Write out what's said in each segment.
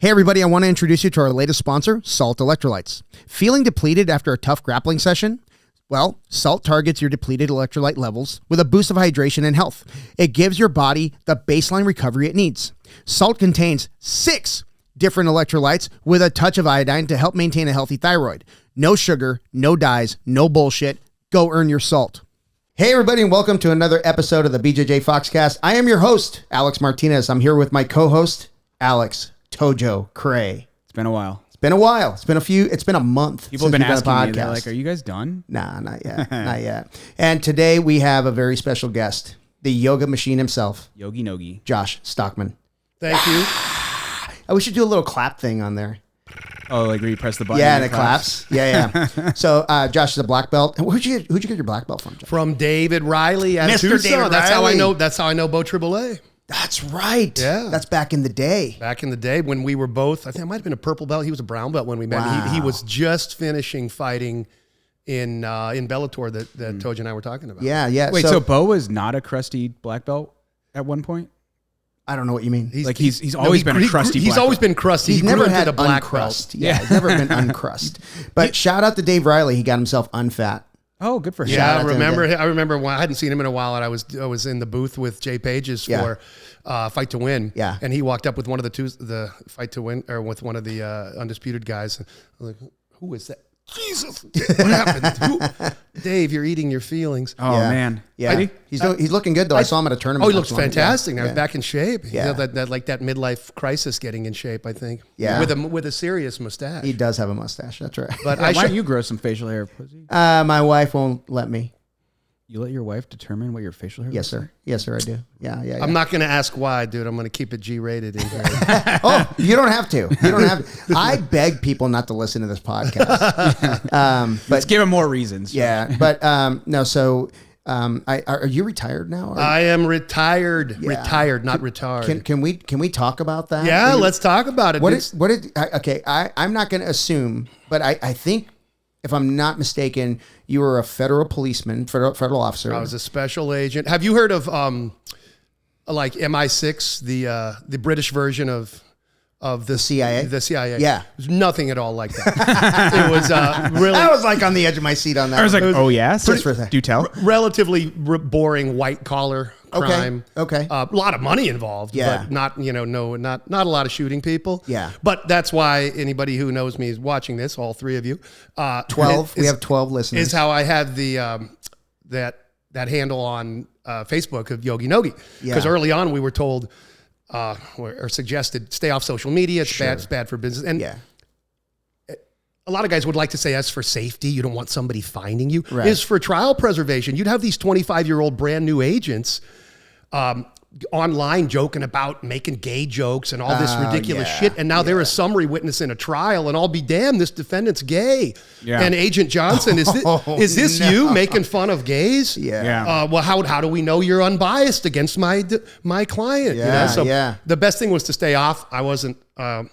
Hey everybody, I want to introduce you to our latest sponsor, Salt Electrolytes. Feeling depleted after a tough grappling session? Well, Salt targets your depleted electrolyte levels with a boost of hydration and health. It gives your body the baseline recovery it needs. Salt contains 6 different electrolytes with a touch of iodine to help maintain a healthy thyroid. No sugar, no dyes, no bullshit. Go earn your salt. Hey everybody, and welcome to another episode of the BJJ Foxcast. I am your host, Alex Martinez. I'm here with my co-host, Alex Tojo Cray. It's been a while. It's been a while. It's been a month. People have been asking me, they're like, are you guys done? Nah, not yet. Not yet. And today we have a very special guest, the yoga machine himself, YoGi NoGi. Josh Stockman. Thank you. We should do a little clap thing on there. Oh, like where you press the button? Yeah, and it claps. Yeah. So Josh is a black belt. Who'd you get your black belt from, Josh? From David Reilly at Mr. Tucson. David That's how I Reilly. know. That's how I know Bo Triple A. That's right. Yeah. That's back in the day. Back in the day when we were both, I think I might have been a purple belt. He was a brown belt when we met. Wow. He was just finishing fighting in Bellator that Tojo and I were talking about. Yeah. Wait, so Bo was not a crusty black belt at one point? I don't know what you mean. He's always been a crusty He's black always belt. been crusty. He's He never grew into had the black uncrust. belt. Yeah, he's never been uncrust. But shout out to Dave Reilly. He got himself unfat. Oh, good for him. Yeah, out to I remember when I hadn't seen him in a while, and I was in the booth with Jay Pages for Fight to Win. Yeah. And he walked up with one of the Fight to Win, or with one of the Undisputed guys. I was like, who is that? Jesus, what happened? Dave, you're eating your feelings. Oh, man. Yeah. He's looking good, though. I saw him at a tournament. Oh, he looks fantastic now. Yeah. He's back in shape. Yeah. You know, that midlife crisis getting in shape, I think. Yeah. With a serious mustache. He does have a mustache. That's right. But Why don't you grow some facial hair, pussy? My wife won't let me. You let your wife determine what your facial hair Yes, is? sir. Yes, sir, I do. Yeah. I'm not going to ask why, dude. I'm going to keep it G-rated in here. Oh, you don't have to. You don't have to. I beg people not to listen to this podcast. But Let's give him more reasons. yeah, but no. So, are you retired now? Or- I am retired. Yeah. Retired, not retired. Can we talk about that? Yeah, let's talk about it. I'm not going to assume, but I think, if I'm not mistaken, you were a federal policeman, federal officer. I was a special agent. Have you heard of like MI6, the British version of the CIA? The CIA. Yeah. There's nothing at all like that. It was really I was like on the edge of my seat on that. I was like, one. oh, yes? Just for a second. Do tell. relatively boring white collar crime. Okay. A lot of money involved, Yeah. but not a lot of shooting people. Yeah. But that's why anybody who knows me is watching this, all three of you. 12. We have 12 listeners. Is how I had the that handle on Facebook of YoGi NoGi. Because Yeah. early on we were told or suggested stay off social media. It's bad for business. And Yeah. a lot of guys would like to say that's for safety. You don't want somebody finding you. Right. It's for trial preservation. You'd have these 25-year-old brand new agents online joking about making gay jokes and all this ridiculous shit. And now they're a summary witness in a trial, and I'll be damned, this defendant's gay. Yeah. And Agent Johnson, is this you making fun of gays? Yeah. Well, how do we know you're unbiased against my client? Yeah, So yeah. the best thing was to stay off. I wasn't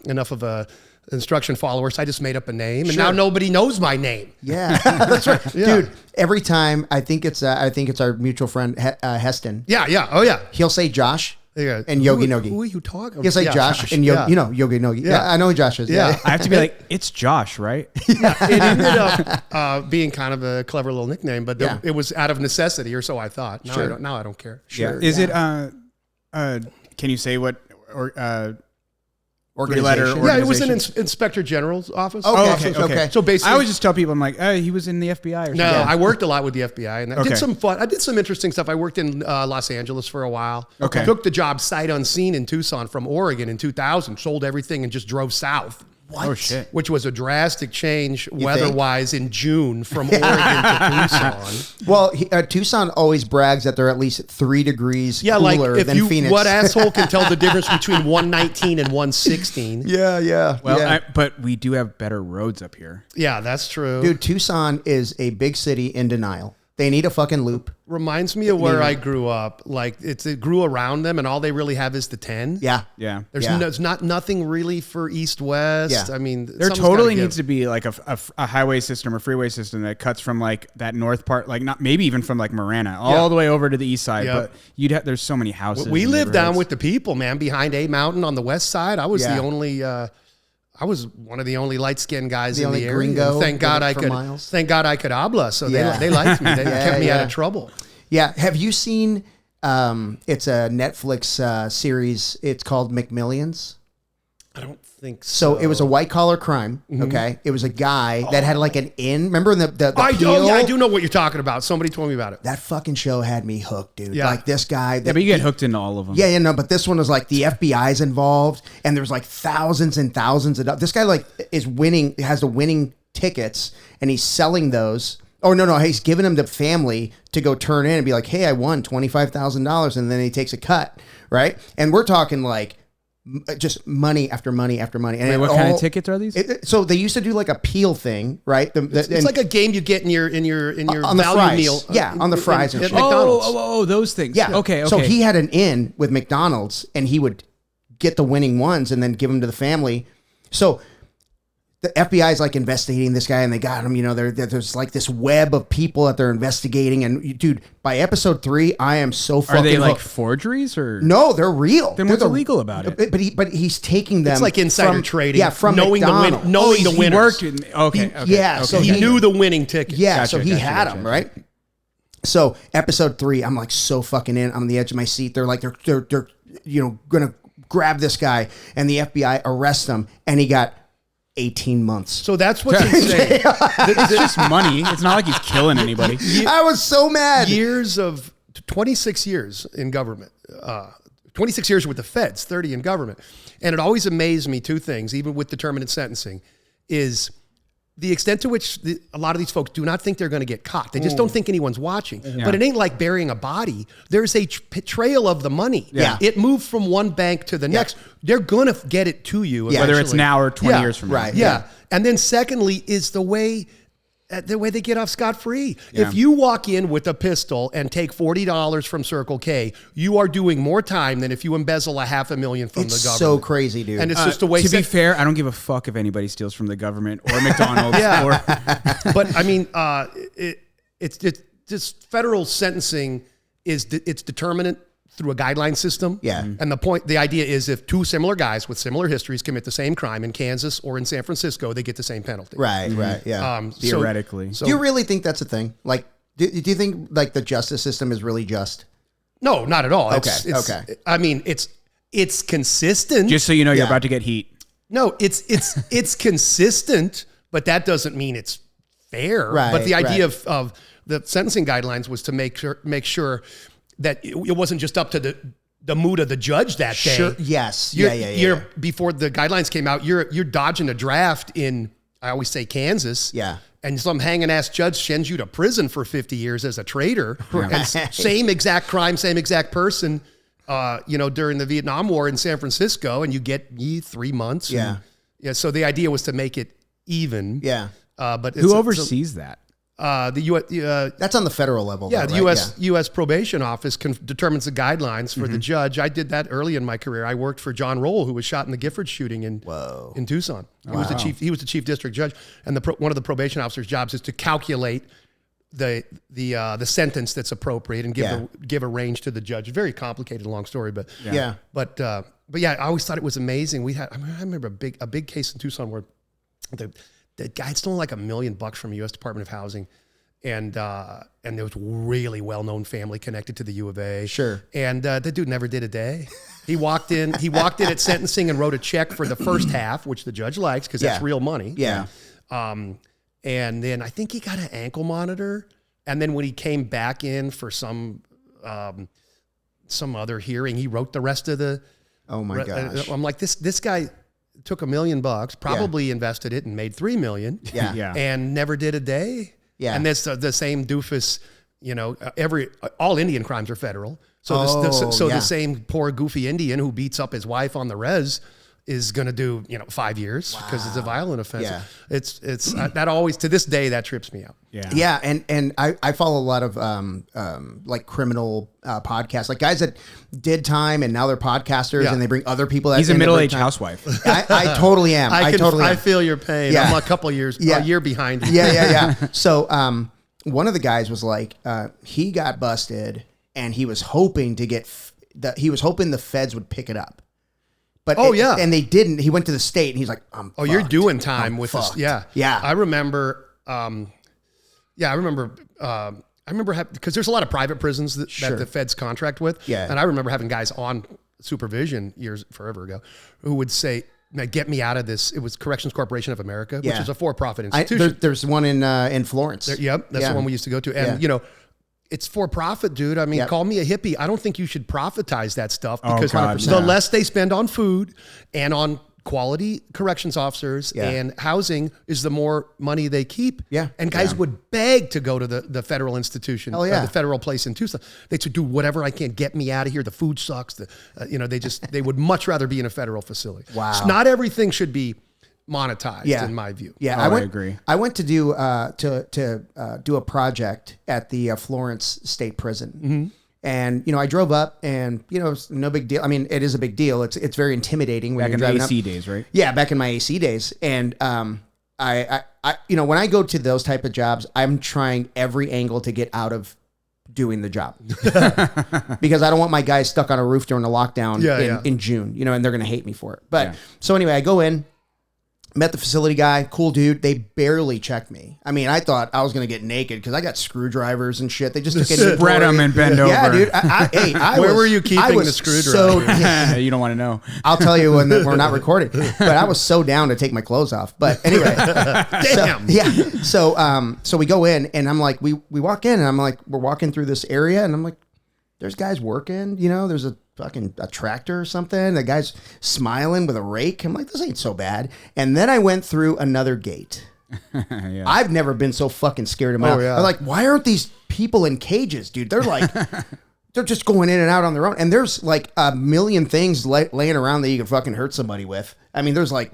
enough of a instruction follower, so I just made up a name, and now nobody knows my name. Yeah, that's right, dude. Every time I think it's our mutual friend Heston. Yeah. Oh yeah. He'll say Josh Yeah. and YoGi NoGi. Who are you talking? He'll say Josh and YoGi NoGi. Yeah, I know who Josh is. Yeah. I have to be like, it's Josh, right? It ended up being kind of a clever little nickname, but Yeah. it was out of necessity, or so I thought. Now I don't care. Sure. Is it, can you say what, Organization. letter Yeah, it was an organization? Inspector General's office. Okay. So basically, I always just tell people, I'm like, he was in the FBI or something. no, I worked a lot with the FBI, and I Okay. did some fun. I did some interesting stuff. I worked in Los Angeles for a while. Okay. Took the job sight unseen in Tucson from Oregon in 2000. Sold everything and just drove south. What? Oh, shit. Which was a drastic change think? weather-wise in June from Oregon to Tucson. Well, Tucson always brags that they're at least 3 degrees Yeah, like cooler if than Phoenix. what asshole can tell the difference between 119 and 116? Yeah. Well, but we do have better roads up here. Yeah, that's true. Dude, Tucson is a big city in denial. They need a fucking loop. Reminds me of where I grew up. Like it grew around them, and all they really have is the 10. Yeah. Yeah. There's nothing really for east west. Yeah. I mean, there totally needs to be like a highway system or freeway system that cuts from like that north part, like not maybe even from like Marana all the way over to the east side. Yep. But there's so many houses. We lived down with the people, man, behind A Mountain on the west side. I was the only. I was one of the only light-skinned guys in the area. Gringo. Thank God I could. Miles. Thank God I could habla. So they liked me. They kept me out of trouble. Yeah. Have you seen? It's a Netflix series. It's called McMillions. I don't think so. So it was a white collar crime. Okay, it was a guy that had like an inn. Remember in the Peel? I do know what you're talking about. Somebody told me about it. That fucking show had me hooked, dude. Yeah. Like this guy. Yeah, but you get hooked into all of them. Yeah, no, but this one was like the FBI's involved, and there's like thousands and thousands of. This guy like is winning, has the winning tickets, and he's selling those. Oh no, he's giving them to family to go turn in and be like, hey, I won $25,000, and then he takes a cut, right? And we're talking like. Just money after money after money. And wait, what kind of tickets are these? So they used to do like a peel thing, right? It's like a game you get in your on the value fries. meal. Yeah, on the fries and at shit. McDonald's. Those things. Yeah. Okay. So he had an in with McDonald's, and he would get the winning ones and then give them to the family. So the FBI is like investigating this guy, and they got him. You know, there's like this web of people that they're investigating. And dude, by episode 3, I am so fucking. Are they like hooked. forgeries or No, they're real. Then what's illegal about it? But he's taking them. It's like insider trading. Yeah, from knowing McDonald's. the winners. He worked in. Okay. Yeah, Okay. so he knew the winning ticket. Yeah, Gotcha, so he had them, right? So episode 3, I'm like so fucking in. I'm on the edge of my seat. They're like they're gonna grab this guy, and the FBI arrests him, and he got 18 months. So that's what's insane. It's just money. It's not like he's killing anybody. I was so mad. 26 years in government, 26 years with the feds, 30 in government. And it always amazed me 2 things, even with determinate sentencing, is the extent to which a lot of these folks do not think they're going to get caught. They just don't think anyone's watching. Yeah. But it ain't like burying a body. There's a trail of the money. Yeah. It moved from one bank to the next. They're going to get it to you. Yeah. Whether it's now or 20 years from now. Right. Yeah. And then secondly is the way they get off scot-free. Yeah. If you walk in with a pistol and take $40 from Circle K, you are doing more time than if you embezzle $500,000 from the government. It's so crazy, dude. And it's just the way. To be fair, I don't give a fuck if anybody steals from the government or McDonald's. But I mean, it's just federal sentencing it's determinate through a guideline system. Yeah. And the idea is if 2 similar guys with similar histories commit the same crime in Kansas or in San Francisco, they get the same penalty. Right, yeah. Theoretically. Do you really think that's a thing? Like, do you think like the justice system is really just? No, not at all. Okay. I mean, it's consistent. Just so you know, you're about to get heat. No, it's consistent, but that doesn't mean it's fair. Right, but the idea of the sentencing guidelines was to make sure that it wasn't just up to the mood of the judge that day. Sure. Yes. You're before the guidelines came out, you're dodging a draft in, I always say, Kansas. Yeah. And some hanging ass judge sends you to prison for 50 years as a traitor. Right. And same exact crime, same exact person, during the Vietnam War in San Francisco, and you get 3 months. Yeah. So the idea was to make it even. Yeah. But who oversees that? The U.S. That's on the federal level. Yeah, though, the right? U.S. Probation Office determines the guidelines for the judge. I did that early in my career. I worked for John Roll, who was shot in the Gifford shooting in Tucson. He was the chief district judge, and one of the probation officer's jobs is to calculate the sentence that's appropriate and give a range to the judge. Very complicated, long story, but But I always thought it was amazing. I remember a big case in Tucson where the guy had stolen like $1 million from the U.S. Department of Housing, and there was a really well-known family connected to the U of A. Sure. And the dude never did a day. He walked in at sentencing and wrote a check for the first half, which the judge likes because that's real money. Yeah. And then I think he got an ankle monitor. And then when he came back in for some other hearing, he wrote the rest of the. Oh my gosh. I'm like, this guy took $1 million, probably invested it and made $3 million. Yeah. And never did a day. Yeah. And that's the same doofus, all Indian crimes are federal. So the same poor goofy Indian who beats up his wife on the res is going to do 5 years because it's a violent offense. Yeah. It's that always, to this day, that trips me out. Yeah, and I follow a lot of like criminal podcasts, like guys that did time and now they're podcasters and they bring other people. He's a middle-aged housewife. I totally am. I feel your pain. Yeah. I'm a couple years, a year behind. Yeah. So one of the guys was like, he got busted and he was hoping to get he was hoping the feds would pick it up. But and they didn't. He went to the state and he's like, you're doing time with this. Yeah. I remember. I remember because there's a lot of private prisons that the feds contract with. Yeah. And I remember having guys on supervision forever ago, who would say, "Get me out of this." It was Corrections Corporation of America, which is a for-profit institution. There's one in Florence. That's the one we used to go to. And it's for profit, dude. I mean, call me a hippie. I don't think you should profitize that stuff because the less they spend on food and on quality corrections officers and housing is the more money they keep. Yeah. And guys would beg to go to the federal institution, the federal place in Tucson. They said, do whatever I can, get me out of here. The food sucks. They would much rather be in a federal facility. Wow. So not everything should be monetized in my view. Yeah. I agree. I went to do a project at the Florence State Prison. Mm-hmm. And, I drove up and, it's no big deal. I mean, it is a big deal. It's very intimidating when you're driving back in the AC days, right? Yeah, back in my AC days. And I when I go to those type of jobs, I'm trying every angle to get out of doing the job because I don't want my guys stuck on a roof during the lockdown in June, and they're going to hate me for it. But so anyway, I go in. Met the facility guy, cool dude. They barely checked me. I mean, I thought I was going to get naked because I got screwdrivers and shit. They just took spread them and bend over. Yeah, dude. Where were you keeping the screwdriver? You don't want to know. I'll tell you when we're not recording. But I was so down to take my clothes off. But anyway. Damn. So we go in and I'm like, we walk in and I'm like, we're walking through this area and I'm like, there's guys working, there's a tractor or something. The guy's smiling with a rake. I'm like, this ain't so bad. And then I went through another gate. I've never been so fucking scared in my life. I'm like, why aren't these people in cages, dude? They're like, they're just going in and out on their own. And there's like a million things laying around that you can fucking hurt somebody with. I mean, there's like,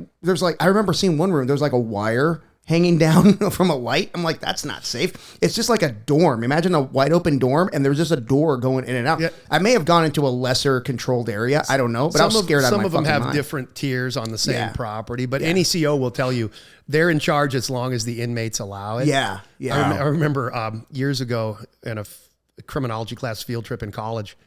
I remember seeing one room, there's like a wire hanging down from a light. I'm like, that's not safe. It's just like a dorm. Imagine a wide open dorm and there's just a door going in and out. Yeah. I may have gone into a lesser controlled area. I don't know, but I was scared out of my fucking mind. Some of them have different tiers on the same property, but any CO will tell you they're in charge as long as the inmates allow it. Yeah. I remember years ago in a criminology class field trip in college,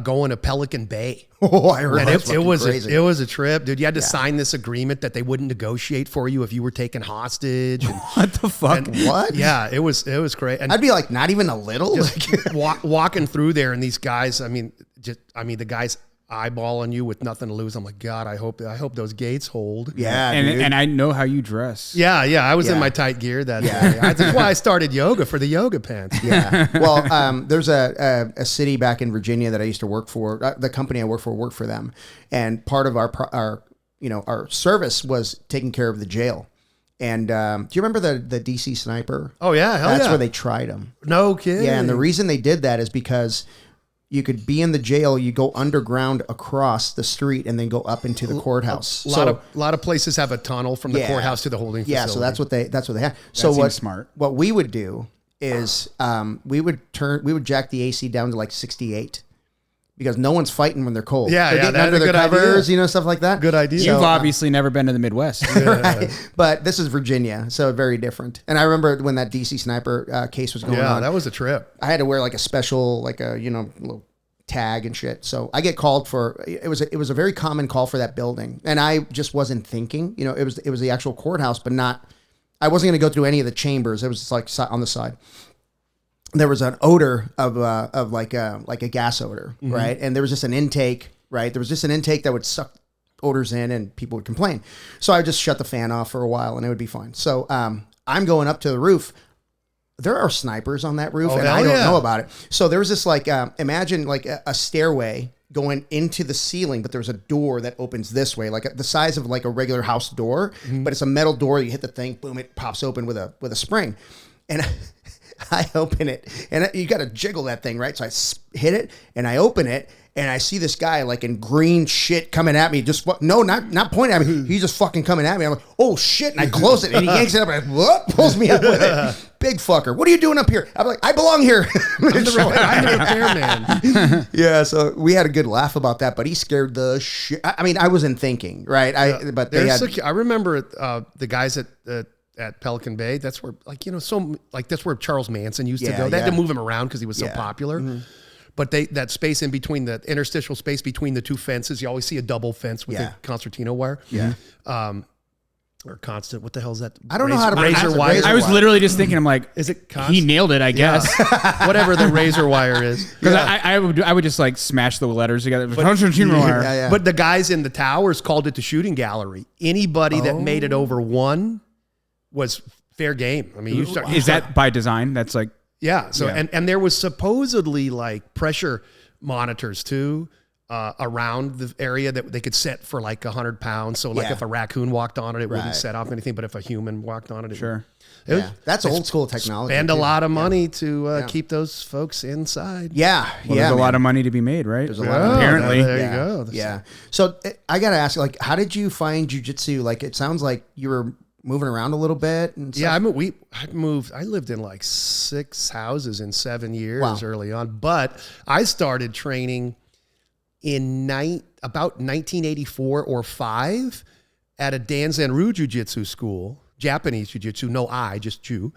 going to Pelican Bay. Oh, I heard it was crazy. It was a trip, dude. You had to sign this agreement that they wouldn't negotiate for you if you were taken hostage. And, what the fuck? What? Yeah, it was great. And I'd be like, not even a little. Just walking through there, and these guys. I mean, the guys eyeballing you with nothing to lose. I'm like, God, I hope those gates hold. Yeah, and I know how you dress. Yeah. I was in my tight gear that day. That's why I started yoga, for the yoga pants. Yeah. Well, there's a city back in Virginia that I used to work for. The company I worked for them, and part of our service was taking care of the jail. And do you remember the DC sniper? Oh yeah, that's where they tried him. No kidding. Yeah, and the reason they did that is because you could be in the jail, you go underground across the street, and then go up into the courthouse. A lot of plases have a tunnel from the courthouse to the holding facility. Yeah, so that's what they have. So smart. What we would do is we would jack the AC down to like 68 because no one's fighting when they're cold. Yeah, they're getting under their covers, stuff like that. Good idea. You've obviously never been to the Midwest. Right? But this is Virginia, so very different. And I remember when that DC sniper case was going on. Yeah, that was a trip. I had to wear like a special, like a, little tag and shit. So I get called for, it was a very common call for that building. And I just wasn't thinking, it was the actual courthouse, but I wasn't going to go through any of the chambers. It was just like on the side. There was an odor of like a gas odor, right? And there was just an intake, right? There was just an intake that would suck odors in and people would complain. So I would just shut the fan off for a while and it would be fine. So I'm going up to the roof. There are snipers on that roof and I don't know about it. So there was this like, imagine like a stairway going into the ceiling, but there's a door that opens this way, like the size of like a regular house door, but it's a metal door. You hit the thing, boom, it pops open with a spring. And I open it, and you got to jiggle that thing, right? So I hit it, and I open it, and I see this guy like in green shit coming at me. Not pointing at me. He's just fucking coming at me. I'm like, oh shit, and I close it, and he yanks it up, and whoop, pulls me up with it. Big fucker. What are you doing up here? I'm like, I belong here. I'm the repairman. Yeah, so we had a good laugh about that, but he scared the shit. I mean, I wasn't thinking, right? I remember the guys at Pelican Bay. That's where, that's where Charles Manson used to go. They had to move him around because he was so popular. Mm-hmm. But that space in between, the interstitial space between the two fences, you always see a double fence with a concertina wire. Yeah. Or constant. What the hell is that? I don't know how to razor wire. I was literally just thinking, I'm like, is it constant? He nailed it, I guess. Whatever the razor wire is. Because I would just like smash the letters together. But the guys in the towers called it the shooting gallery. Anybody that made it over one was fair game. I mean, is that by design? That's like. Yeah. So and there was supposedly like pressure monitors too around the area that they could set for like 100 pounds. So like if a raccoon walked on it, it wouldn't set off anything. But if a human walked on it, that's old school technology. Spend a lot of money to keep those folks inside. There's a lot of money to be made, right? There's a lot of apparently. There you go. Yeah. So I gotta ask, like, how did you find jiu-jitsu? Like, it sounds like you were moving around a little bit and stuff. Yeah, I lived in like 6 houses in 7 years early on, but I started training in about 1984 or 5 at a Danzanryu Jiu-Jitsu school, Japanese Jiu-Jitsu, just Jew,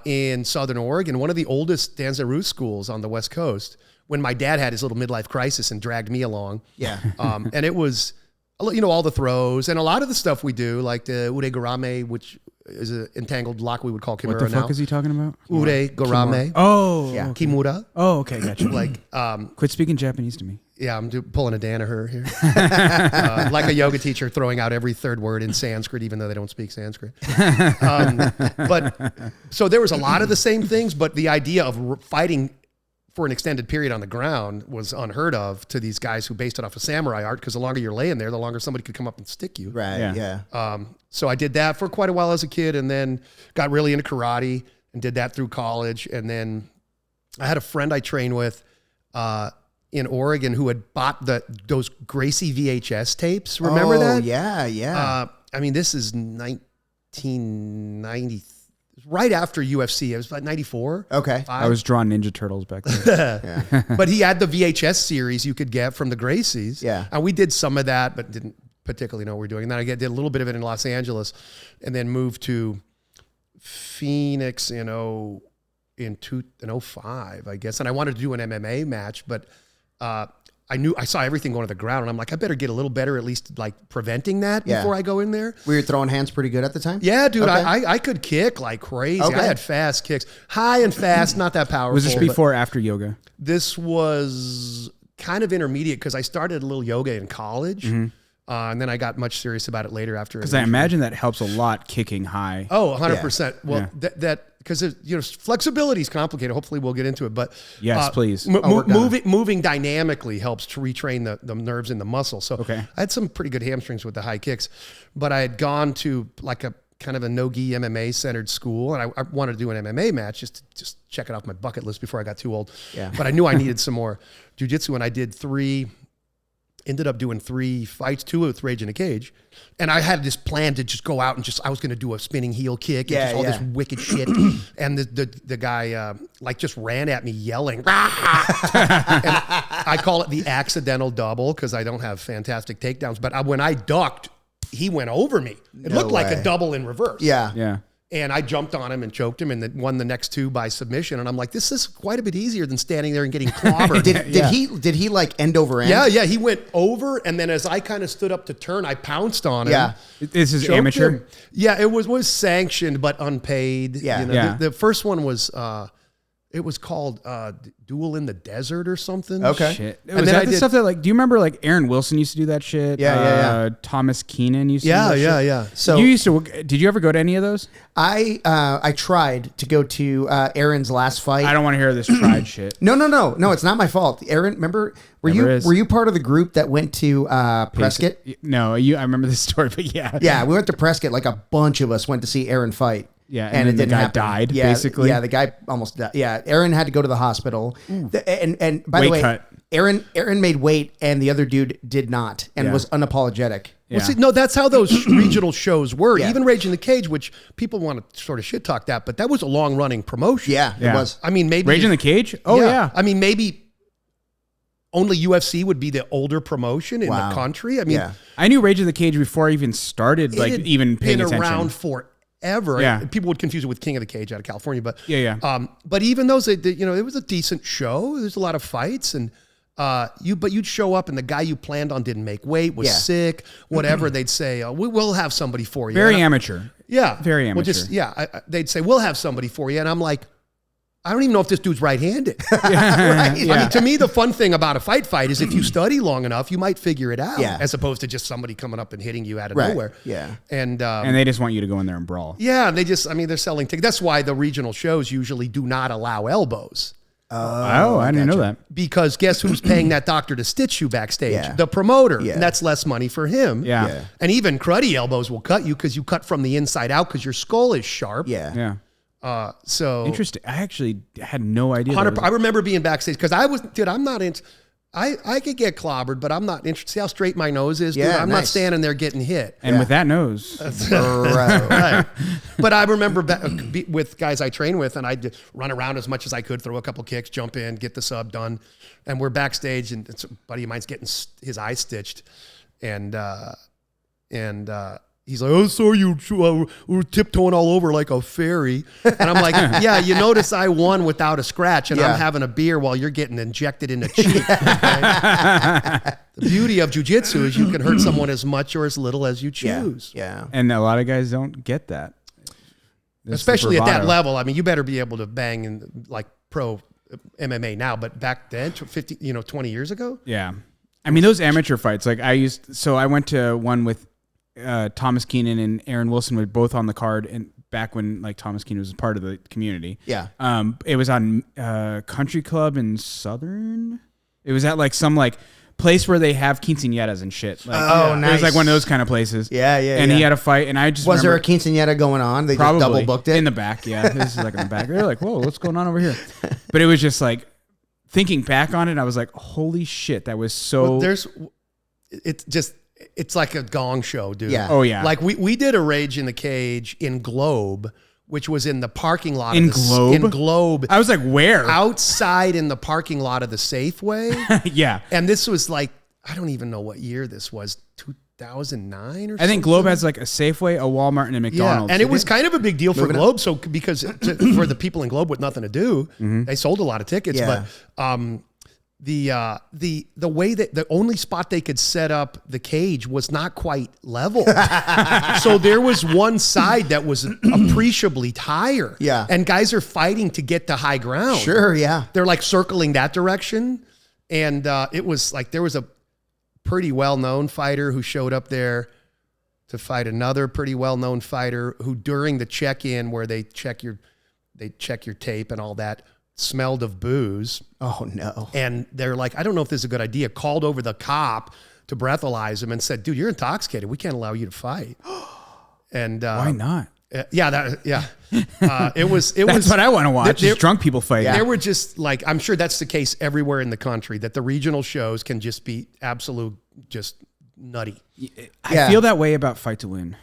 in Southern Oregon, one of the oldest Danzanryu schools on the West Coast, when my dad had his little midlife crisis and dragged me along. Yeah. And it was, all the throws and a lot of the stuff we do, like the ure gorame, which is an entangled lock we would call kimura now. What the fuck is he talking about? Ure gorame. Oh, yeah. Okay. Kimura. Oh, okay, gotcha. Like, quit speaking Japanese to me. Yeah, I'm pulling a Danaher here. Like a yoga teacher throwing out every third word in Sanskrit, even though they don't speak Sanskrit. But so there was a lot of the same things, but the idea of fighting for an extended period on the ground was unheard of to these guys who based it off of samurai art, because the longer you're laying there, the longer somebody could come up and stick you. Right, yeah. So I did that for quite a while as a kid, and then got really into karate and did that through college. And then I had a friend I trained with in Oregon who had bought those Gracie VHS tapes. Remember that? Yeah. I mean, this is 1990, right after UFC. It was about 94. Okay. 5. I was drawing Ninja Turtles back then. But he had the VHS series you could get from the Gracies. Yeah. And we did some of that, but didn't particularly know what we were doing. And then I did a little bit of it in Los Angeles, and then moved to Phoenix in 2005, I guess. And I wanted to do an MMA match, but I saw everything going to the ground, and I'm like, I better get a little better, at least like preventing that before I go in there. Were you throwing hands pretty good at the time? Yeah, dude, Okay. I could kick like crazy. Okay. I had fast kicks, high and fast, not that powerful. Was this before or after yoga? This was kind of intermediate, because I started a little yoga in college, and then I got much serious about it later after. Because I imagine that helps a lot, kicking high. Oh, 100%. Well, that because flexibility is complicated. Hopefully we'll get into it, but yes, please. Moving dynamically helps to retrain the nerves in the muscle. So I had some pretty good hamstrings with the high kicks, but I had gone to like a kind of a no-gi MMA centered school, and I wanted to do an MMA match just to check it off my bucket list before I got too old. Yeah. But I knew I needed some more jiu-jitsu, and I did ended up doing 3 fights, 2 with Rage in a Cage. And I had this plan to just go out and I was going to do a spinning heel kick and just all this wicked shit. And the guy just ran at me yelling. And I call it the accidental double, because I don't have fantastic takedowns. But when I ducked, he went over me. It looked like a double in reverse. Yeah. And I jumped on him and choked him, and then won the next 2 by submission. And I'm like, this is quite a bit easier than standing there and getting clobbered. Did he like end over end? Yeah. He went over, and then as I kind of stood up to turn, I pounced on him. Yeah. This is choked amateur? him. Yeah, it was sanctioned but unpaid. Yeah. The first one was it was called Duel in the Desert or something. Okay. Shit. And Was then that I the did- stuff that, like, do you remember like Aaron Wilson used to do that shit? Yeah. Thomas Keenan used to do that shit? Yeah. So You used to, did you ever go to any of those? I tried to go to Aaron's last fight. I don't want to hear this tried shit. No, it's not my fault. Aaron, remember, were you part of the group that went to Prescott? No, I remember this story, but yeah. Yeah, we went to Prescott. Like a bunch of us went to see Aaron fight. Yeah, and it the didn't guy happen. died, Yeah, basically. Yeah, the guy almost died. Yeah, Aaron had to go to the hospital. And by the way, cut. Aaron made weight, and the other dude did not, and was unapologetic. Well, see, no, that's how those regional shows were. Yeah. Even Rage in the Cage, which people want to sort of shit talk that, but that was a long running promotion. Yeah, it was. I mean, maybe Rage in the Cage? Oh, yeah. I mean, maybe only UFC would be the older promotion in the country. I mean, I knew Rage in the Cage before I even started, like, even paying attention. Been around forever. Yeah. People would confuse it with King of the Cage out of California, but Yeah. but even those, you know, it was a decent show. There's a lot of fights, and but you'd show up, and the guy you planned on didn't make weight, was sick, whatever. They'd say, we'll have somebody for you. Very amateur. Yeah. Very amateur. They'd say, we'll have somebody for you. And I'm like, I don't even know if this dude's right-handed. Right? I mean, to me, the fun thing about a fight is if you study long enough, you might figure it out, as opposed to just somebody coming up and hitting you out of nowhere. Yeah. And they just want you to go in there and brawl. yeah, they're selling tickets. That's why the regional shows usually do not allow elbows. I didn't know that. Because guess who's paying that doctor to stitch you backstage? Yeah. The promoter. Yeah. And that's less money for him. Yeah. And even cruddy elbows will cut you because you cut from the inside out because your skull is sharp. Yeah. So Interesting. I actually had no idea. 100%. I remember being backstage because I'm not into. I could get clobbered, but I'm not interested. See how straight my nose is, dude? Yeah, I'm not nice. standing there getting hit. And with that nose. Right. But I remember with guys I train with, and I'd run around as much as I could, throw a couple kicks, jump in, get the sub done. And we're backstage, and a buddy of mine's getting his eye stitched. And he's like, "Oh, sorry, you were tiptoeing all over like a fairy." And I'm like, "Yeah, you notice I won without a scratch, and I'm having a beer while you're getting injected in the cheek." Okay? The beauty of jiu-jitsu is you can hurt someone as much or as little as you choose. Yeah. And a lot of guys don't get that. Especially at that level. I mean, you better be able to bang in like pro MMA now, but back then, 20 years ago? Yeah. I mean, those amateur fights, like I went to one with Thomas Keenan and Aaron Wilson were both on the card, and back when like Thomas Keenan was a part of the community. Yeah. It was on Country Club in Southern. It was at like some like place where they have quinceañeras and shit. Like, nice. It was like one of those kind of places. Yeah. And he had a fight, and I just Was there a remember- quinceañera going on? They Probably. just double booked it? In the back, yeah. This is like in the back. They're like, whoa, what's going on over here? But it was just like, thinking back on it, I was like, holy shit, that was so... Well, it's like a gong show, dude. Yeah. Oh, yeah. Like we did a Rage in the Cage in Globe, which was in the parking lot. In of the, Globe? In Globe. I was like, where? Outside in the parking lot of the Safeway. Yeah. And this was like, I don't even know what year this was, 2009 or something? I think Globe has like a Safeway, a Walmart, and a McDonald's. Yeah, and it was kind of a big deal for Globe. So because for the people in Globe with nothing to do, they sold a lot of tickets. Yeah. But the way that the only spot they could set up the cage was not quite level. So there was one side that was appreciably higher. Yeah. And guys are fighting to get to high ground. Sure, yeah. They're like circling that direction. And it was like there was a pretty well-known fighter who showed up there to fight another pretty well-known fighter who during the check-in where they check your tape and all that, smelled of booze. Oh, no. And they're like, I don't know if this is a good idea. Called over the cop to breathalyze him and said, dude, you're intoxicated. We can't allow you to fight. And why not? It was. That's what I want to watch. Just drunk people fighting. There were just like, I'm sure that's the case everywhere in the country, that the regional shows can just be absolute, just nutty. I feel that way about Fight to Win.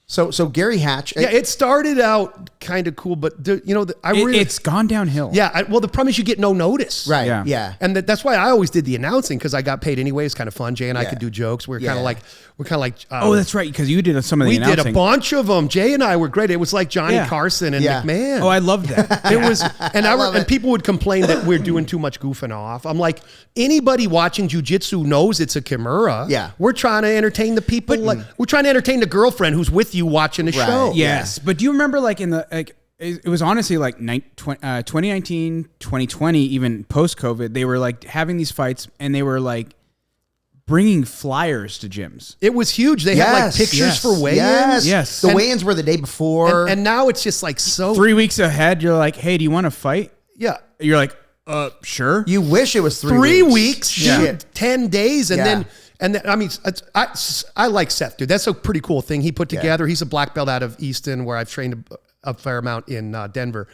So Gary Hatch. Yeah, it started out kind of cool, but it's gone downhill. Yeah, well, the problem is you get no notice. Right. Yeah. Yeah. And that's why I always did the announcing, because I got paid anyway. It's kind of fun. Jay and I could do jokes. We're kind of like. Oh, that's right, because you did some of the announcing. We did a bunch of them. Jay and I were great. It was like Johnny Carson and McMahon. Oh, I loved that. It was, and people would complain that we're doing too much goofing off. I'm like, anybody watching jiu-jitsu knows it's a kimura. Yeah. We're trying to entertain the people. We're trying to entertain the girlfriend who's with you watching the show. Yes, but do you remember like in the it was honestly like 2019, 2020, even post-COVID, they were like having these fights, and they were like bringing flyers to gyms. It was huge. They had like pictures for weigh-ins. Yes. The weigh-ins were the day before. And now it's just like so. 3 weeks ahead, you're like, hey, do you want to fight? Yeah. You're like, sure. You wish it was 3 weeks. Shit. 10 days. And then I mean, I like Seth, dude. That's a pretty cool thing he put together. He's a black belt out of Easton, where I've trained a fair amount in Denver.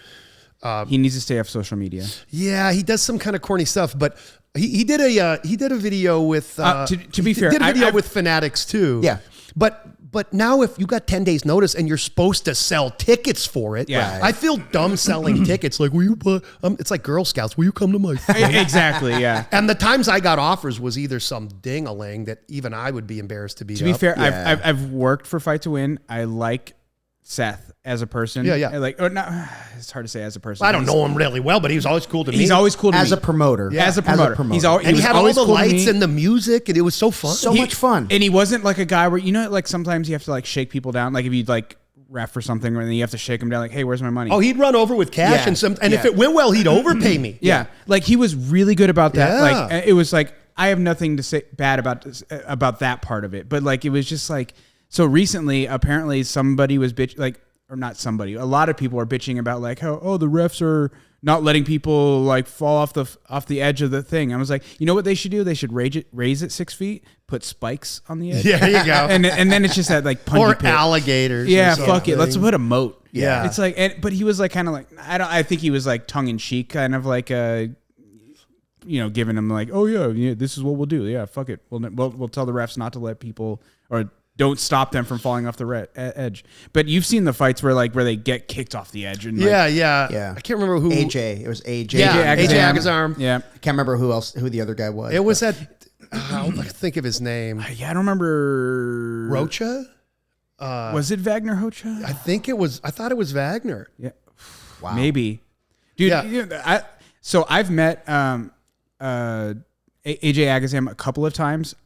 He needs to stay off social media. Yeah, he does some kind of corny stuff, but he did a video with to be fair, did a video with Fanatics too. Yeah. But now if you got 10 days notice and you're supposed to sell tickets for it, Yeah. I feel dumb selling tickets. Like, will you buy, it's like Girl Scouts. Will you come to my Exactly, yeah. And the times I got offers was either some ding-a-ling that even I would be embarrassed to beat To be up. fair, I've worked for Fight to Win. I like Seth as a person. Yeah. I like, or not, it's hard to say as a person. I don't know him really well, but he was always cool to me. He's always cool to As me. a promoter. Yeah. As a promoter. He's always, and he had all always the cool to lights me. and the music, and it was so fun. So much fun. And he wasn't like a guy where, you know, like sometimes you have to like shake people down. Like if you like ref for something and then you have to shake them down, like, hey, where's my money? Oh, he'd run over with cash and if it went well, he'd overpay me. Yeah. Like he was really good about that. Yeah. Like it was like, I have nothing to say bad about that part of it. But like, it was just like, so recently, apparently somebody was or not somebody, a lot of people are bitching about like how, the refs are not letting people like fall off the edge of the thing. I was like, you know what they should do? They should raise it 6 feet, put spikes on the edge. Yeah, there you go. and then it's just that like pungy Or pit. alligators. Yeah, or fuck it. Let's something. put a moat. Yeah. It's like, but he was like kind of like, I think he was like tongue in cheek, kind of like giving them like, oh yeah, this is what we'll do. Yeah, fuck it. We'll tell the refs not to let people, or don't stop them from falling off the edge. But you've seen the fights where they get kicked off the edge. And Yeah. I can't remember who. AJ. It was AJ. Yeah, AJ Agazarm. Agazarm. Yeah. I can't remember who the other guy was. It was that. I'll think of his name. Yeah, I don't remember. Rocha? Was it Wagner Hocha? I think it was. I thought it was Wagner. Yeah. Wow. Maybe. Dude, Yeah. so I've met AJ Agazarm a couple of times.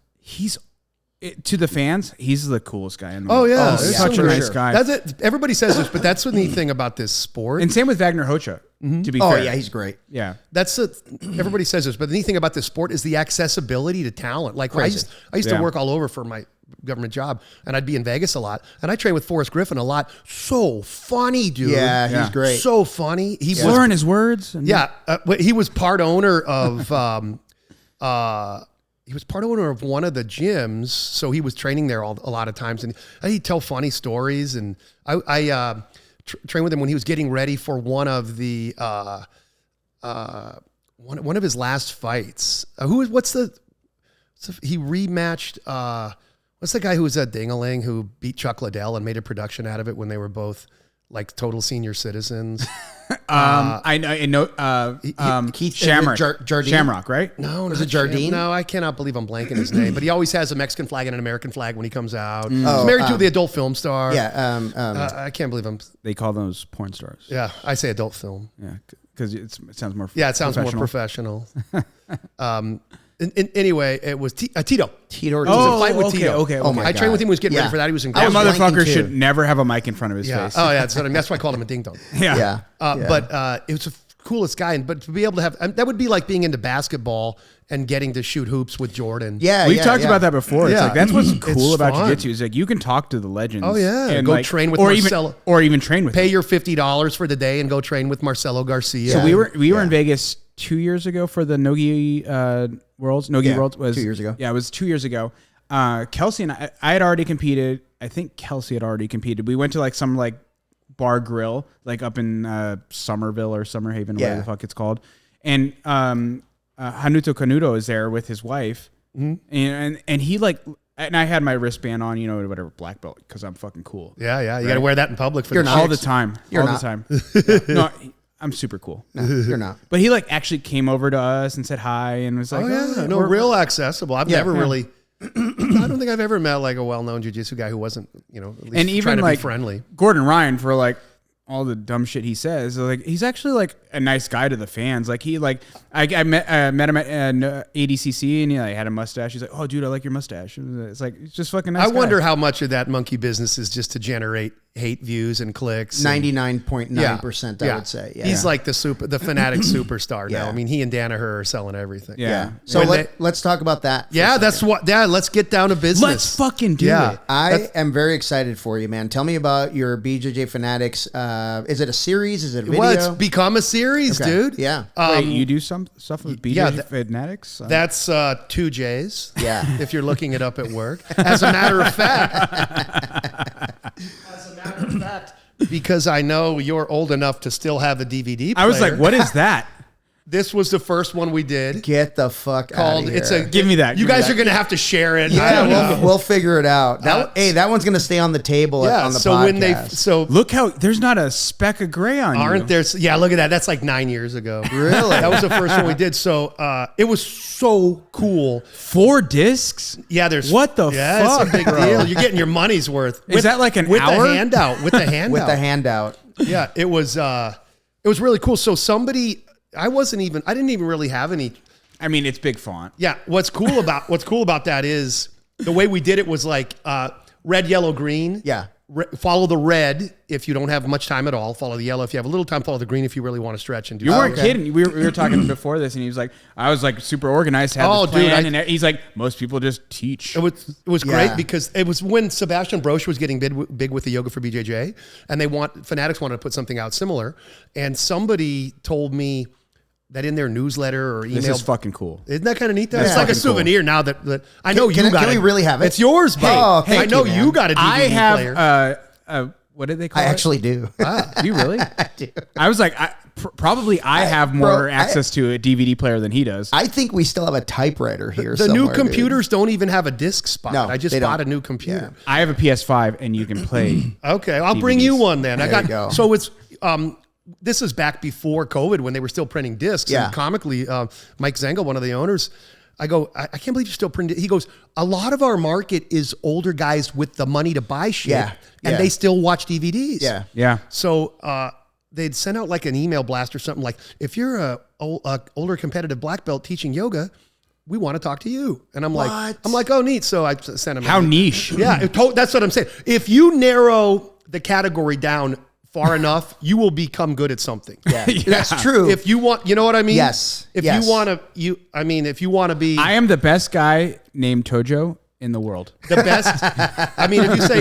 To the fans, he's the coolest guy in the world. Oh yeah, He's such a nice guy. That's it. Everybody says this, but that's the neat thing about this sport. And same with Wagner Hocha. To be Oh fair. yeah, he's great. Yeah. Everybody says this, but the neat thing about this sport is the accessibility to talent. Like I used to work all over for my government job, and I'd be in Vegas a lot, and I trained with Forrest Griffin a lot. So funny, dude. Yeah, he's great. So funny. He was Slurring his words. he was part owner of he was part owner of one of the gyms, so he was training there a lot of times, and he'd tell funny stories. And I trained with him when he was getting ready for one of the one of his last fights. He rematched. What's the guy who was a ding-a-ling who beat Chuck Liddell and made a production out of it when they were both like total senior citizens? I know. Keith Shamrock. Jardine? Shamrock, right? No, Was not it Jardine? No, I cannot believe I'm blanking his name. But he always has a Mexican flag and an American flag when he comes out. He's married to the adult film star. Yeah. I can't believe I'm. They call those porn stars. Yeah, I say adult film. Yeah, because it sounds more. Yeah, it sounds more professional. Anyway, it was Tito. Tito. It was a fight with Tito. Okay. Oh my I trained with him. He was getting ready Yeah. for that. He was in. That was motherfucker blanking, should too. never have a mic in front of his Yeah. face. Oh yeah, that's why I called him a ding dong. Yeah. But it was the coolest guy. But to be able to have that would be like being into basketball and getting to shoot hoops with Jordan. Yeah. We've talked about that before. It's Yeah. like that's what's cool It's about fun. jiu-jitsu is like you can talk to the legends. Oh, yeah. and Go like, train with or Marcelo. even train with. Pay them. your $50 for the day and go train with Marcelo Garcia. So we were in Vegas 2 years ago for the NoGi Worlds. NoGi Worlds was 2 years ago. Yeah, it was 2 years ago. Kelsey and I had already competed. I think Kelsey had already competed. We went to like some like bar grill like up in Somerville or Summerhaven, whatever the fuck it's called. And Hanuto Canuto is there with his wife, and he like, and I had my wristband on, whatever, black belt, because I'm fucking cool. Yeah. You got to wear that in public for You're the not. All chicks. the time. You're all not. the time. Yeah. No, I'm super cool. No, you're not. But he like actually came over to us and said hi and was like, No, real accessible. I've never really. I don't think I've ever met like a well-known jiu-jitsu guy who wasn't, at least and even trying to like be friendly. Gordon Ryan, for like all the dumb shit he says, like he's actually like a nice guy to the fans. Like he like I met him at ADCC and he like, had a mustache. He's like, oh dude, I like your mustache. It's like it's just fucking nice. I guy. wonder how much of that monkey business is just to generate hate views and clicks. 99.9%, I would say. Yeah. He's like the fanatic superstar now. Yeah. I mean, he and Danaher are selling everything. Yeah. So When let's talk about that. let's get down to business. Let's fucking do it. I am very excited for you, man. Tell me about your BJJ Fanatics. Is it a series? Is it a video? Well, it's become a series, Okay. dude. Yeah. Wait, you do some stuff with BJJ Fanatics? That's 2 J's. Yeah. If you're looking it up at work. As a matter of fact, because I know you're old enough to still have a DVD player. I was like, what is that? This was the first one we did. Get the fuck out of here. Give me that. You guys are going to have to share it. Yeah, we'll figure it out. That one's going to stay on the table on the podcast. Look how there's not a speck of gray on you. There? Yeah, look at that. That's like 9 years ago. Really? That was the first one we did. So it was so cool. 4 discs? Yeah, there's. What the fuck? Yeah, it's a big deal. You're getting your money's worth. Is that like an hour? With the handout. With the handout. Yeah, it was really cool. So somebody. I didn't even really have any. I mean, it's big font. Yeah. What's cool about that is the way we did it was like red, yellow, green. Yeah. Follow the red if you don't have much time at all. Follow the yellow if you have a little time. Follow the green if you really want to stretch and do. You weren't kidding. We were talking before this, and he was like, "I was like super organized, had this plan," and he's like, "Most people just teach." It was great because it was when Sebastian Broche was getting big with the Yoga for BJJ, and Fanatics wanted to put something out similar, and somebody told me that in their newsletter or email. This is fucking cool. Isn't that kind of neat? It's like a souvenir now that I know you got it. Can we really have it? It's yours, bud. Hey, I know you got a DVD player. I have what did they call it? I actually do. Do you really? I do. I was like, probably I have more access to a DVD player than he does. I think we still have a typewriter here. The new computers don't even have a disc spot. No, I just bought a new computer. Yeah. I have a PS5 and you can play. Okay, I'll bring you one then. There you go. So it's this is back before COVID when they were still printing discs. Yeah. And comically, Mike Zengel, one of the owners, I go, I can't believe you're still printing. He goes, a lot of our market is older guys with the money to buy shit, and they still watch DVDs. Yeah. Yeah. So they'd send out like an email blast or something like, if you're a older competitive black belt teaching yoga, we want to talk to you. And I'm like, oh, neat. So I sent him. How niche. Yeah, that's what I'm saying. If you narrow the category down far enough, you will become good at something. Yeah, that's true. If you want, you know what I mean? Yes. If you want to, if you want to be, I am the best guy named Tojo in the world. The best. I mean, if you say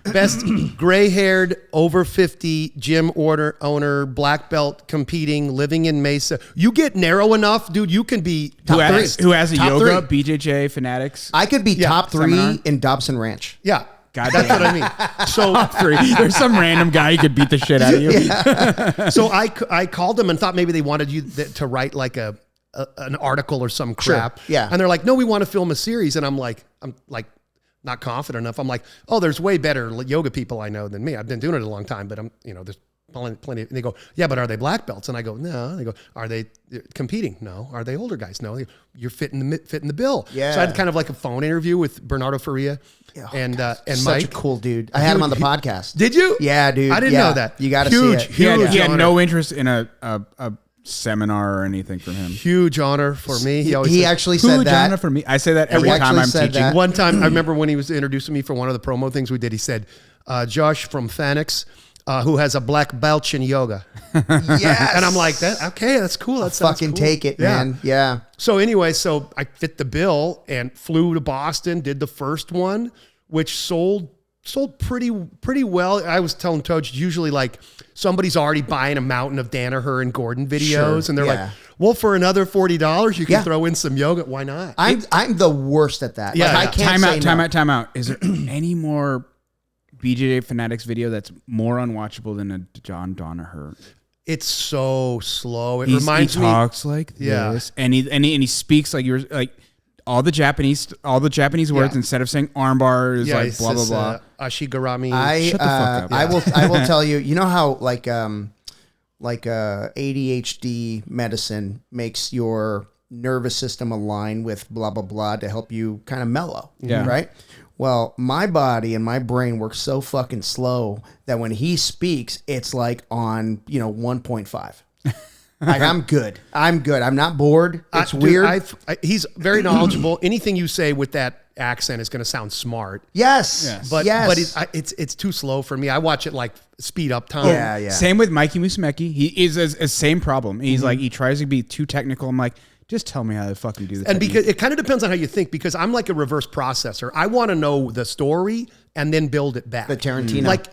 best gray-haired, over 50 gym owner, black belt, competing, living in Mesa, you get narrow enough, dude. You can be who has a yoga BJJ Fanatics. I could be top 3 seminar in Dobson Ranch. Yeah. God, that's what I mean. So there's some random guy who could beat the shit out of you. Yeah. So I called them and thought maybe they wanted you to write like an article or some crap. Sure. Yeah. And they're like, no, we want to film a series. And I'm like not confident enough. I'm like, oh, there's way better yoga people I know than me. I've been doing it a long time, but there's plenty. And they go, yeah, but are they black belts? And I go, no. They go, are they competing? No. Are they older guys? No. You're fitting the bill. Yeah. So I had kind of like a phone interview with Bernardo Faria and such Mike. Such a cool dude. I had him on the podcast. Did you? Yeah, dude. I didn't know that. You got to see it. He had no interest in a seminar or anything from him. Huge honor for me. He actually said that. Honor for me. I say that every time I'm teaching. That. One time, I remember when he was introducing me for one of the promo things we did, he said, Josh from Fanatics, who has a black belt in yoga. Yes. And I'm like, okay, that's cool. That's fucking cool. Take it, man. Yeah. So anyway, I fit the bill and flew to Boston, did the first one, which sold pretty well. I was telling Toj, usually like somebody's already buying a mountain of Danaher and Gordon videos, and they're like, well, for another $40, you can throw in some yoga. Why not? I'm the worst at that. Yeah. Like, I can't Time out. Is there any more BJJ Fanatics video that's more unwatchable than a John Danaher? It's so slow. It reminds me. He talks like this, and he speaks like you're like. All the Japanese words instead of saying arm bars, like blah blah blah. Ashigarami. Shut the fuck up. I will tell you. You know how like ADHD medicine makes your nervous system align with blah blah blah to help you kind of mellow. Yeah. Right. Well, my body and my brain work so fucking slow that when he speaks, it's like on 1.5. Like, I'm good. I'm not bored. It's weird. He's very knowledgeable. Anything you say with that accent is going to sound smart. Yes. But it's too slow for me. I watch it like speed up time. Yeah. Same with Mikey Musumeci. He is a same problem. He's like, he tries to be too technical. I'm like, just tell me how the fuck you do this. And because it kind of depends on how you think, because I'm like a reverse processor. I want to know the story and then build it back. The Tarantino. Like,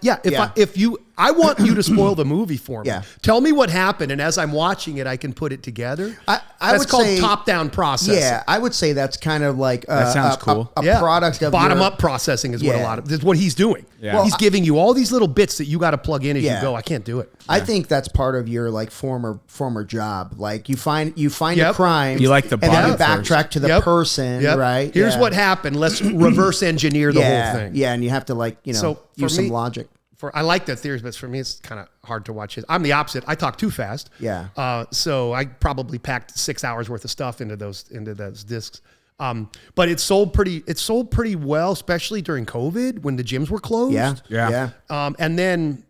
I want you to spoil the movie for me. Yeah. Tell me what happened, and as I'm watching it, I can put it together. I That's would called say, top-down processing. Yeah, I would say that's kind of like That sounds cool. a product of bottom-up processing is what he's doing. Yeah. Well, he's giving you all these little bits that you got to plug in as you Yeah. go. I can't do it. I think that's part of your like former job. Like you find a Yep. crime, You like the and then you bottom backtrack to the person, Yep. right? Here's what happened. Let's reverse engineer the whole thing. Yeah, and you have to So for use some me- logic. I like that theories, but for me, it's kind of hard to watch it. I'm the opposite. I talk too fast. Yeah. So I probably packed 6 hours worth of stuff into those discs. But it sold pretty well, especially during COVID when the gyms were closed. Yeah. And then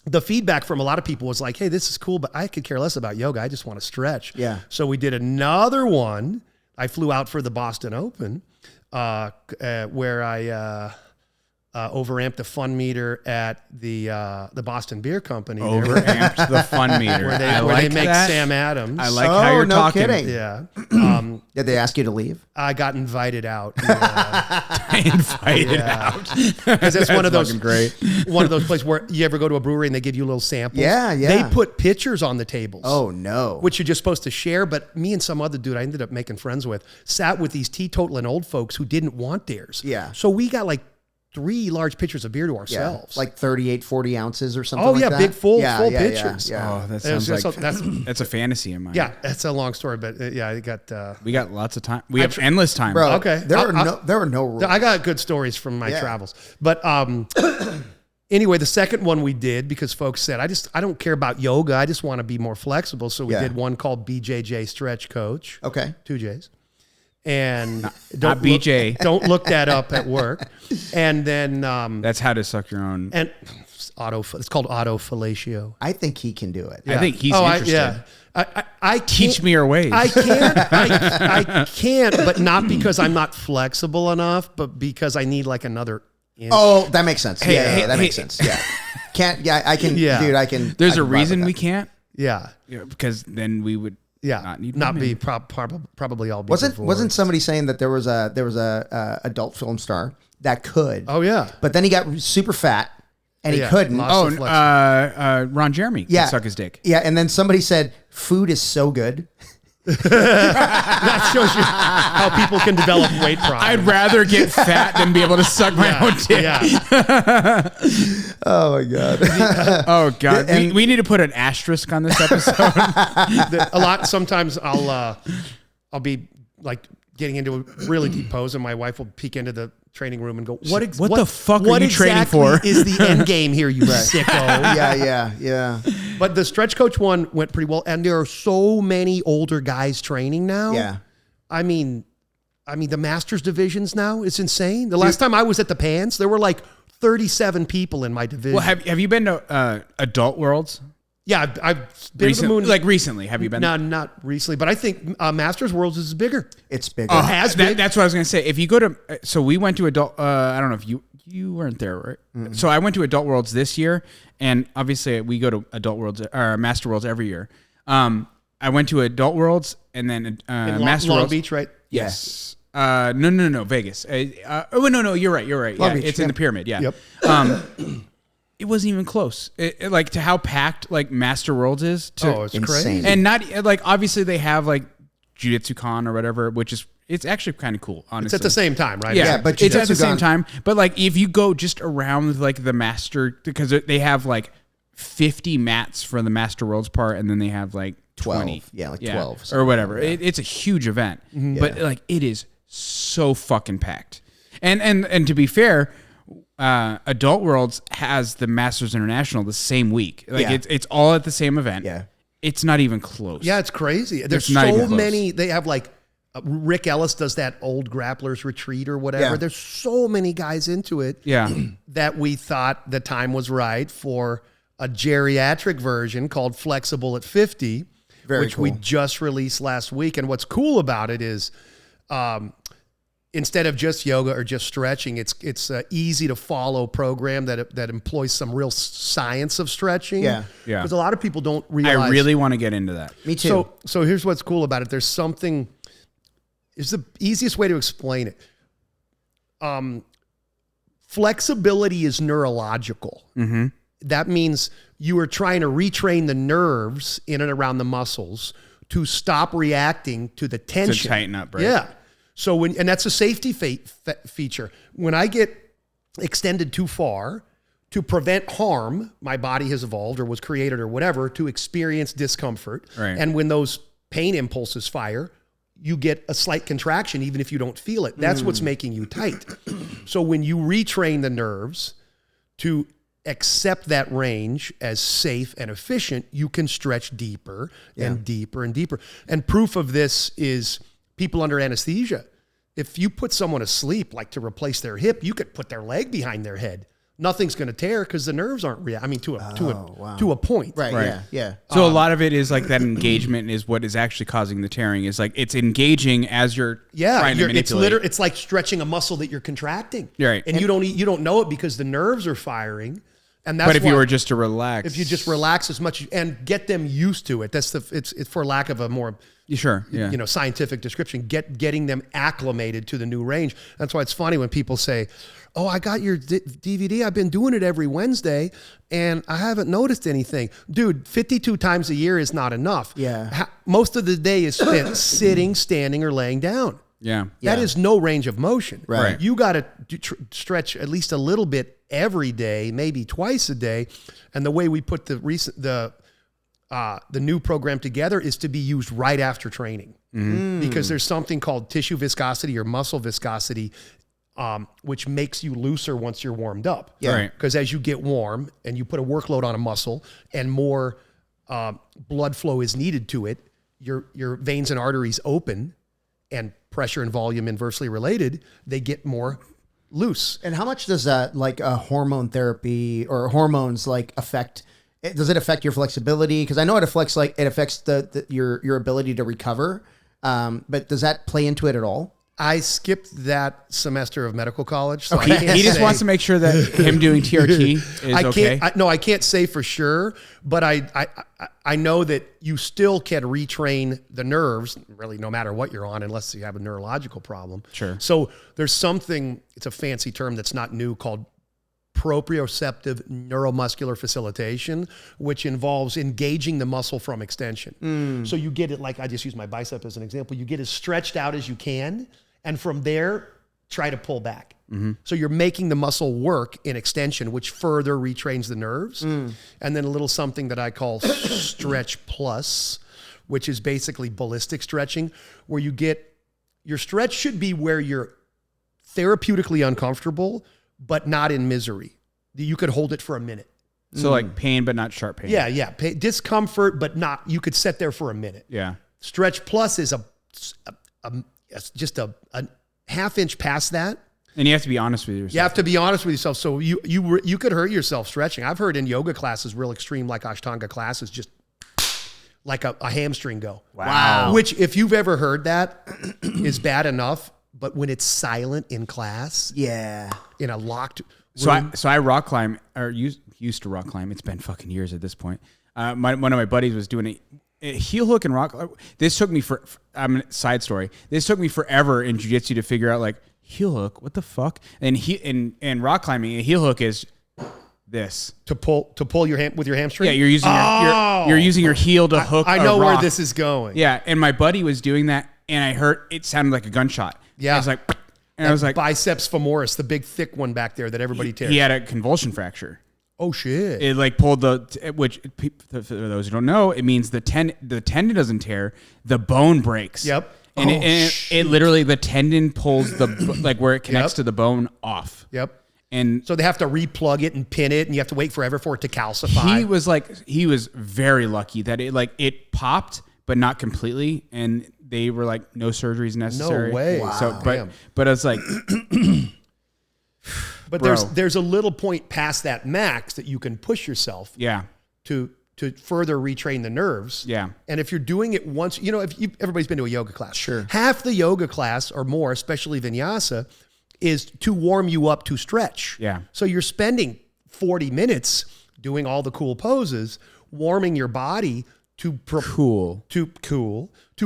the feedback from a lot of people was like, "Hey, this is cool, but I could care less about yoga. I just want to stretch." Yeah. So we did another one. I flew out for the Boston Open, where I overamped the fun meter at the Boston Beer Company. Overamped the fun meter. where they make that. Sam Adams. I like how you're no talking. kidding. Yeah. Did they ask you to leave? I got invited out. Invited out. Because it's one of those fucking great. one of those places where you ever go to a brewery and they give you little samples. Yeah. They put pictures on the tables. Oh no. Which you're just supposed to share. But me and some other dude I ended up making friends with sat with these teetotaling old folks who didn't want theirs. Yeah. So we got like 3 large pitchers of beer to ourselves. Like 38, 40 ounces or something. Oh like yeah, that. big full pitchers. Yeah. Oh, that sounds like that's that's a fantasy of mine. yeah. That's a long story, but I got. We got lots of time. We have endless time. Bro, Okay. there are no rules. I got good stories from my travels, but anyway, the second one we did because folks said I don't care about yoga. I just want to be more flexible. So we did one called BJJ Stretch Coach. Okay. 2 J's. And Not BJ. Don't look that up at work. And then That's how to suck your own. and it's called autofellatio. I think he can do it. I think he's interested. I Teach me your ways. I can't. I can't, but not because I'm not flexible enough, but because I need like another inch. Oh, that makes sense. Hey, that makes sense. Yeah. Can't. Yeah, I can. Yeah. Dude, I can. There's I a can vibe reason with we that. can't. Yeah. Because then we would not need not women. be probably all be Wasn't divorced. somebody saying that there was a adult film star that could? Oh yeah. But then he got super fat and he couldn't. lost the flex. Ron Jeremy Yeah. could suck his dick. Yeah, and then somebody said food is so good. That shows you how people can develop weight problems. I'd rather get fat than be able to suck my own dick. Yeah. Oh my god. Oh god, we need to put an asterisk on this episode. Sometimes I'll be like getting into a really deep pose, and my wife will peek into the training room and go, "What the fuck are you training exactly for?" Is the end game here, you sicko?" Yeah. But the stretch coach one went pretty well, and there are so many older guys training now. Yeah. I mean, the masters divisions now, it's insane. The last time I was at the Pans, there were like 37 people in my division. Well, have you been to Adult Worlds? Yeah, I've been to the moon. Recently, have you been? No, not recently, but I think Masters Worlds is bigger. It's bigger. Has been. That's what I was going to say. If you go to, so we went to Adult, I don't know if you weren't there, right? Mm-hmm. So I went to Adult Worlds this year, and obviously we go to Adult Worlds or Master Worlds every year. I went to Adult Worlds and then in Master Long Worlds. Beach, right? Yes. No, Vegas. No, you're right. Yeah, Beach, it's in the pyramid. Yeah. Yep. It wasn't even close. Like to how packed like Master Worlds is. It's insane. crazy. And not like obviously they have like Jiu-Jitsu Con or whatever, which is it's actually kind of cool. Honestly, It's at the same time, right? Yeah, but it's at the Jiu-Jitsu same Con- time. But like if you go just around like the Master, because they have like 50 mats for the Master Worlds part, and then they have like 20. 12. Yeah, like 12. or whatever. It's a huge event, but like it is so fucking packed. And to be fair, Adult Worlds has the Masters International the same week. Like it's all at the same event. Yeah. It's not even close. Yeah, it's crazy. There's not even so close. many. They have like Rick Ellis does that old grapplers retreat or whatever. Yeah. There's so many guys into it. Yeah. That we thought the time was right for a geriatric version called Flexible at 50, which we cool. just released last week. And what's cool about it is, instead of just yoga or just stretching, it's a easy to follow program that employs some real science of stretching. Yeah. Because a lot of people don't realize. I really want to get into that. Me too. So here's what's cool about it. There's something. It's the easiest way to explain it. Flexibility is neurological. Mm-hmm. that means you are trying to retrain the nerves in and around the muscles to stop reacting to the tension. To tighten up, right? Yeah. So and that's a safety feature. When I get extended too far, to prevent harm, my body has evolved or was created or whatever to experience discomfort. Right. And when those pain impulses fire, you get a slight contraction even if you don't feel it. That's what's making you tight. So when you retrain the nerves to accept that range as safe and efficient, you can stretch deeper and deeper and deeper. And proof of this is people under anesthesia. If you put someone asleep, like to replace their hip, you could put their leg behind their head. Nothing's going to tear because the nerves aren't to a point. Right. Yeah. So a lot of it is like that engagement is what is actually causing the tearing. Is like it's engaging as you're trying to manipulate. It's like stretching a muscle that you're contracting. Right. And you don't know it because the nerves are firing. And that's but if you were just to relax, if you just relax as much and get them used to it, it's for lack of a more scientific description, getting them acclimated to the new range. That's why it's funny when people say, "Oh, I got your DVD. I've been doing it every Wednesday, and I haven't noticed anything." Dude, 52 times a year is not enough. Yeah. Most of the day is spent sitting, standing, or laying down. Yeah. That is no range of motion. Right. You got to stretch at least a little bit every day, maybe twice a day. And the way we put the new program together is to be used right after training. Because there's something called tissue viscosity or muscle viscosity, which makes you looser once you're warmed up. Yeah. Right. Because as you get warm and you put a workload on a muscle and more blood flow is needed to it, your veins and arteries open, and pressure and volume inversely related, they get more loose. And how much does that, like a hormone therapy or hormones, like affect? Does it affect your flexibility? Because I know it affects your ability to recover. But does that play into it at all? I skipped that semester of medical college. So he just wants to make sure that him doing TRT is okay. I can't say for sure, but I know that you still can retrain the nerves, really, no matter what you're on, unless you have a neurological problem. Sure. So there's something, it's a fancy term that's not new, called proprioceptive neuromuscular facilitation, which involves engaging the muscle from extension. So you get it, like I just use my bicep as an example, you get as stretched out as you can, and from there, try to pull back. So you're making the muscle work in extension, which further retrains the nerves. And then a little something that I call Stretch Plus, which is basically ballistic stretching, where you get, your stretch should be where you're therapeutically uncomfortable, but not in misery. You could hold it for a minute. So like pain, but not sharp pain. Yeah. Discomfort, but not, you could sit there for a minute. Yeah. Stretch Plus is just a half inch past that. And you have to be honest with yourself. You have to be honest with yourself. So you could hurt yourself stretching. I've heard in yoga classes, real extreme, like Ashtanga classes, just like a hamstring go. Wow. Which, if you've ever heard that, is bad enough. But when it's silent in class, in a locked room. So I rock climb, or used to rock climb. It's been fucking years at this point. One of my buddies was doing a heel hook and rock. This took me side story. This took me forever in jiu-jitsu to figure out, like, heel hook, what the fuck? And in rock climbing, a heel hook is this to pull your hand with your hamstring. Yeah, you're using your heel to hook. I know where this is going. Yeah, and my buddy was doing that, and I heard it sounded like a gunshot. Yeah, I was like, biceps femoris, the big thick one back there that everybody tears. He had a convulsion fracture. Oh shit! It like pulled which for those who don't know, it means the tendon doesn't tear, the bone breaks. Yep. And it literally, the tendon pulls the like where it connects to the bone off. Yep. And so they have to replug it and pin it, and you have to wait forever for it to calcify. He was very lucky that it popped, but not completely, and they were like, no surgeries necessary. No way. Wow. So, but it's like, but there's a little point past that max that you can push yourself. Yeah. To further retrain the nerves. Yeah. And if you're doing it once, everybody's been to a yoga class. Sure. Half the yoga class or more, especially vinyasa, is to warm you up to stretch. Yeah. So you're spending 40 minutes doing all the cool poses, warming your body to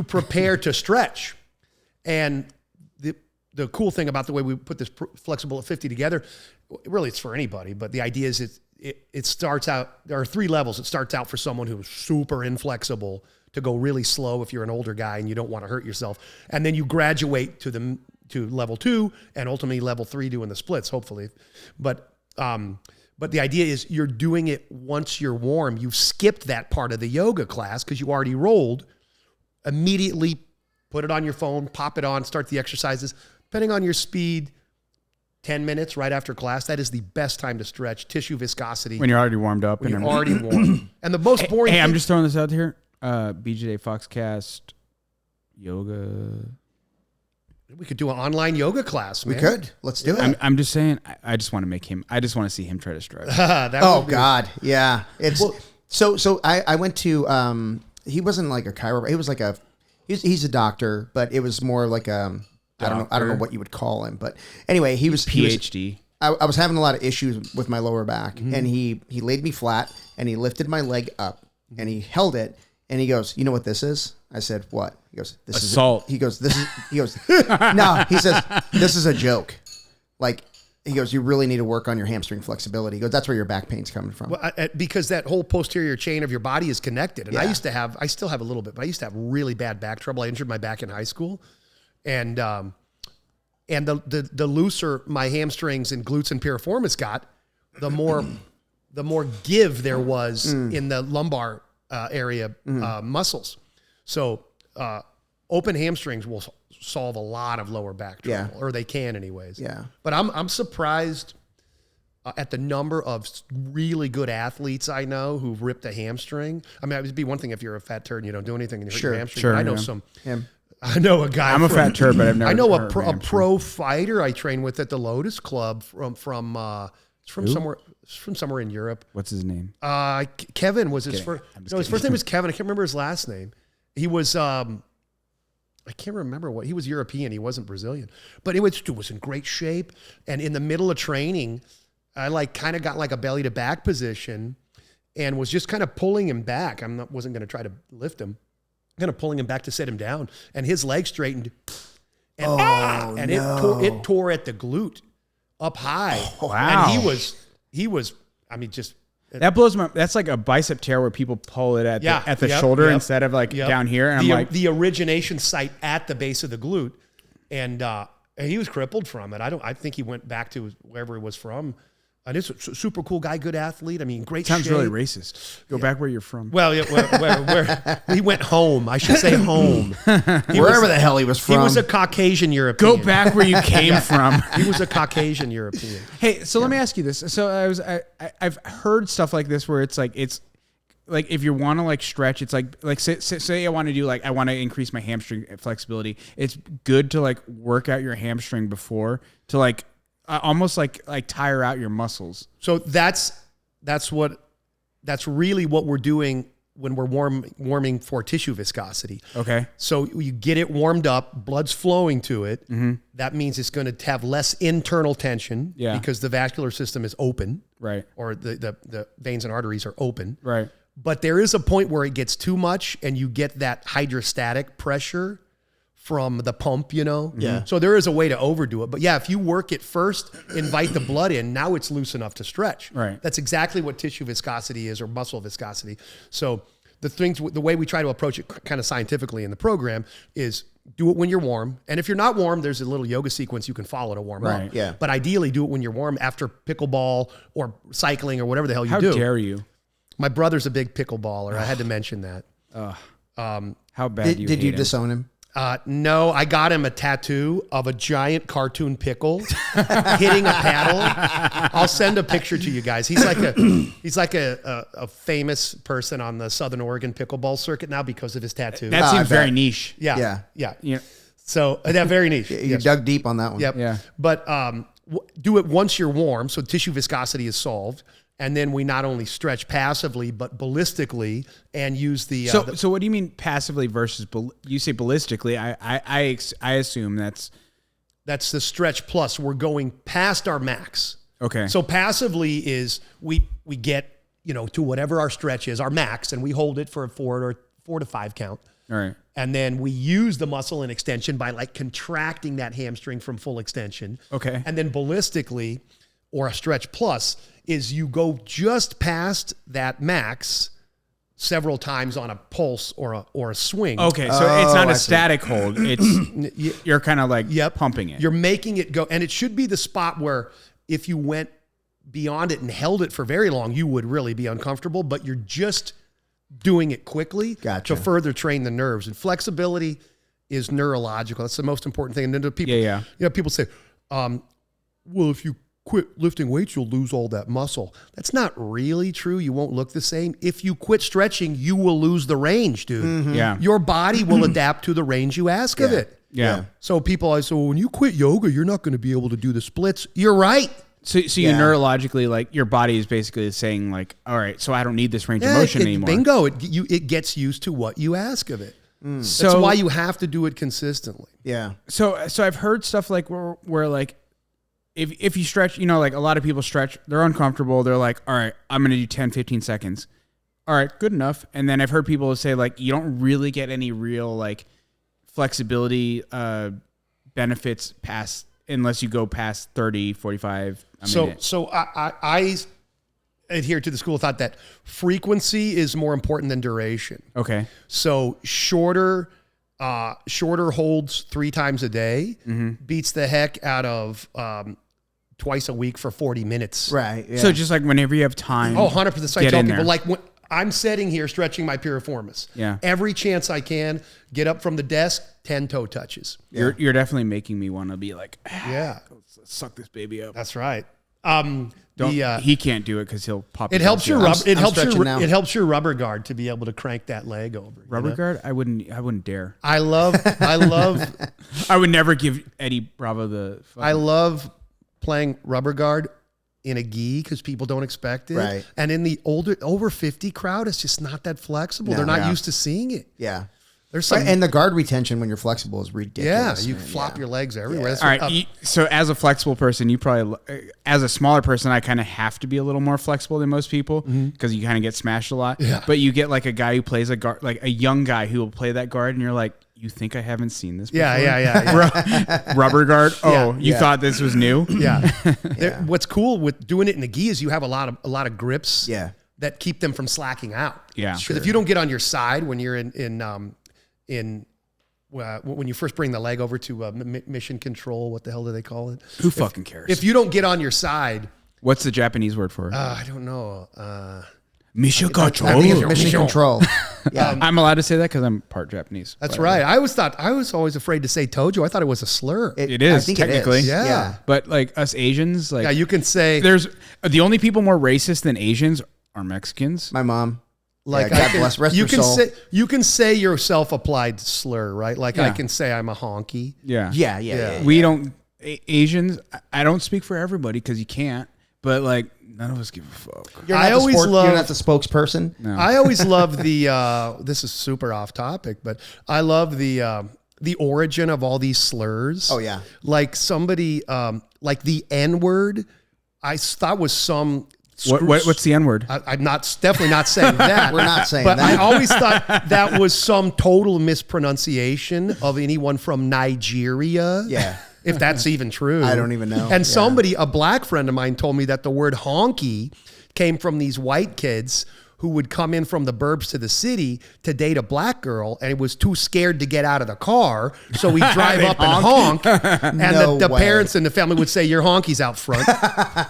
prepare to stretch. And the cool thing about the way we put this flexible at 50 together, really it's for anybody, but the idea is it starts out, there are 3 levels. It starts out for someone who's super inflexible to go really slow if you're an older guy and you don't want to hurt yourself. And then you graduate to level 2 and ultimately level 3 doing the splits, hopefully. But the idea is you're doing it once you're warm. You've skipped that part of the yoga class because you already rolled. Immediately put it on your phone, pop it on, start the exercises. Depending on your speed, 10 minutes right after class, that is the best time to stretch. Tissue viscosity. When you're already warmed up. When you're already warm. And the most boring Hey, I'm just throwing this out here. BJJ Foxcast, yoga. We could do an online yoga class, man. We could. Let's do it. I'm just saying, I just want to make him, I just want to see him try to stretch. God. Yeah. It's so I went to, he wasn't like a chiropractor. He was like he's a doctor, but it was more like I don't know what you would call him. But anyway, he was PhD. I was having a lot of issues with my lower back, and he laid me flat and he lifted my leg up and he held it and he goes, "You know what this is?" I said, "What?" He goes, "This is assault." He goes, "No." He says, "This is a joke." Like, he goes, "You really need to work on your hamstring flexibility." He goes, "That's where your back pain's coming from." Well, because that whole posterior chain of your body is connected. And I still have a little bit, but I used to have really bad back trouble. I injured my back in high school. And the looser my hamstrings and glutes and piriformis got, the more give there was in the lumbar area muscles. So open hamstrings will solve a lot of lower back trouble, or they can anyways. Yeah. But I'm surprised at the number of really good athletes I know who've ripped a hamstring. I mean, it would be one thing if you're a fat turd and you don't do anything and you hurt your hamstring. Sure, I know him. I know a guy. I'm a fat turd, but I've never. I know hurt a pro fighter I train with at the Lotus Club from somewhere in Europe. What's his name? Kevin was his first. No, his first name was Kevin. I can't remember his last name. He was I can't remember what he was. European. He wasn't Brazilian, but it was in great shape. And in the middle of training, I kind of got like a belly to back position, and was just kind of pulling him back. Wasn't going to try to lift him. Kind of pulling him back to set him down, and his leg straightened, and it tore at the glute up high. Oh, wow! And he was. I mean, just that blows my. That's like a bicep tear where people pull it at the shoulder instead of down here. And the origination site at the base of the glute, and he was crippled from it. I think he went back to wherever he was from. And it's a super cool guy, good athlete. I mean, great shape. Sounds really racist. Go back where you're from. Well, where he went home. I should say home. Wherever the hell he was from. He was a Caucasian European. Go back where you came from. He was a Caucasian European. Hey, so let me ask you this. So I've heard stuff like this where it's like if you want to stretch, it's like say I want to do I want to increase my hamstring flexibility. It's good to work out your hamstring before to almost like tire out your muscles. So that's really what we're doing when we're warming for tissue viscosity. Okay. So you get it warmed up, blood's flowing to it. Mm-hmm. That means it's going to have less internal tension because the vascular system is open. Right. Or the veins and arteries are open. Right. But there is a point where it gets too much and you get that hydrostatic pressure from the pump, Yeah. So there is a way to overdo it. But if you work it first, invite the blood in, now it's loose enough to stretch. Right. That's exactly what tissue viscosity is, or muscle viscosity. So the way we try to approach it kind of scientifically in the program is do it when you're warm. And if you're not warm, there's a little yoga sequence you can follow to warm up. Yeah. But ideally do it when you're warm after pickleball or cycling or whatever the hell you do. How dare you? My brother's a big pickleballer. I had to mention that. How bad did you disown him? No, I got him a tattoo of a giant cartoon pickle hitting a paddle. I'll send a picture to you guys. He's like a famous person on the Southern Oregon pickleball circuit now because of his tattoo. That seems very niche. Yeah. Yeah. So very niche. You dug deep on that one. Yep. Yeah. But do it once you're warm, so tissue viscosity is solved. And then we not only stretch passively, but ballistically, and use the. So what do you mean passively versus? You say ballistically. I assume that's the stretch plus. We're going past our max. Okay. So passively is we get to whatever our stretch is, our max, and we hold it for a 4 to 5 count. All right. And then we use the muscle in extension by contracting that hamstring from full extension. Okay. And then ballistically, or a stretch plus is you go just past that max several times on a pulse or a swing. Okay, so it's not a static hold. It's you're kind of like pumping it. You're making it go, and it should be the spot where if you went beyond it and held it for very long, you would really be uncomfortable, but you're just doing it quickly to further train the nerves. And flexibility is neurological. That's the most important thing. And then people, you know, people say, well, if you quit lifting weights, you'll lose all that muscle. That's not really true. You won't look the same. If you quit stretching, you will lose the range, dude. Mm-hmm. Yeah. Your body will adapt to the range you ask of it. Yeah. So people always say, well, when you quit yoga, you're not going to be able to do the splits. You're right. So you neurologically, like, your body is basically saying, like, all right, so I don't need this range of motion anymore. Bingo. It gets used to what you ask of it. So that's why you have to do it consistently. Yeah. So I've heard stuff like where like, if you stretch, you know, like a lot of people stretch, they're uncomfortable. They're like, all right, I'm going to do 10, 15 seconds. All right, good enough. And then I've heard people say, like, you don't really get any real, like, flexibility benefits unless you go past 30, 45 a minute. So I adhere to the school of thought that frequency is more important than duration. Okay. So shorter holds 3 times a day beats the heck out of twice a week for 40 minutes. Right. Yeah. So just like whenever you have time. Oh, 100%. I get tell in people, there. like, when I'm sitting here stretching my piriformis. Yeah. Every chance I can, get up from the desk, 10 toe touches. You're definitely making me want to be like, Yeah. let's suck this baby up. That's right. He can't do it because he'll pop. It helps your I'm stretching now. it helps your rubber guard to be able to crank that leg over. Rubber guard? I wouldn't dare. I love I would never give Eddie Bravo the. I love playing rubber guard in a gi because people don't expect it. Right. And in the over 50 crowd, it's just not that flexible. No. They're not used to seeing it. Yeah. There's some, And the guard retention when you're flexible is ridiculous. you flop your legs everywhere. That's All what- right. So as a flexible person, you probably, as a smaller person, I kind of have to be a little more flexible than most people because you kind of get smashed a lot. Yeah. But you get like a guy who plays a guard, like a young guy who will play that guard, and you're like, you think I haven't seen this before? Yeah. Rubber guard? Oh, you Yeah. thought this was new? Yeah. What's cool with doing it in a gi is you have a lot of grips that keep them from slacking out. Yeah. Because if you don't get on your side when you're when you first bring the leg over to mission control, what the hell do they call it? Who fucking cares? If you don't get on your side, What's the Japanese word for it? I don't know. Mission I think it's mission control. Yeah. I'm allowed to say that because I'm part Japanese. That's right. I was always afraid to say tojo. I thought it was a slur. It is, I think technically. It is. Yeah. But like us Asians, like Yeah, you can say there's the only people more racist than Asians are Mexicans. My mom. like God bless, rest you her can soul. say you can say your self-applied slur, right? Like I Yeah. can say I'm a honky. Yeah. We don't Asians. I don't speak for everybody because you can't. But like none of us give a fuck. You're I not always love- you're not the spokesperson. No. I always love the this is super off topic, but I love the origin of all these slurs. Oh, yeah. Like somebody like the N-word, I thought was some What's the N word? I'm definitely not saying that. We're not saying but that. I always thought that was some total mispronunciation of anyone from Nigeria. Yeah. If that's even true. I don't even know. And a black friend of mine told me that the word honky came from these white kids who would come in from the burbs to the city to date a black girl and was too scared to get out of the car. So we'd drive up and honk. And No the way. parents and the family would say, your honky's out front.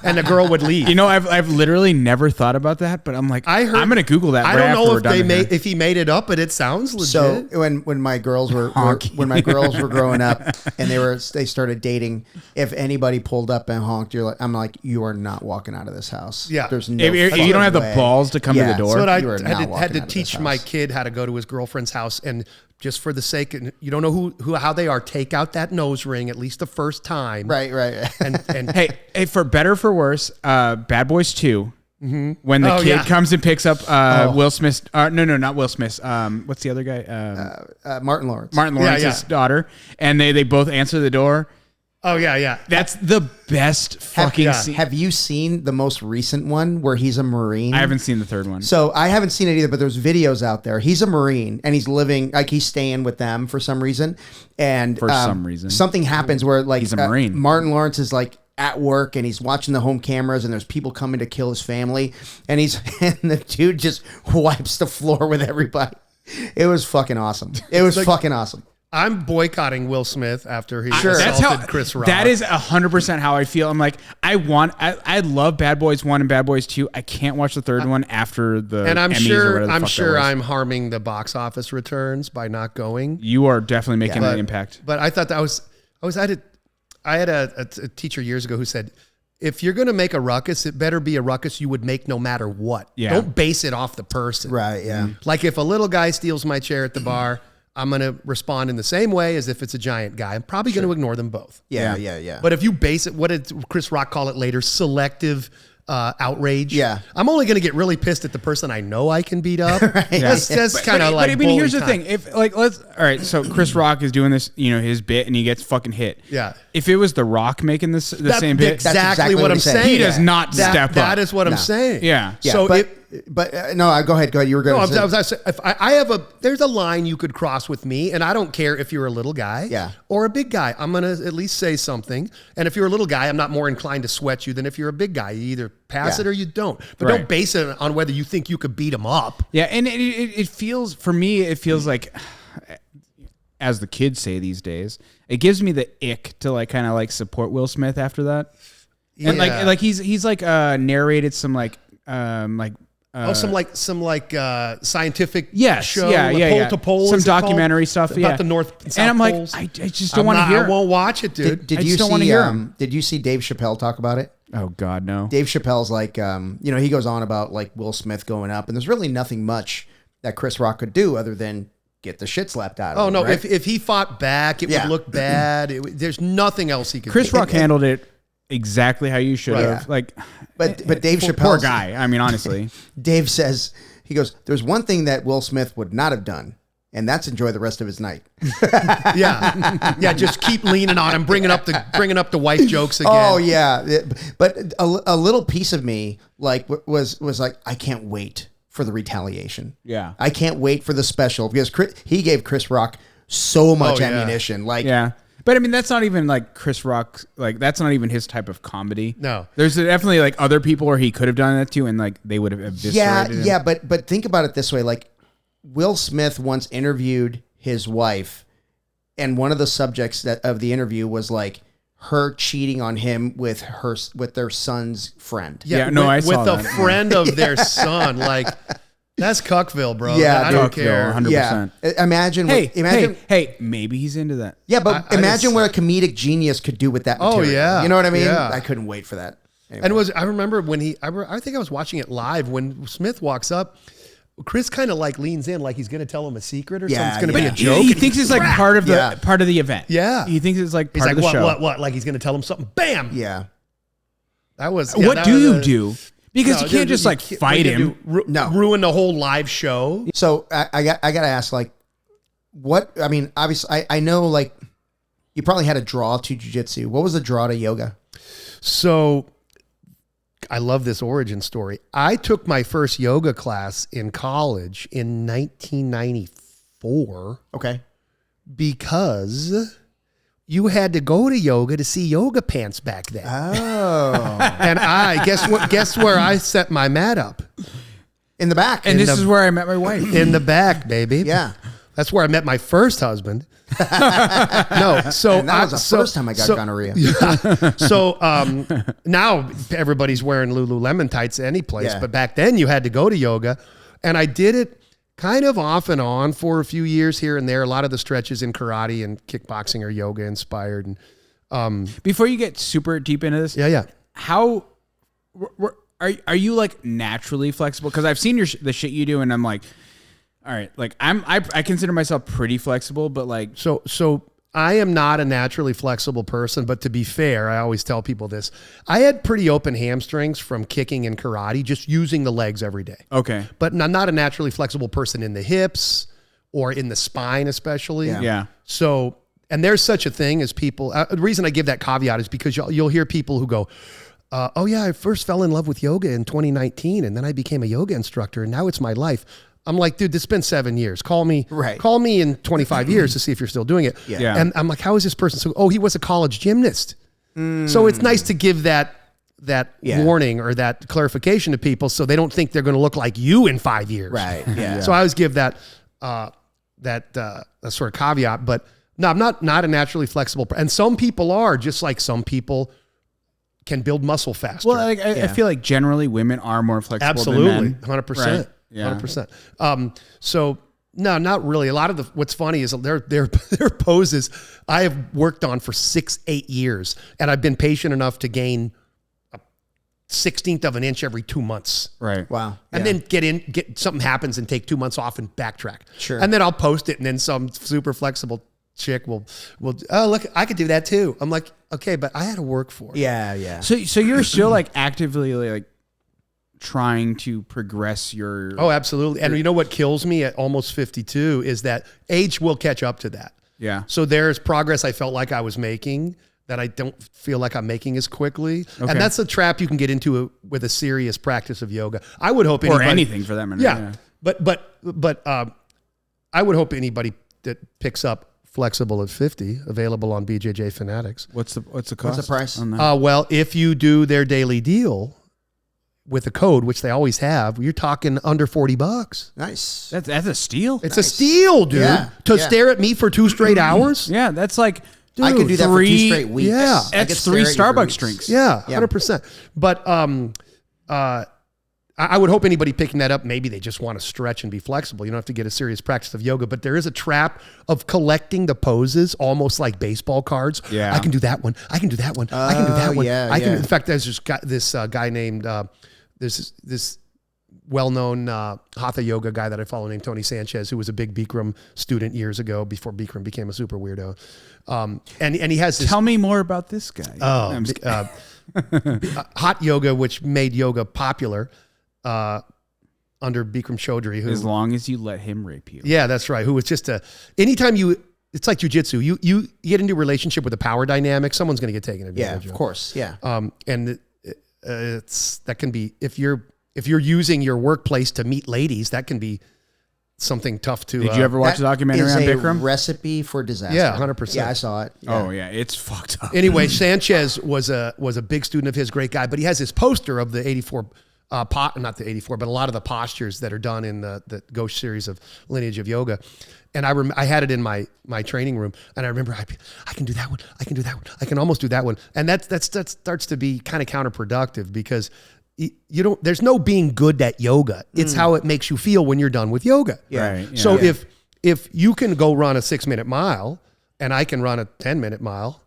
And the girl would leave. You know, I've literally never thought about that, but I'm like, I'm gonna Google that. I right don't know after if he made it up, but it sounds legit. So when my girls were when my girls were growing up and they started dating, if anybody pulled up and honked, I'm like, you are not walking out of this house. Yeah. There's no. If you don't have the way. balls to come to the door. So You are not I had walking to out of teach this my house. kid how to go to his girlfriend's house, and just for the sake, and you don't know how they are, take out that nose ring at least the first time, Right. And Hey, for better or for worse, Bad Boys 2. When the Oh, kid yeah. comes and picks up Will Smith. No, not Will Smith. What's the other guy? Martin Lawrence. Martin Lawrence's daughter, and they both answer the door. oh yeah, That's the best fucking scene. Have you seen the most recent one where he's a Marine? I haven't seen the third one. So I haven't seen it either, but there's videos out there. He's a Marine and he's living, like he's staying with them for some reason. And For some reason. something happens where like He's a Marine. Martin Lawrence is like at work and he's watching the home cameras and there's people coming to kill his family and the dude just wipes the floor with everybody. It was fucking awesome. It was fucking awesome. I'm boycotting Will Smith after he assaulted Chris Rock. That is 100% how I feel. I'm like, I love Bad Boys 1 and Bad Boys 2. I can't watch the third one after the and I'm Emmys sure or I'm sure I'm harming the box office returns by not going. You are definitely making an impact. But I thought that I had a teacher years ago who said, if you're going to make a ruckus, it better be a ruckus you would make no matter what. Yeah. Don't base it off the person. Right, yeah. Like if a little guy steals my chair at the bar, I'm going to respond in the same way as if it's a giant guy. I'm probably going to ignore them both. Yeah. But if you base it, what did Chris Rock call it later? Selective outrage. Yeah. I'm only going to get really pissed at the person I know I can beat up. Right. That's kind of like. But I mean, here's the thing. If all right, so Chris Rock is doing this, his bit, and he gets fucking hit. Yeah. If it was The Rock making the same bit, exactly what I'm saying. He does not step up. That is what I'm saying. Yeah. So no, go ahead. You were going to say. If there's a line you could cross with me, and I don't care if you're a little guy or a big guy. I'm going to at least say something. And if you're a little guy, I'm not more inclined to sweat you than if you're a big guy. You either pass it or you don't. But don't base it on whether you think you could beat him up. Yeah, and it feels, for me, it feels like, as the kids say these days, it gives me the ick to kind of support Will Smith after that. And he's narrated some some scientific show, pole to pole, some documentary stuff about the North and South and I'm poles. like, I just don't want to hear. I won't watch it, dude. Did you don't want to hear him. Did you see Dave Chappelle talk about it? Oh God, no. Dave Chappelle's he goes on about Will Smith going up, and there's really nothing much that Chris Rock could do other than get the shit slapped out of him. Oh no, right? if he fought back, it would look bad. There's nothing else he could do. Chris Rock handled it exactly how you should have. But Dave Chappelle, poor guy. I mean, honestly, Dave says, he goes, "There's one thing that Will Smith would not have done, and that's enjoy the rest of his night." yeah. Just keep leaning on him, bringing up the wife jokes again. Oh yeah, but a little piece of me was like, I can't wait for the retaliation. Yeah, I can't wait for the special because he gave Chris Rock so much ammunition. But I mean, that's not even Chris Rock. That's not even his type of comedy. No, there's definitely other people where he could have done that too, and they would have eviscerated him. Yeah. But think about it this way: Will Smith once interviewed his wife, and one of the subjects of the interview was her cheating on him with their son's friend. I saw that. With a friend of their son, That's Cuckville, bro. Yeah, I don't care. 100%. Yeah. Imagine. Hey, maybe he's into that. Yeah, but imagine what a comedic genius could do with that material. Oh, yeah. You know what I mean? Yeah. I couldn't wait for that. Anyway. And I remember when I think I was watching it live when Smith walks up, Chris kind of leans in he's going to tell him a secret or something. It's going to be a joke. He thinks it's part of the event. Yeah. He thinks it's part of the what, show. What? Like he's going to tell him something. Bam. Yeah. That was. What do you do? Because you can't just fight him. Ruin the whole live show. So I got to ask, what? I mean, obviously, I know you probably had a draw to jiu-jitsu. What was the draw to yoga? So I love this origin story. I took my first yoga class in college in 1994. Okay. Because you had to go to yoga to see yoga pants back then. Oh. And guess where I set my mat up? In the back. And this is where I met my wife. In the back, baby. Yeah. That's where I met my first husband. No, so and that was the first time I got gonorrhea. So now everybody's wearing Lululemon tights any place, but back then you had to go to yoga, and I did it kind of off and on for a few years here and there. A lot of the stretches in karate and kickboxing are yoga inspired. And before you get super deep into this, how are you naturally flexible? Because I've seen the shit you do, and I'm like, all right, I consider myself pretty flexible, but so I am not a naturally flexible person, but to be fair, I always tell people this. I had pretty open hamstrings from kicking and karate, just using the legs every day. Okay. But I'm not a naturally flexible person in the hips or in the spine, especially. Yeah. So, and there's such a thing as people, the reason I give that caveat is because you'll hear people who go, oh yeah, I first fell in love with yoga in 2019 and then I became a yoga instructor and now it's my life. I'm like, dude, it's been 7 years. Call me in 25 years to see if you're still doing it. Yeah. And I'm like, how is this person so? Oh, he was a college gymnast. So it's nice to give that warning or that clarification to people so they don't think they're going to look like you in 5 years. Right. Yeah. So I always give that sort of caveat, but no, I'm not a naturally flexible. And some people are, just like some people can build muscle faster. Well, I feel like generally women are more flexible Absolutely. than men. 100%. Right? Yeah. 100%. So no, not really. A lot of what's funny is their poses I have worked on for 6-8 years, and I've been patient enough to gain a 1/16 of an inch every 2 months. Right. Wow. And then get something happens and take 2 months off and backtrack. Sure. And then I'll post it, and then some super flexible chick will oh, look, I could do that too. I'm like, okay, but I had to work for it. Yeah. Yeah. So you're still like actively like trying to progress your. Oh, absolutely. And you know what kills me at almost 52 is that age will catch up to that. Yeah. So there's progress I felt like I was making that I don't feel like I'm making as quickly. Okay. And that's a trap you can get into with a serious practice of yoga. I would hope anybody, or anything for that matter. Yeah. But I would hope anybody that picks up Flexible at 50, available on BJJ Fanatics. What's the cost? What's the price? On that? Well, if you do their daily deal with a code, which they always have, you're talking under $40. Nice. That's a steal. It's a steal, dude. Yeah. To stare at me for 2 straight hours. Yeah, that's like. Dude, I could do that for 2 straight weeks. Yeah. I could That's stare 3 at you for Starbucks weeks. drinks. Yeah, Yeah. 100%. But I would hope anybody picking that up, maybe they just want to stretch and be flexible. You don't have to get a serious practice of yoga, but there is a trap of collecting the poses almost like baseball cards. Yeah. I can do that one. I can do that one. I can do that one. yeah, I can. yeah. In fact, there's this guy named this well-known Hatha yoga guy that I follow named Tony Sanchez, who was a big Bikram student years ago before Bikram became a super weirdo. And he has this. Tell me more about this guy. Oh, I'm just kidding. hot yoga, which made yoga popular under Bikram Chaudhry. Who, As long as you let him rape you. yeah, that's right. Who was just anytime it's like jujitsu. You get into a relationship with a power dynamic, someone's going to get taken advantage Yeah, of course. Yeah. And that can be, if you're using your workplace to meet ladies, that can be something tough to. Did you ever watch the documentary on Is a Bikram? recipe for disaster. Yeah, 100%. Yeah, I saw it. Yeah. Oh yeah, it's fucked up. Anyway, Sanchez was a big student of his, great guy, but he has this poster of the 84 not the 84, but a lot of the postures that are done in the Ghost series of Lineage of Yoga. And I had it in my training room, and I remember I can do that one, I can do that one, I can almost do that one, and that starts to be kind of counterproductive because there's no being good at yoga. It's how it makes you feel when you're done with yoga. Yeah. Right. Yeah. So if you can go run a 6-minute mile and I can run a 10-minute mile,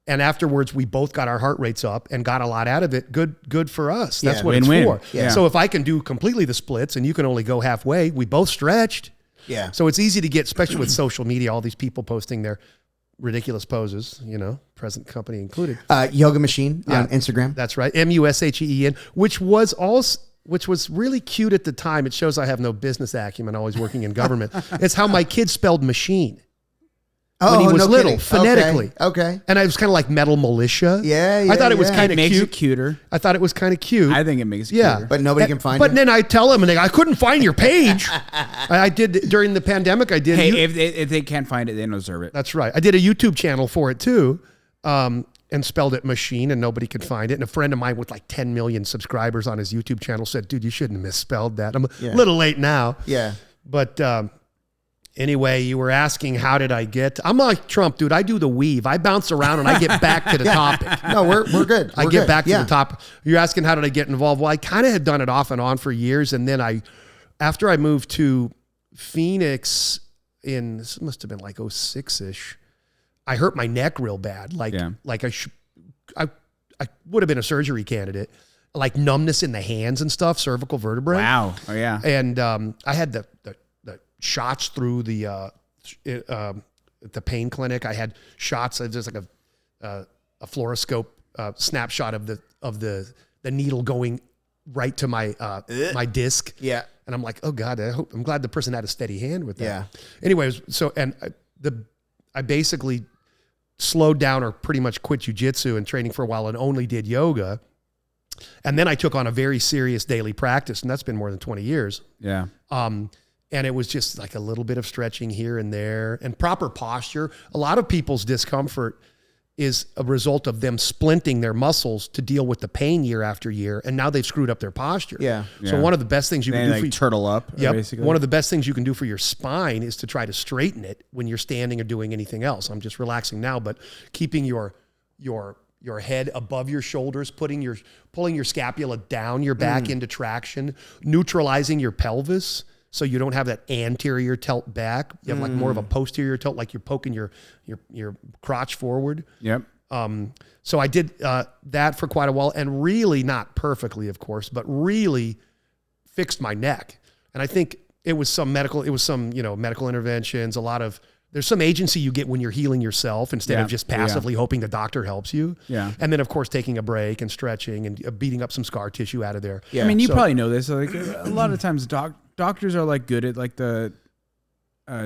and afterwards we both got our heart rates up and got a lot out of it, good for us. That's Yeah. what Win-win. it's for. Yeah. So if I can do completely the splits and you can only go halfway, we both stretched. Yeah. So it's easy to get, especially with social media, all these people posting their ridiculous poses, present company included. Yoga Machine on Instagram. That's right. MUSHEEN, which was really cute at the time. It shows I have no business acumen, always working in government. It's how my kid spelled machine when he was no little, kidding. phonetically. Okay. And I was kind of like metal militia. Yeah, I thought it was yeah. kind It of makes cute. it cuter. I thought it was kind of cute. I think it makes it Yeah. cuter. But nobody can find But it. then I tell them, and I couldn't find your page. I did during the pandemic. I did. Hey, if they can't find it, they don't deserve it. That's right. I did a YouTube channel for it too, and spelled it machine, and nobody could find it. And a friend of mine with like 10 million subscribers on his YouTube channel said, "Dude, you shouldn't have misspelled that." I'm a little late now. Yeah. But anyway, you were asking how did I get? I'm like Trump, dude. I do the weave. I bounce around and I get back to the topic. No, we're good. I We're get good. back to Yeah. the top. You're asking how did I get involved? Well, I kind of had done it off and on for years, and then after I moved to Phoenix this must have been like 06-ish. I hurt my neck real bad. Like I would have been a surgery candidate. Like numbness in the hands and stuff, cervical vertebrae. Wow. Oh yeah. And I had the shots through the pain clinic. I had shots. There's like a fluoroscope snapshot of the needle going right to my disc. Yeah. And I'm like, oh God, I'm glad the person had a steady hand with that. Yeah. Anyways, I basically slowed down or pretty much quit jujitsu and training for a while and only did yoga. And then I took on a very serious daily practice, and that's been more than 20 years. Yeah. And it was just like a little bit of stretching here and there and proper posture. A lot of people's discomfort is a result of them splinting their muscles to deal with the pain year after year, and now they've screwed up their posture. Yeah. So one of the best things you can do for turtle up. Yep. Basically. One of the best things you can do for your spine is to try to straighten it when you're standing or doing anything else. I'm just relaxing now, but keeping your head above your shoulders, pulling your scapula down your back into traction, neutralizing your pelvis so you don't have that anterior tilt back. You have like more of a posterior tilt, like you're poking your crotch forward. Yep. So I did that for quite a while, and really, not perfectly, of course, but really fixed my neck. And I think it was some medical interventions, there's some agency you get when you're healing yourself instead of just passively hoping the doctor helps you. Yeah. And then, of course, taking a break and stretching and beating up some scar tissue out of there. Yeah. I mean, you probably know this. Like a lot of times doctors are like good at like the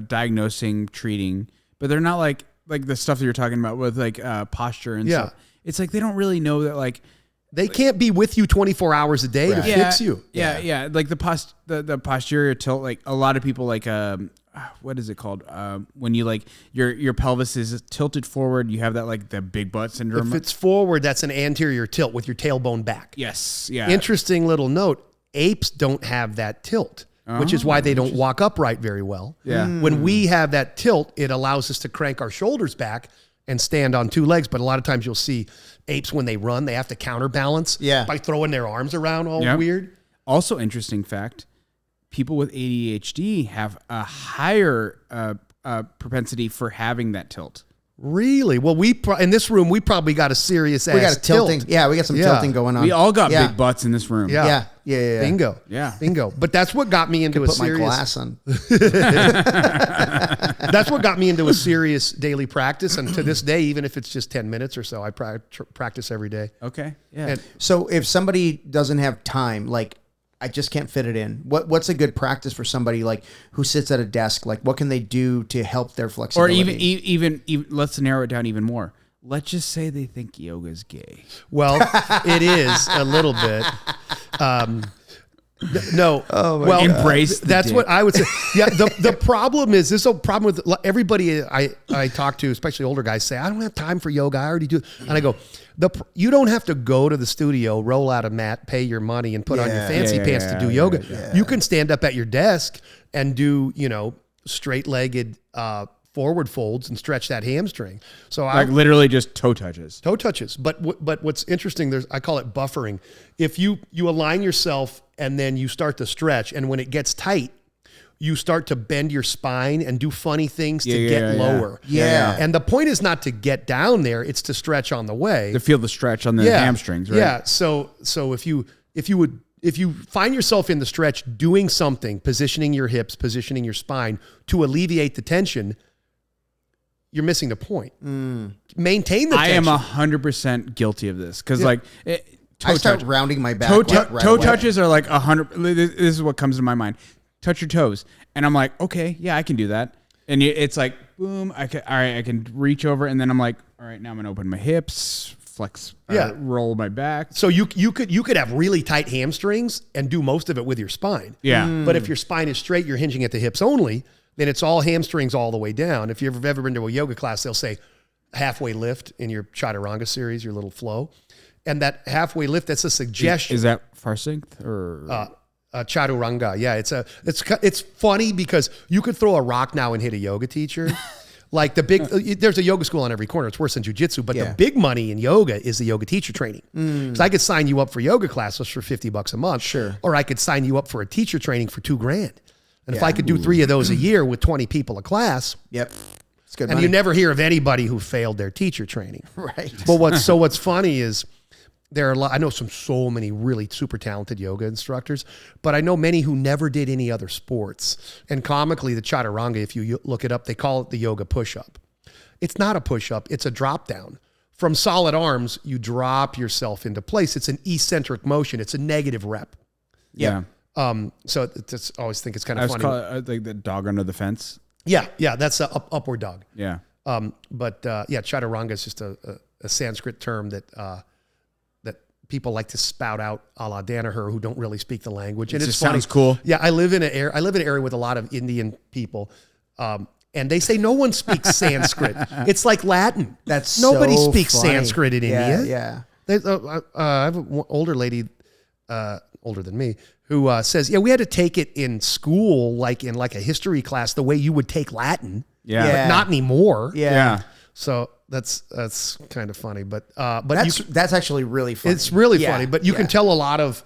diagnosing, treating, but they're not like the stuff that you're talking about with like posture and stuff. It's like they don't really know that like they can't be with you 24 hours a day to fix you. Yeah. Like the posterior tilt, like a lot of people like what is it called? When you like your pelvis is tilted forward, you have that like the big butt syndrome. If it's forward, that's an anterior tilt with your tailbone back. Yes. Yeah. Interesting little note. Apes don't have that tilt, which is why they don't walk upright very well. Yeah. When we have that tilt, it allows us to crank our shoulders back and stand on two legs. But a lot of times you'll see apes when they run, they have to counterbalance by throwing their arms around all weird. Also, interesting fact. People with ADHD have a higher propensity for having that tilt. Really? Well, in this room, we probably got a serious We got a tilting. tilt. Yeah, we got some tilting going on. We all got big butts in this room. Yeah. Bingo. Bingo. But that's what got me into Put my glass on. That's what got me into a serious daily practice. And to this day, even if it's just 10 minutes or so, I practice every day. Okay. Yeah. So if somebody doesn't have time, like I just can't fit it in, what's a good practice for somebody like who sits at a desk? Like what can they do to help their flexibility? Or even let's narrow it down even more. Let's just say they think yoga's gay. Well, it is a little bit. No. Embrace. That's what I would say. Yeah. The problem is there's a problem with everybody I talk to, especially older guys, say, I don't have time for yoga. I already do. And I go, you don't have to go to the studio, roll out a mat, pay your money, and put on your fancy pants to do yoga. You can stand up at your desk and do, straight-legged forward folds and stretch that hamstring. So literally just toe touches. Toe touches. But what's interesting, I call it buffering. If you align yourself and then you start to stretch, and when it gets tight, you start to bend your spine and do funny things to get lower. Yeah. And the point is not to get down there, it's to stretch on the way. To feel the stretch on the hamstrings, right? Yeah. So if you find yourself in the stretch doing something, positioning your hips, positioning your spine to alleviate the tension, you're missing the point. Maintain the tension. I am 100% guilty of this because I start rounding my back. Toe touches are like 100. This is what comes to my mind. Touch your toes, and I'm like, okay, yeah, I can do that. And it's like, boom, all right, I can reach over, and then I'm like, all right, now I'm gonna open my hips, flex, roll my back. So you could have really tight hamstrings and do most of it with your spine. Yeah. But if your spine is straight, you're hinging at the hips only, then it's all hamstrings all the way down. If you've ever been to a yoga class, they'll say halfway lift in your chaturanga series, your little flow. And that halfway lift, that's a suggestion. Is that Farsinth or chaturanga? Yeah, it's funny because you could throw a rock now and hit a yoga teacher. Like there's a yoga school on every corner. It's worse than jiu-jitsu, but the big money in yoga is the yoga teacher training. So I could sign you up for yoga classes for $50 a month. Sure. Or I could sign you up for a teacher training for $2,000. And if I could do 3 of those a year with 20 people a class. Yep. It's good and money. you never hear of anybody who failed their teacher training. Right. But what's funny is there are I know so many really super talented yoga instructors, but I know many who never did any other sports. And comically, the chaturanga, if you look it up, they call it the yoga push-up. It's not a push-up, it's a drop down. From solid arms, you drop yourself into place. It's an eccentric motion. It's a negative rep. Yeah. So it's always think it's kind of funny. Call it like the dog under the fence. Yeah, that's an upward dog. Yeah. Chaturanga is just a Sanskrit term that people like to spout out a la Danaher who don't really speak the language. And it it's just funny. Sounds cool. Yeah, I live in an area with a lot of Indian people. And they say no one speaks Sanskrit. It's like Latin. That's Nobody so speaks funny. Sanskrit in India. Yeah. I have an older lady, older than me, who says, we had to take it in school, like in like a history class, the way you would take Latin. Yeah. But not anymore. Yeah. So that's kind of funny, but That's actually really funny. it's really funny. But you can tell a lot of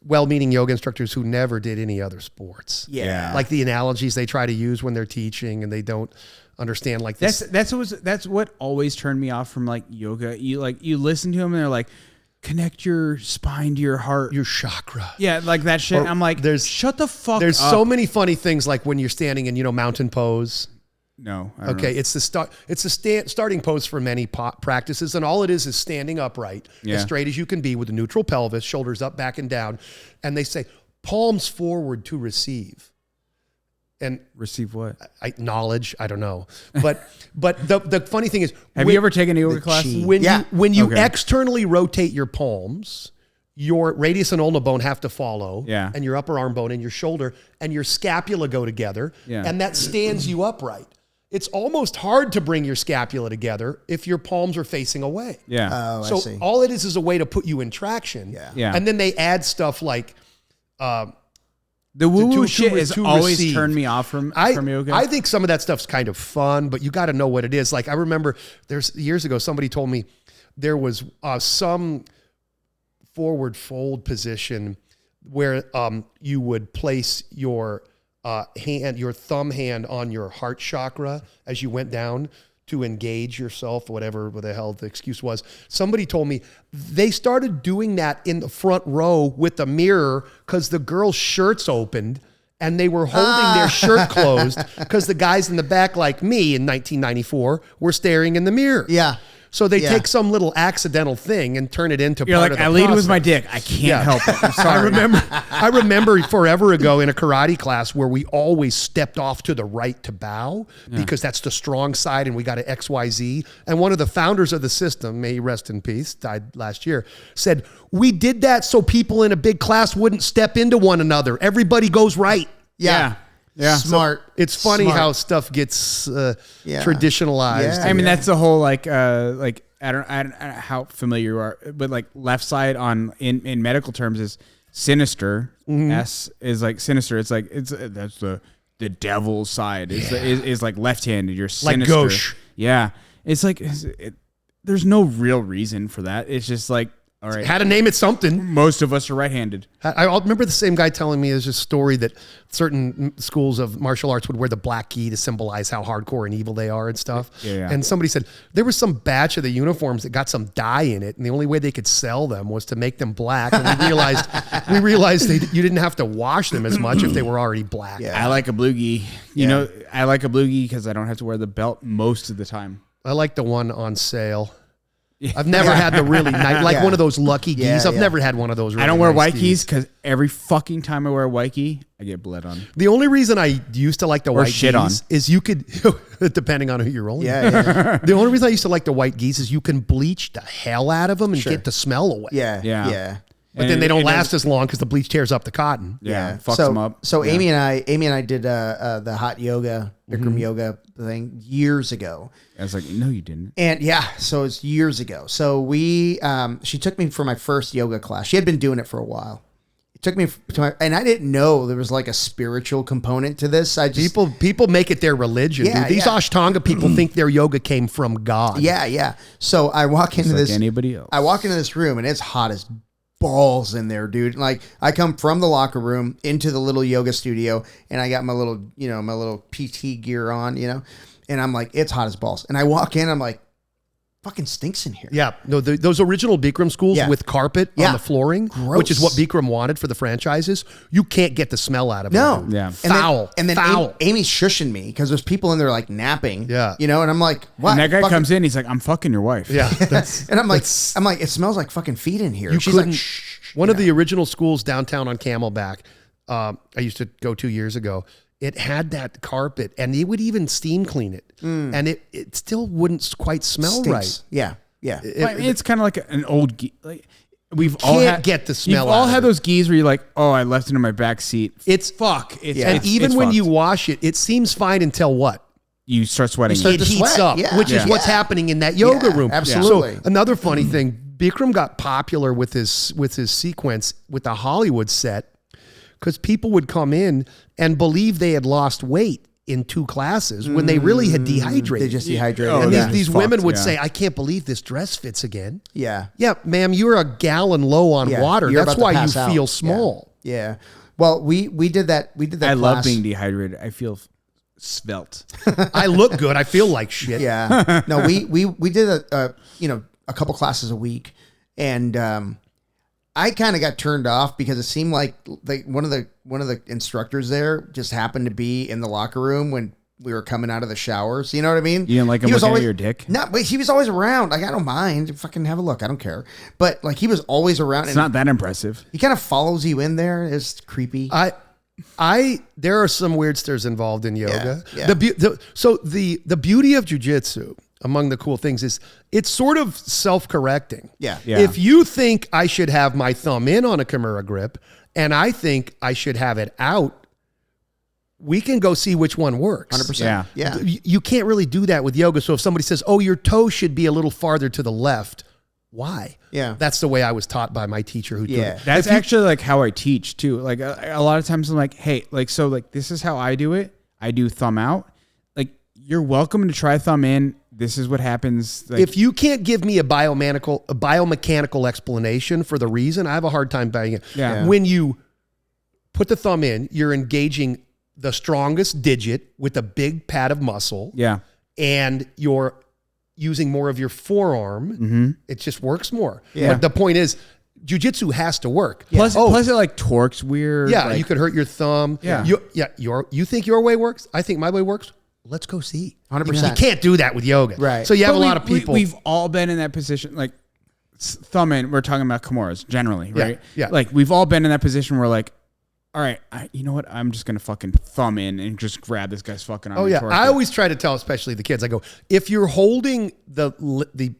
well-meaning yoga instructors who never did any other sports. Yeah. Like the analogies they try to use when they're teaching, and they don't understand like this. That's what always turned me off from like yoga. You listen to them and they're like, connect your spine to your heart, Your chakra. Yeah, like that shit. Or I'm like, shut the fuck up. There's so many funny things, like when you're standing in, mountain pose. No. I don't Okay, know. it's the starting pose for many practices, and all it is standing upright, as straight as you can be, with a neutral pelvis, shoulders up, back, and down. And they say palms forward to receive. And Receive what? knowledge, I don't know, but the funny thing is, Have you ever taken a yoga class? when you externally rotate your palms, your radius and ulna bone have to follow, and your upper arm bone and your shoulder and your scapula go together, and that stands you upright. It's almost hard to bring your scapula together if your palms are facing away. Yeah. Oh, So I see. all it is a way to put you in traction. Yeah. And then they add stuff like The woo-woo shit to has receive. always turned me off from yoga. I think some of that stuff's kind of fun, but you got to know what it is. Like I remember there's years ago, somebody told me there was some forward fold position where you would place your your thumb hand on your heart chakra as you went down to engage yourself, whatever the hell the excuse was. Somebody told me they started doing that in the front row with a mirror because the girls' shirts opened and they were holding their shirt closed because the guys in the back, like me in 1994, were staring in the mirror. Yeah. So they take some little accidental thing and turn it into You're part like, of the I lead with process. my dick. I can't help it. I'm sorry. I remember forever ago in a karate class where we always stepped off to the right to bow because that's the strong side and we got to XYZ. And one of the founders of the system, may he rest in peace, died last year, said, we did that so people in a big class wouldn't step into one another. Everybody goes right. Yeah. Smart. It's funny Smart. how stuff gets traditionalized. Yeah. I mean, that's the whole like I don't know how familiar you are, but like left side in medical terms is sinister. S is like sinister. It's like that's the devil's side. Is like left-handed. You're sinister. Like gauche. Yeah. It's like there's no real reason for that. It's just like, all right. Had to name it something. Most of us are right-handed. I remember the same guy telling me there's a story that certain schools of martial arts would wear the black gi to symbolize how hardcore and evil they are and stuff. Yeah. And somebody said there was some batch of the uniforms that got some dye in it, and the only way they could sell them was to make them black. And we realized you didn't have to wash them as much if they were already black. Yeah. I like a blue gi. You know, I like a blue gi because I don't have to wear the belt most of the time. I like the one on sale. I've never had the really nice, like one of those lucky gis. I've never had one of those. Really I don't wear nice white gis. gis because every fucking time I wear a white gi, I get bled on. The only reason I used to like the white shit gis on. is you could, depending on who you're rolling. Yeah. The only reason I used to like the white gis is you can bleach the hell out of them and get the smell away. Yeah. But then they don't last as long because the bleach tears up the cotton. Yeah, fucks so, them up. So Amy and I did the hot yoga, Bikram yoga thing years ago. I was like, no, you didn't. And so it's years ago. So she took me for my first yoga class. She had been doing it for a while. It took me and I didn't know there was like a spiritual component to this. People make it their religion. Yeah, dude. These Ashtanga people think their yoga came from God. Yeah. So I walk into this. Like anybody else. I walk into this room and it's hot as balls in there, dude. Like I come from the locker room into the little yoga studio and I got my little PT gear on, and I'm like, it's hot as balls. And I walk in, I'm like, fucking stinks in here. Yeah. No, those original Bikram schools with carpet on the flooring, which is what Bikram wanted for the franchises, you can't get the smell out of No. it. Dude. Yeah. Foul. And then Foul. Amy's shushing me because there's people in there like napping. Yeah. And I'm like, what? And that guy comes in, he's like, I'm fucking your wife. Yeah. And I'm like, it smells like fucking feet in here. She's couldn't- like, shh. One of the original schools downtown on Camelback, I used to go 2 years ago. It had that carpet, and they would even steam clean it, and it still wouldn't quite smell Stinks. right. Yeah. It's kind of like an old gi. Like, We've all Can't get the smell You've all out of had it. those gis where you're like, oh, I left it in my back seat. It's fuck. and even when you wash it, it seems fine until what? You start sweating. start It to heats sweat. up, Yeah. which is Yeah. what's happening in that yoga Yeah, room. absolutely. So another funny thing, Bikram got popular with his sequence with the Hollywood set because people would come in and believe they had lost weight in 2 classes when they really had dehydrated. They just dehydrated. Oh, and yeah. these It's women fucked, would yeah. say, I can't believe this dress fits again. Yeah. Yeah, ma'am, you're a gallon low on Yeah, water. you're That's about to why you pass out. feel small. Yeah. Well, we did that. We did that. I love class. being dehydrated. I feel svelte. I look good. I feel like shit. Yeah. No, we did a couple classes a week, and I kind of got turned off because it seemed like one of the instructors there just happened to be in the locker room when we were coming out of the showers. You know what I mean? You didn't like him He was looking always, at your dick? No, but he was always around. Like, I don't mind. Fucking have a look. I don't care. But like, he was always around. It's and not that impressive. he kind of follows you in there. It's creepy. There are some weirdsters involved in yoga. Yeah. The beauty of jujitsu, among the cool things, is it's sort of self-correcting. Yeah. Yeah. If you think I should have my thumb in on a Kimura grip and I think I should have it out, we can go see which one works. 100%. Yeah. Yeah. You can't really do that with yoga. So if somebody says, oh, your toe should be a little farther to the left, why? Yeah. That's the way I was taught by my teacher who Yeah. did it. That's actually like how I teach too. Like a lot of times I'm like, hey, this is how I do it. I do thumb out. Like, you're welcome to try thumb in. This is what happens. Like, If you can't give me a biomechanical explanation for the reason, I have a hard time buying it. Yeah. When you put the thumb in, you're engaging the strongest digit with a big pad of muscle, yeah. and you're using more of your forearm. It just works more. Yeah. But the point is, jiu-jitsu has to work. Plus it like torques weird. Yeah, like, you could hurt your thumb. Yeah. You think your way works? I think my way works. Let's go see. 100%. You can't do that with yoga. Right. So you have But a lot of people. We've all been in that position. Like, thumb in, we're talking about Kimuras generally, right? Yeah. Like, we've all been in that position where like, all right, you know what? I'm just going to fucking thumb in and just grab this guy's fucking arm. Oh and yeah, torque I it. always try to tell, especially the kids. I go, if you're holding the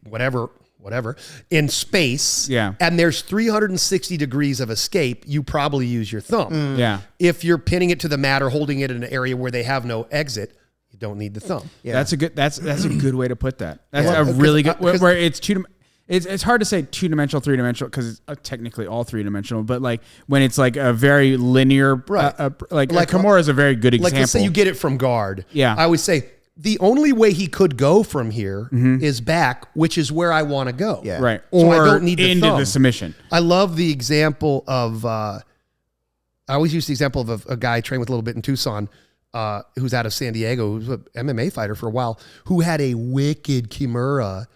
whatever in space, Yeah. and there's 360 degrees of escape, you probably use your thumb. Yeah. If you're pinning it to the mat or holding it in an area where they have no exit, you don't need the thumb. Yeah. That's a good way to put that. That's Yeah. a really good Because- where it's it's hard to say 2-dimensional, 3-dimensional because it's technically all 3-dimensional. But like when it's like a very linear, Right. like Kimura is a very good example. Like let's say you get it from guard. Yeah. I always say the only way he could go from here is back, which is where I want to go. Yeah. right, So or I don't need the into thumb. the submission. I love the example of, I always use the example of a guy I trained with a little bit in Tucson, who's out of San Diego, who's an MMA fighter for a while, who had a wicked Kimura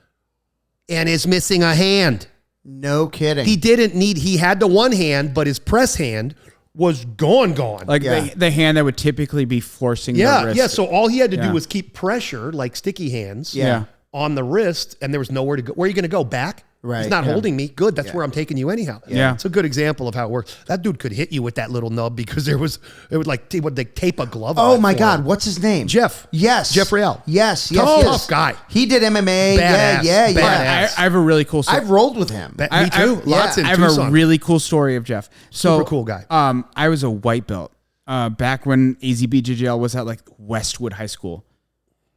and is missing a hand. No kidding. He had the one hand, but his press hand was gone. Like Yeah. the hand that would typically be forcing the Yeah, wrist. yeah. So all he had to Yeah. do was keep pressure, like sticky hands, Yeah. on the wrist, and there was nowhere to go. Where are you going to go? Back? Right. He's not Yeah. holding me. Good. That's where I'm taking you anyhow. Yeah. It's a good example of how it works. That dude could hit you with that little nub because it would like tape a glove. Oh on my for God! him. What's his name? Jeff. Yes. Jeff Reilly. Yes. Tough guy. He did MMA. Badass. Yeah. Badass. I have a really cool story. I've rolled with him. Me too. Lots in I have Tucson. a really cool story of Jeff. So Super cool guy. I was a white belt back when AZBJJL was at like Westwood High School.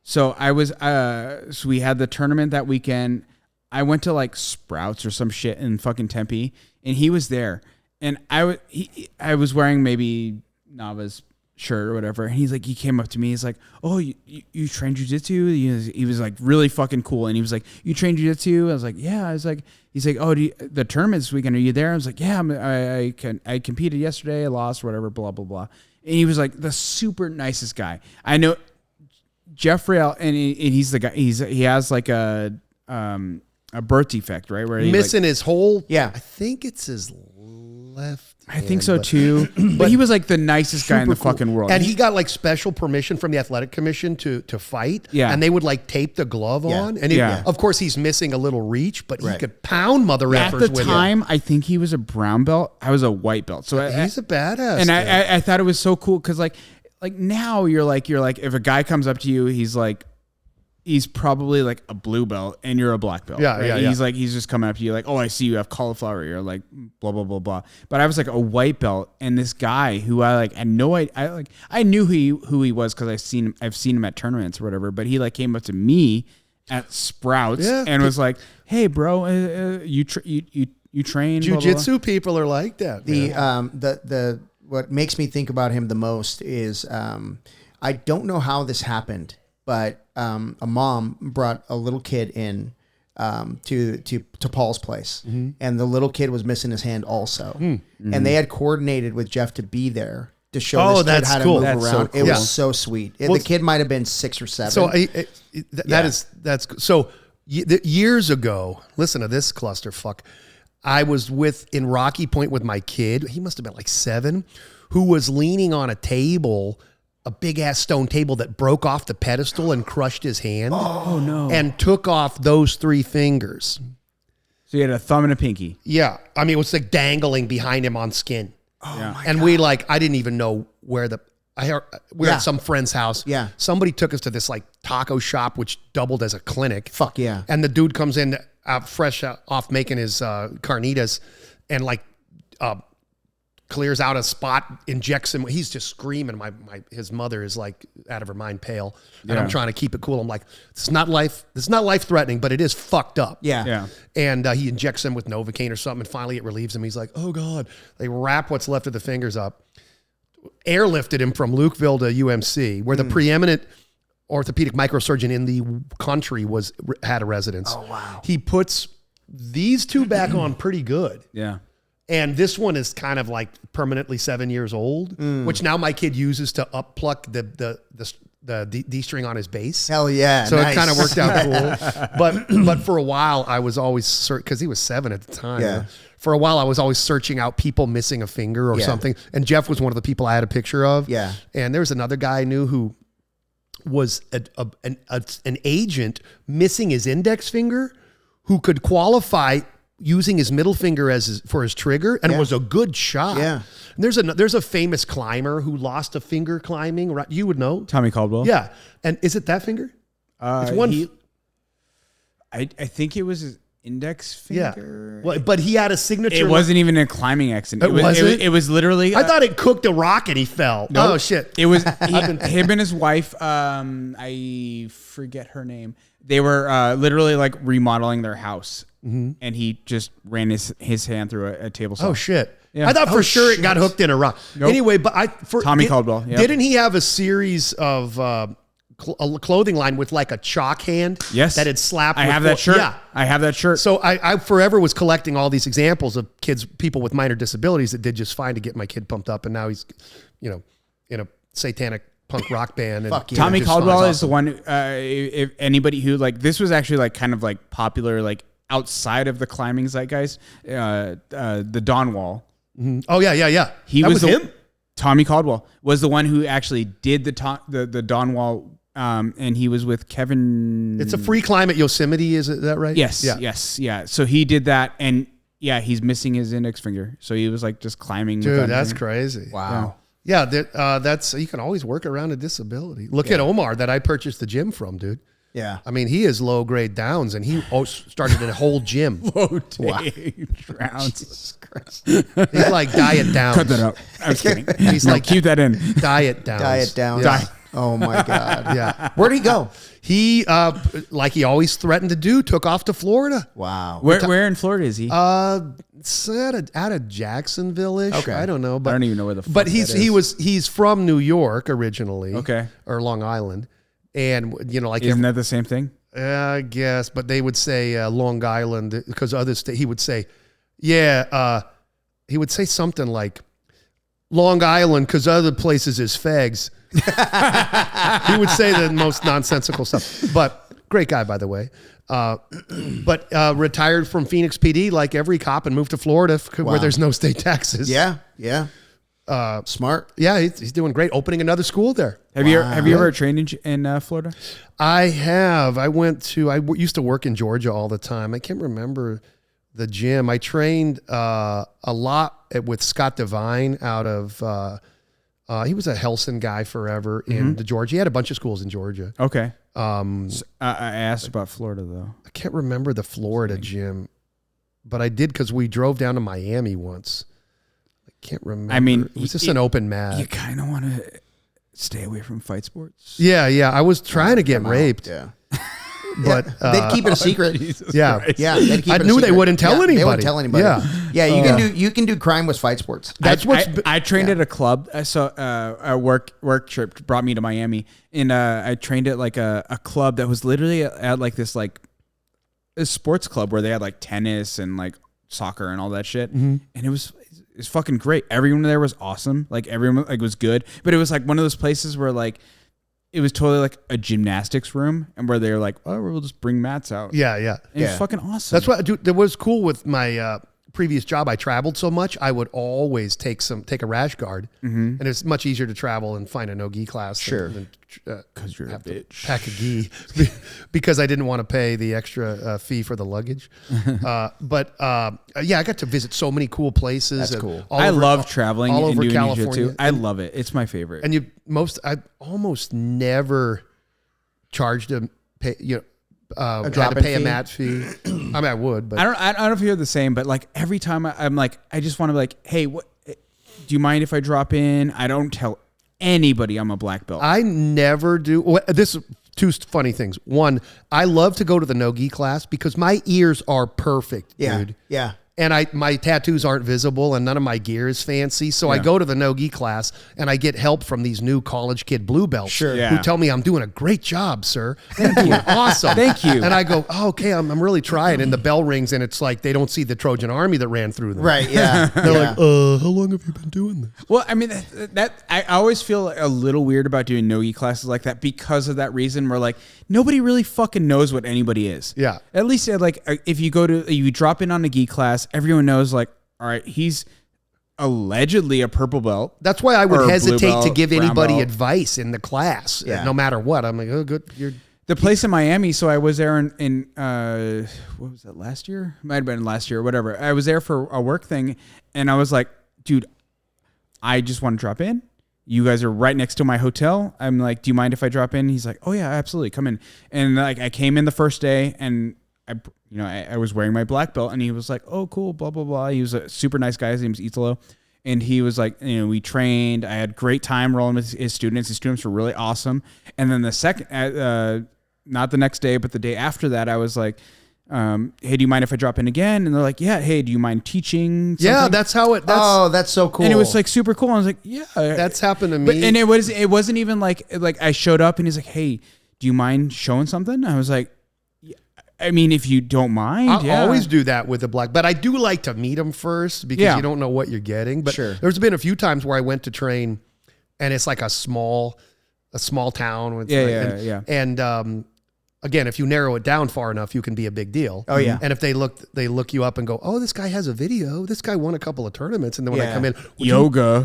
So I was so we had the tournament that weekend. I went to like Sprouts or some shit in fucking Tempe, and he was there. And I was wearing maybe Nava's shirt or whatever. And he came up to me. He's like, "Oh, you train jiu-jitsu?" He was like really fucking cool. And he was like, "You train jiu-jitsu?" I was like, "Yeah." I was like, he's like, "Oh, the tournament this weekend, are you there?" I was like, "Yeah, I competed yesterday. I lost, whatever, blah, blah, blah." And he was like the super nicest guy. I know Jeff Reilly, and he's the guy, he has like a birth defect, right? Where he Missing his whole. Yeah. I think it's his left. I think so too. But he was like the nicest guy in the Super cool. fucking world. And he got like special permission from the athletic commission to fight. Yeah. And they would like tape the glove Yeah. on. And Yeah. of course he's missing a little reach, but he Right. could pound mother at effers the with time, I think he was a brown belt. I was a white belt. So it. He's a badass. and dude. I thought it was so cool because like now you're like if a guy comes up to you, he's like he's probably like a blue belt and you're a black belt. Yeah, right? yeah, yeah. He's just coming up to you like, oh, I see you have cauliflower ear, like blah blah blah blah. But I was like a white belt, and this guy who I like had no idea. I knew who he was because I've seen him at tournaments or whatever. But he like came up to me at Sprouts and was like, hey bro, you train Jiu-jitsu people are like that. The what makes me think about him the most is I don't know how this happened, but a mom brought a little kid in to Paul's place, and the little kid was missing his hand also, and they had coordinated with Jeff to be there to show this kid how to move around. So cool. It was so sweet. The kid might have been 6 or 7. So that's so years ago. Listen to this clusterfuck. I was in Rocky Point with my kid. He must have been like 7, who was leaning on a table, a big ass stone table that broke off the pedestal and crushed his hand. Oh no! And took off those 3 fingers. So you had a thumb and a pinky. Yeah, I mean it was like dangling behind him on skin. Oh my and God. I didn't even know where we were at some friend's house. Yeah. Somebody took us to this like taco shop, which doubled as a clinic. Fuck yeah. And the dude comes in fresh off making his carnitas and like clears out a spot, injects him. He's just screaming. His mother is like out of her mind pale. And I'm trying to keep it cool. I'm like, it's not life threatening, but it is fucked up. Yeah. And he injects him with Novocaine or something, and finally it relieves him. He's like, oh God. They wrap what's left of the fingers up, airlifted him from Lukeville to UMC, where the preeminent orthopedic microsurgeon in the country had a residence. Oh, wow. He puts these 2 back on pretty good. Yeah. And this one is kind of like permanently 7 years old, which now my kid uses to uppluck the D-string on his base. Hell yeah. So nice. it kind of worked out cool. But for a while, I was always because he was 7 at the time. Yeah. For a while, I was always searching out people missing a finger or something. And Jeff was one of the people I had a picture of. Yeah. And there was another guy I knew who was an agent missing his index finger, who could qualify using his middle finger for his trigger, and was a good shot. Yeah. And there's a famous climber who lost a finger climbing. Right? You would know. Tommy Caldwell. Yeah. And is it that finger? It's one. I think it was his index finger. Yeah. Well, but he had a signature. It wasn't even a climbing accident. It was literally. I thought it cooked a rock and he fell. Nope. Oh shit. It was him and his wife. I forget her name. They were literally like remodeling their house, and he just ran his hand through a table saw. Oh shit. Yeah. I thought for sure it got hooked in a rock. Nope. Anyway, but Tommy Caldwell. Yep. Didn't he have a series of a clothing line with like a chalk hand? Yes. That had slapped. I have that shirt. Yeah. I have that shirt. So I forever was collecting all these examples of people with minor disabilities that did just fine to get my kid pumped up, and now he's, in a satanic punk rock band. And Fuck yeah. Tommy Caldwell is awesome. the one. If anybody who like this was actually like kind of like popular like outside of the climbing zeitgeist, the Dawn Wall. Mm-hmm. Oh yeah. He that was him. Tommy Caldwell was the one who actually did the Dawn Wall. And he was with Kevin. It's a free climb at Yosemite, is that right? Yes, yeah. So he did that, and yeah, he's missing his index finger. So he was like just climbing. Dude, that's crazy. Wow. Yeah, that's you can always work around a disability. Look at Omar that I purchased the gym from, dude. Yeah. I mean, he is low grade Downs, and he started a whole gym. Low Downs. He's like diet Downs. Cut that out. I was kidding. He's like keep that in. Diet Downs. Diet down. Yeah. Oh my God. Yeah. Where'd he go? He, like he always threatened to do, took off to Florida. Wow. Where in Florida is he? It's out of Jacksonville-ish. Okay. I don't know, but I don't even know where the fuck But that he's from New York originally. Okay. Or Long Island, and like Isn't that the same thing? I guess, but they would say Long Island because other state. He would say, yeah. He would say something like Long Island because other places is fags. He would say the most nonsensical stuff, but great guy, by the way. But retired from Phoenix PD like every cop and moved to Florida where there's no state taxes. Yeah. Smart. Yeah, he's doing great. Opening another school there. Have you ever trained in Florida? I have. I used to work in Georgia all the time. I can't remember the gym. I trained a lot with Scott Devine out of He was a Helson guy forever in Georgia. He had a bunch of schools in Georgia. Okay. I asked about Florida though. I can't remember the Florida gym, but I did because we drove down to Miami once. I can't remember. I mean, it was just an open mat. You kind of want to stay away from fight sports. Yeah. I was trying to get raped. Yeah. But they'd keep it a secret. Yeah. Christ. Yeah, they'd keep I it a knew they secret. wouldn't tell anybody. They wouldn't tell anybody. Yeah. You can do crime with fight sports. That's I trained at a club. So a work trip brought me to Miami, and I trained at like a club that was literally at like this like a sports club where they had like tennis and like soccer and all that shit, and it was fucking great. Everyone there was awesome. Like everyone like was good, but it was like one of those places where like it was totally like a gymnastics room, and where they're like, oh, we'll just bring mats out. Yeah. And it was fucking awesome. That's what that was cool with my previous job. I traveled so much, I would always take a rash guard, and it's much easier to travel and find a no-gi class. Sure. Because you're a bitch. Pack a gi because I didn't want to pay the extra fee for the luggage. But I got to visit so many cool places. That's cool. I love traveling all and over doing California. jiu-jitsu. I love it. It's my favorite. And I almost never charged a pay, had to drop-in pay a fee? mat fee. I mean, I would, but I don't know if you're the same, but like every time I'm like, I just want to be like, hey, what? Do you mind if I drop in? I don't tell anybody I'm a black belt. I never do. Well, this is two funny things. One, I love to go to the no-gi class because my ears are perfect, dude. Yeah. And my tattoos aren't visible and none of my gear is fancy. So I go to the no-gi class and I get help from these new college kid blue belts who tell me I'm doing a great job, sir. I'm doing awesome. Thank you. And I go, oh, okay, I'm really trying. And the bell rings and it's like they don't see the Trojan army that ran through them. Right. Yeah. They're like, how long have you been doing this? Well, I mean, that I always feel a little weird about doing no-gi classes like that because of that reason where like nobody really fucking knows what anybody is. Yeah. At least like if you drop in on a gi class, everyone knows like, all right, he's allegedly a purple belt. That's why I or would blue hesitate belt, to give brown anybody belt. advice in the class, no matter what. I'm like, oh, good. The place in Miami, so I was there in what was that, last year? Might have been last year, whatever. I was there for a work thing, and I was like, dude, I just want to drop in. You guys are right next to my hotel. I'm like, do you mind if I drop in? He's like, oh yeah, absolutely, come in. And like I came in the first day, and I was wearing my black belt, and he was like, oh cool, blah blah blah. He was a super nice guy. His name's Italo. And he was like, we trained. I had great time rolling with his students. His students were really awesome. And then the second, not the next day, but the day after that, I was like, hey, do you mind if I drop in again? And they're like, yeah, hey, do you mind teaching something? Yeah, that's how it. That's so cool. And it was like super cool. I was like, yeah. That's happened to me. But, and it wasn't even like I showed up and he's like, hey, do you mind showing something? I was like, I mean, if you don't mind, I always do that with the black, but I do like to meet them first because you don't know what you're getting. But there's been a few times where I went to train, and it's like a small town. With And again, if you narrow it down far enough, you can be a big deal. Oh yeah. And if they look you up and go, oh, this guy has a video. This guy won a couple of tournaments. And then when I come in,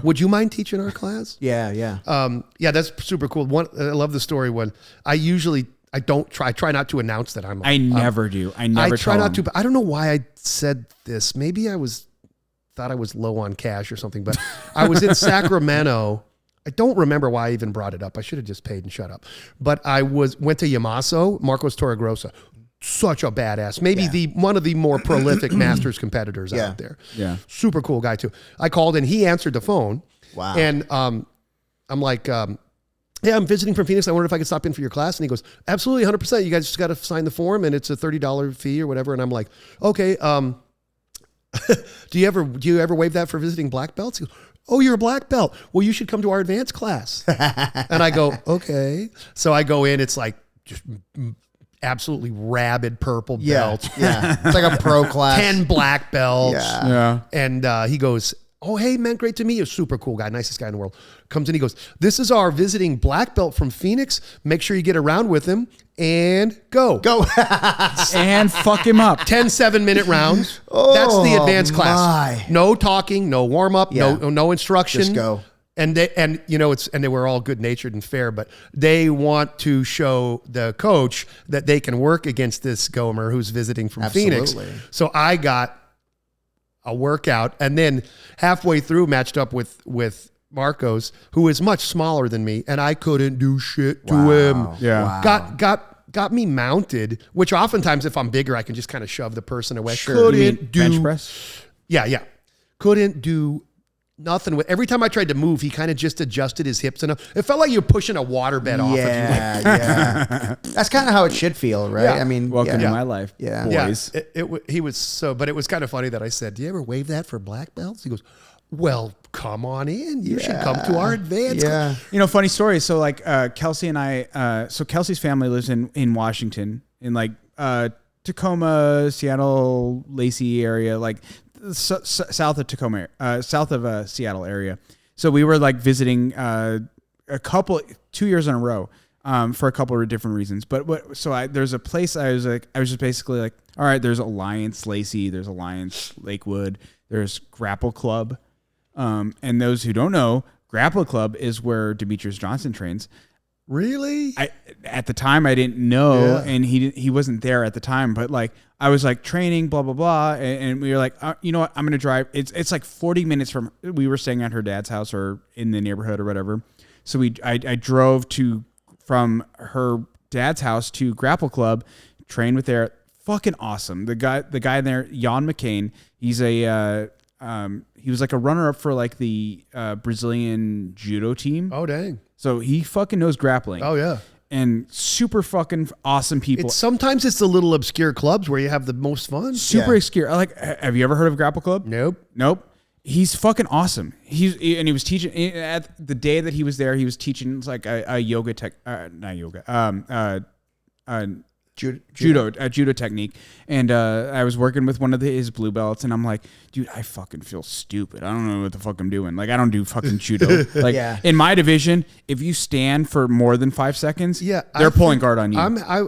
would you mind teaching our class? Yeah. That's super cool. I love the story when I try not to announce that I never do. I try not to, but I don't know why I said this. Maybe thought I was low on cash or something, but I was in Sacramento. I don't remember why I even brought it up. I should have just paid and shut up. But I went to Yamaso, Marcos Torregrossa. Such a badass. Maybe one of the more prolific masters competitors out there. Yeah. Super cool guy too. I called and he answered the phone. Wow. And I'm like, yeah, I'm visiting from Phoenix. I wonder if I could stop in for your class. And he goes, absolutely, 100%. You guys just got to sign the form, and it's a $30 fee or whatever. And I'm like, okay. Do you ever waive that for visiting black belts? He goes, oh, you're a black belt. Well, you should come to our advanced class. And I go, okay. So I go in. It's like just absolutely rabid purple belts. Yeah, it's like a pro class. 10 black belts. Yeah. And he goes, oh, hey, man, great to meet you. Super cool guy, nicest guy in the world. Comes in, he goes, this is our visiting black belt from Phoenix. Make sure you get around with him and go. And fuck him up. 10 7-minute rounds. That's the advanced class. No talking, no warm up, no instruction. Just go. And they were all good natured and fair, but they want to show the coach that they can work against this Gomer who's visiting from Phoenix. So I got a workout, and then halfway through matched up with Marcos, who is much smaller than me, and I couldn't do shit to him. Yeah. Got me mounted, which oftentimes if I'm bigger, I can just kind of shove the person away. You mean bench press? Yeah. Couldn't do nothing with. Every time I tried to move, he kind of just adjusted his hips enough. It felt like you're pushing a waterbed off of you. Yeah. That's kind of how it should feel, right? Yeah. I mean, Welcome to my life, boys. He was so, but it was kind of funny that I said, "Do you ever wave that for black belts?" He goes, "Well, come on in. You should come to our advanced." Yeah. You know, funny story. So like Kelsey and I, so Kelsey's family lives in Washington, in like Tacoma, Seattle, Lacey area, like south of Tacoma, south of Seattle area. So we were like visiting 2 years in a row for a couple of different reasons. But there's a place I was just basically like, all right, there's Alliance Lacey, there's Alliance Lakewood, there's Grapple Club. And those who don't know, Grapple Club is where Demetrius Johnson trains. Really? At the time I didn't know, and he wasn't there at the time. But like I was like training, blah blah blah, and we were like, you know what? I'm gonna drive. It's like 40 minutes from. We were staying at her dad's house or in the neighborhood or whatever. So I drove from her dad's house to Grapple Club, trained with there. Fucking awesome. The guy there, Jan McCain. He's he was like a runner up for like the Brazilian judo team. Oh dang. So he fucking knows grappling. Oh yeah. And super fucking awesome people. Sometimes it's the little obscure clubs where you have the most fun. Super obscure. Like, have you ever heard of Grapple Club? Nope. He's fucking awesome. He was teaching at the day that he was there. He was teaching like a yoga judo technique. And I was working with one of his blue belts, and I'm like, dude, I fucking feel stupid. I don't know what the fuck I'm doing. Like, I don't do fucking judo. Like in my division, if you stand for more than 5 seconds, they're pulling guard on you.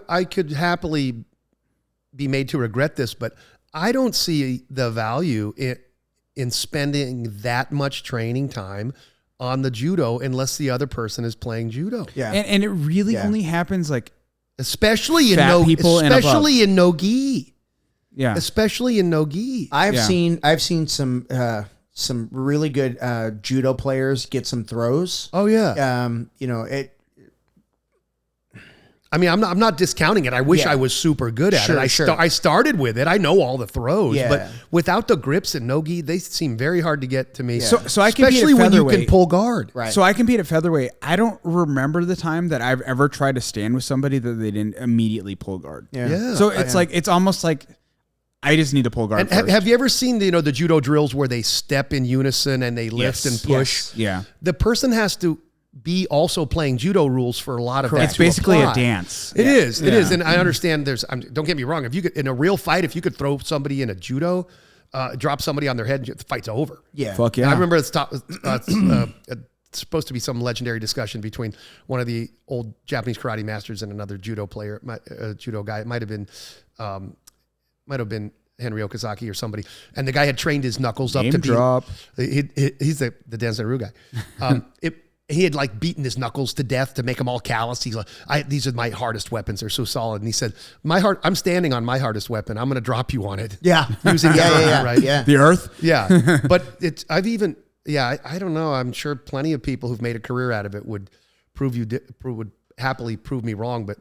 I could happily be made to regret this, but I don't see the value in spending that much training time on the judo unless the other person is playing judo. Yeah. And it really only happens like especially in especially in no-gi. Yeah. Especially in no-gi. I've seen some really good judo players get some throws. Oh yeah. You know, I mean, I'm not discounting it. I wish I was super good at it. I started with it. I know all the throws, but without the grips in no-gi, they seem very hard to get to me. So I compete especially at when you featherweight. can pull guard. Right. So I compete at featherweight. I don't remember the time that I've ever tried to stand with somebody that they didn't immediately pull guard. Yeah. So it's like it's almost like I just need to pull guard. And first. have you ever seen the judo drills where they step in unison and they lift and push? Yes. Yeah. The person has to be also playing judo rules for a lot of that. It's basically apply. a dance. It is, and I understand. Don't get me wrong. If you could in a real fight, if you could throw somebody in a judo, drop somebody on their head, the fight's over. Yeah, fuck yeah. And I remember it's supposed to be some legendary discussion between one of the old Japanese karate masters and another judo player, judo guy. It might have been Henry Okazaki or somebody, and the guy had trained his knuckles up to drop. He's the Denzaru guy. He had like beaten his knuckles to death to make them all callous. He's like, these are my hardest weapons. They're so solid. And he said, I'm standing on my hardest weapon. I'm going to drop you on it. Yeah. Using right? Yeah. The earth. Yeah. But I don't know. I'm sure plenty of people who've made a career out of it would would happily prove me wrong. But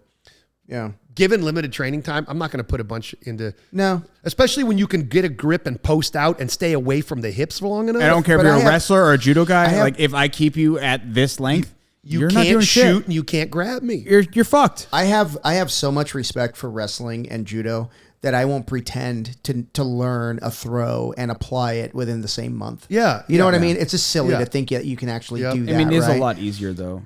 yeah, given limited training time, I'm not going to put a bunch into. No. Especially when you can get a grip and post out and stay away from the hips for long enough. I don't care if you're a wrestler or a judo guy. Like if I keep you at this length, you're not doing shit. Shoot and you can't grab me. You're fucked. I have so much respect for wrestling and judo that I won't pretend to learn a throw and apply it within the same month. Yeah. You know what I mean? It's just silly to think that you can actually do that. I mean, it is right? a lot easier though.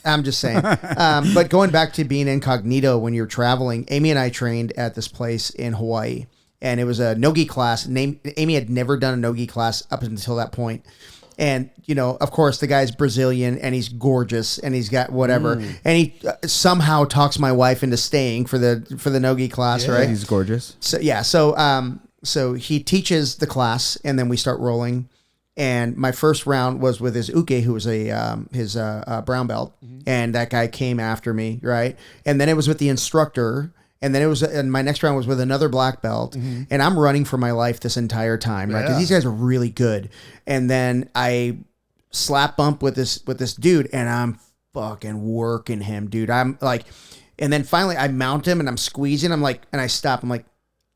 I'm just saying. But going back to being incognito when you're traveling, Amy and I trained at this place in Hawaii, and it was a no-gi class. Amy had never done a no-gi class up until that point. And, of course, the guy's Brazilian, and he's gorgeous, and he's got whatever. And he somehow talks my wife into staying for the no-gi class, right? He's gorgeous. So, yeah. So he teaches the class, and then we start rolling. And my first round was with his uke, who was his brown belt, and that guy came after me, right? And then it was with the instructor, and then and my next round was with another black belt, and I'm running for my life this entire time, right? Because these guys are really good. And then I slap bump with this dude, and I'm fucking working him, dude. I'm like, and then finally I mount him and I'm squeezing. I'm like, and I stop. I'm like,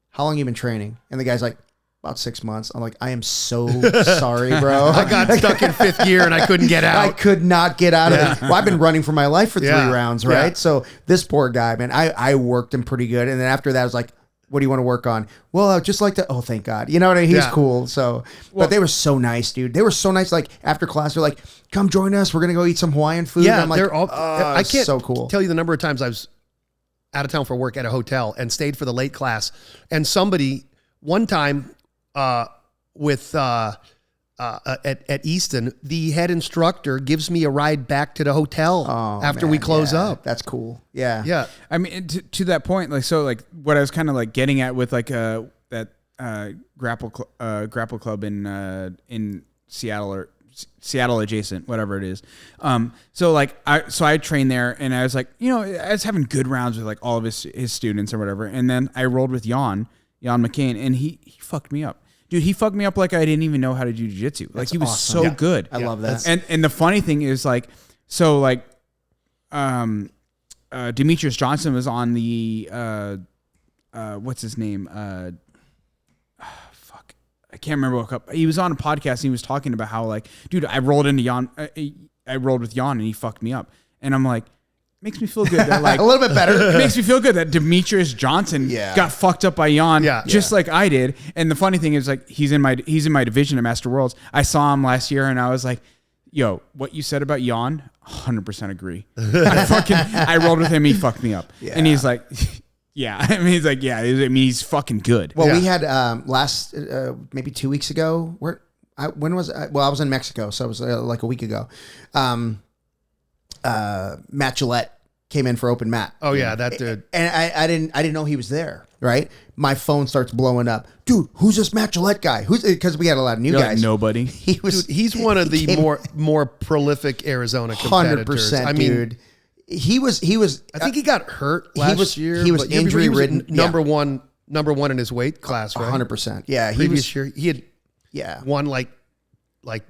how long you been training? And the guy's like, about 6 months. I'm like, I am so sorry, bro. I got stuck in 5th gear and I couldn't get out. I could not get out of it. Well, I've been running for my life for 3 rounds, right? Yeah. So this poor guy, man, I worked him pretty good. And then after that, I was like, what do you want to work on? Well, I just like to, oh, thank God. You know what I mean? He's cool. So, but they were so nice, dude. They were so nice. Like after class, they're like, come join us. We're going to go eat some Hawaiian food. Yeah, and I'm like, they're all, I can't so cool. tell you the number of times I was out of town for work at a hotel and stayed for the late class. And somebody, one time, at Easton, the head instructor gives me a ride back to the hotel after we close up. That's cool. Yeah. Yeah. I mean, to that point, like, so like what I was kind of like getting at with like that grapple club in Seattle or Seattle adjacent, whatever it is. So like I trained there, and I was like, you know, I was having good rounds with like all of his students or whatever, and then I rolled with Jan McCain, and he fucked me up. Dude, he fucked me up like I didn't even know how to do jiu-jitsu. Like, he was awesome. so good. I love that. And the funny thing is, like, so, like, Demetrius Johnson was on the, what's his name? Fuck. I can't remember what cup. He was on a podcast, and he was talking about how, like, dude, I rolled with Jan, and he fucked me up. And I'm like, makes me feel good that, like, a little bit better. It makes me feel good that Demetrius Johnson got fucked up by Jan just like I did. And the funny thing is, like, he's in my division at Master Worlds. I saw him last year and I was like, yo, what you said about Jan, 100% agree. I rolled with him, he fucked me up. Yeah. And he's like, yeah. I mean, he's like, yeah, I mean, he's fucking good. Well, we had last, maybe 2 weeks ago, when was I? Well, I was in Mexico, so it was like a week ago. Matt Gillette came in for open mat. Oh yeah, that dude. And I didn't know he was there. Right, my phone starts blowing up. Dude, who's this Matt Gillette guy? Who's, because we had a lot of new guys. Like, nobody. He's one of the more prolific Arizona competitors. 100%, dude. He was. I think he got hurt last year. He was injury ridden. Number one in his weight class, right? 100%. Yeah, previous year he had won like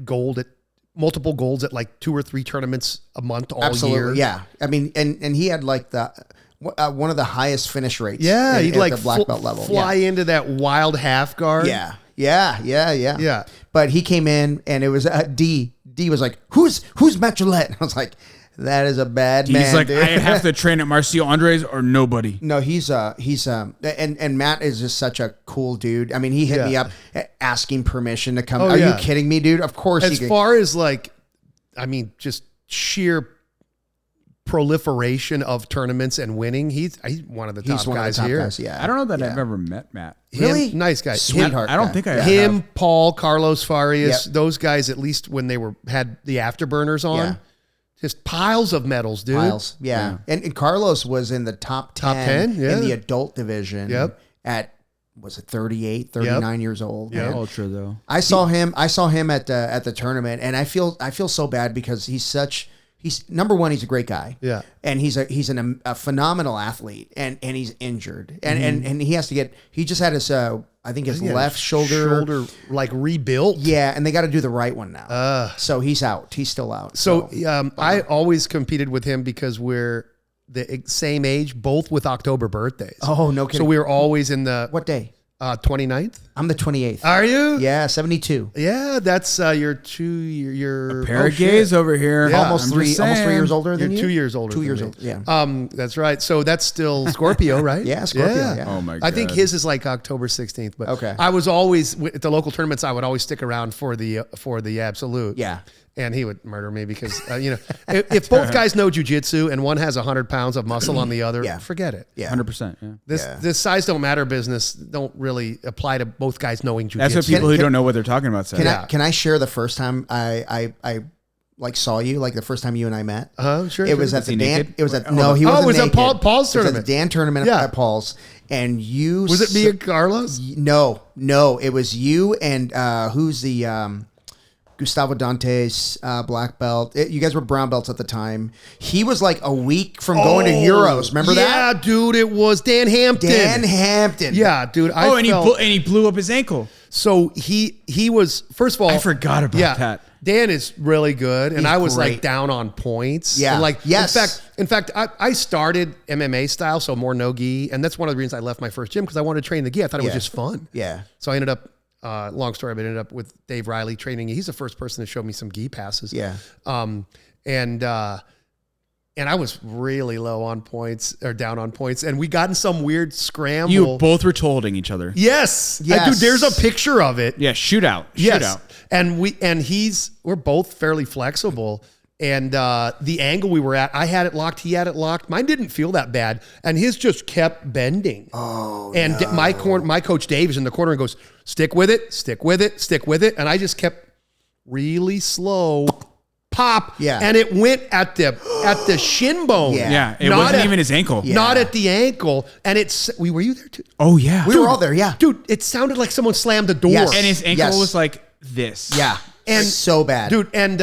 gold at. Multiple golds at like 2 or 3 tournaments a month all year. Yeah. I mean, and he had like the one of the highest finish rates. Yeah, he'd like the black belt level. Fly into that wild half guard. Yeah. But he came in and it was D. D was like, "Who's Matt Gillette?" And I was like, that is a bad man. He's like, dude. I have to train at Marcio Andres or nobody. No, he's and Matt is just such a cool dude. I mean, he hit me up asking permission to come. Are you kidding me, dude? Of course. As far as like, I mean, just sheer proliferation of tournaments and winning, he's one of the top guys here. Yeah, I don't know that I've ever met Matt. Really? Nice guy. Sweetheart. I don't think I him, have. Paul, Carlos Farias, those guys, at least when they had the afterburners on, just piles of medals, dude. Piles. Yeah. And Carlos was in the top 10 in the adult division at, was it 38, 39 years old? Yeah, ultra though. I saw him at the tournament, and I feel so bad because he's number one, he's a great guy. Yeah. And he's a phenomenal athlete, and he's injured. And he has to he just had his I think his left shoulder like rebuilt. Yeah, and they got to do the right one now. So he's out. He's still out. So I always competed with him because we're the same age, both with October birthdays. Oh, no kidding. So we were always in the... What day? 29th. I'm the 28th. Are you? Yeah, 72. Yeah, that's your 2 year. A pair of gays over here. Yeah, almost 3 years older than you. 2 years older. 2 years older. Yeah. That's right. So that's still Scorpio, right? Yeah, Scorpio. Yeah. Oh my God. I think his is like October 16th. But okay. I was always at the local tournaments. I would always stick around for the absolute. Yeah. And he would murder me because, if both guys know jujitsu and one has 100 pounds of muscle on the other, forget it. Yeah. 100%. Yeah. This size don't matter business don't really apply to both guys knowing jujitsu. That's what people who don't know what they're talking about say. Can I share the first time I like saw you, like the first time you and I met? Sure. It was at the Dan. Naked? It was at no, he wasn't naked. It was at Paul's tournament. It was at the Dan tournament at Paul's, and you was it me and Carlos? No, it was you and who's the Gustavo Dantes, black belt. You guys were brown belts at the time. He was like a week from going to Euros. Remember that? Yeah, dude. It was Dan Hampton. Dan Hampton. Yeah, dude. And he blew up his ankle. So he was, first of all, I forgot about that. Dan is really good, and He's I was great. like down on points. Yeah. And like, Yes. In fact, I started MMA style, so more no-gi, and that's one of the reasons I left my first gym because I wanted to train the gi. I thought it was just fun. Yeah. So I ended up, long story, but I ended up with Dave Reilly training. He's the first person to show me some gi passes. Yeah. And I was really low on points or down on points, and we got in some weird scramble. You both were holding each other. Yes. Yes. Dude, there's a picture of it. Yeah, shootout. Yes. Shootout. And we're both fairly flexible. And the angle we were at, I had it locked, he had it locked. Mine didn't feel that bad. And his just kept bending. Oh, and no. my coach Dave is in the corner and goes, stick with it, stick with it, stick with it. And I just kept really slow pop. Yeah. And it went at the shin bone. Yeah. Yeah, it Not wasn't at- even his ankle. Yeah. Not at the ankle. And were you there too? Oh, yeah. We were all there. Yeah. Dude, it sounded like someone slammed the door. Yes. And his ankle Yes. was like this. Yeah. And- so bad. Dude, and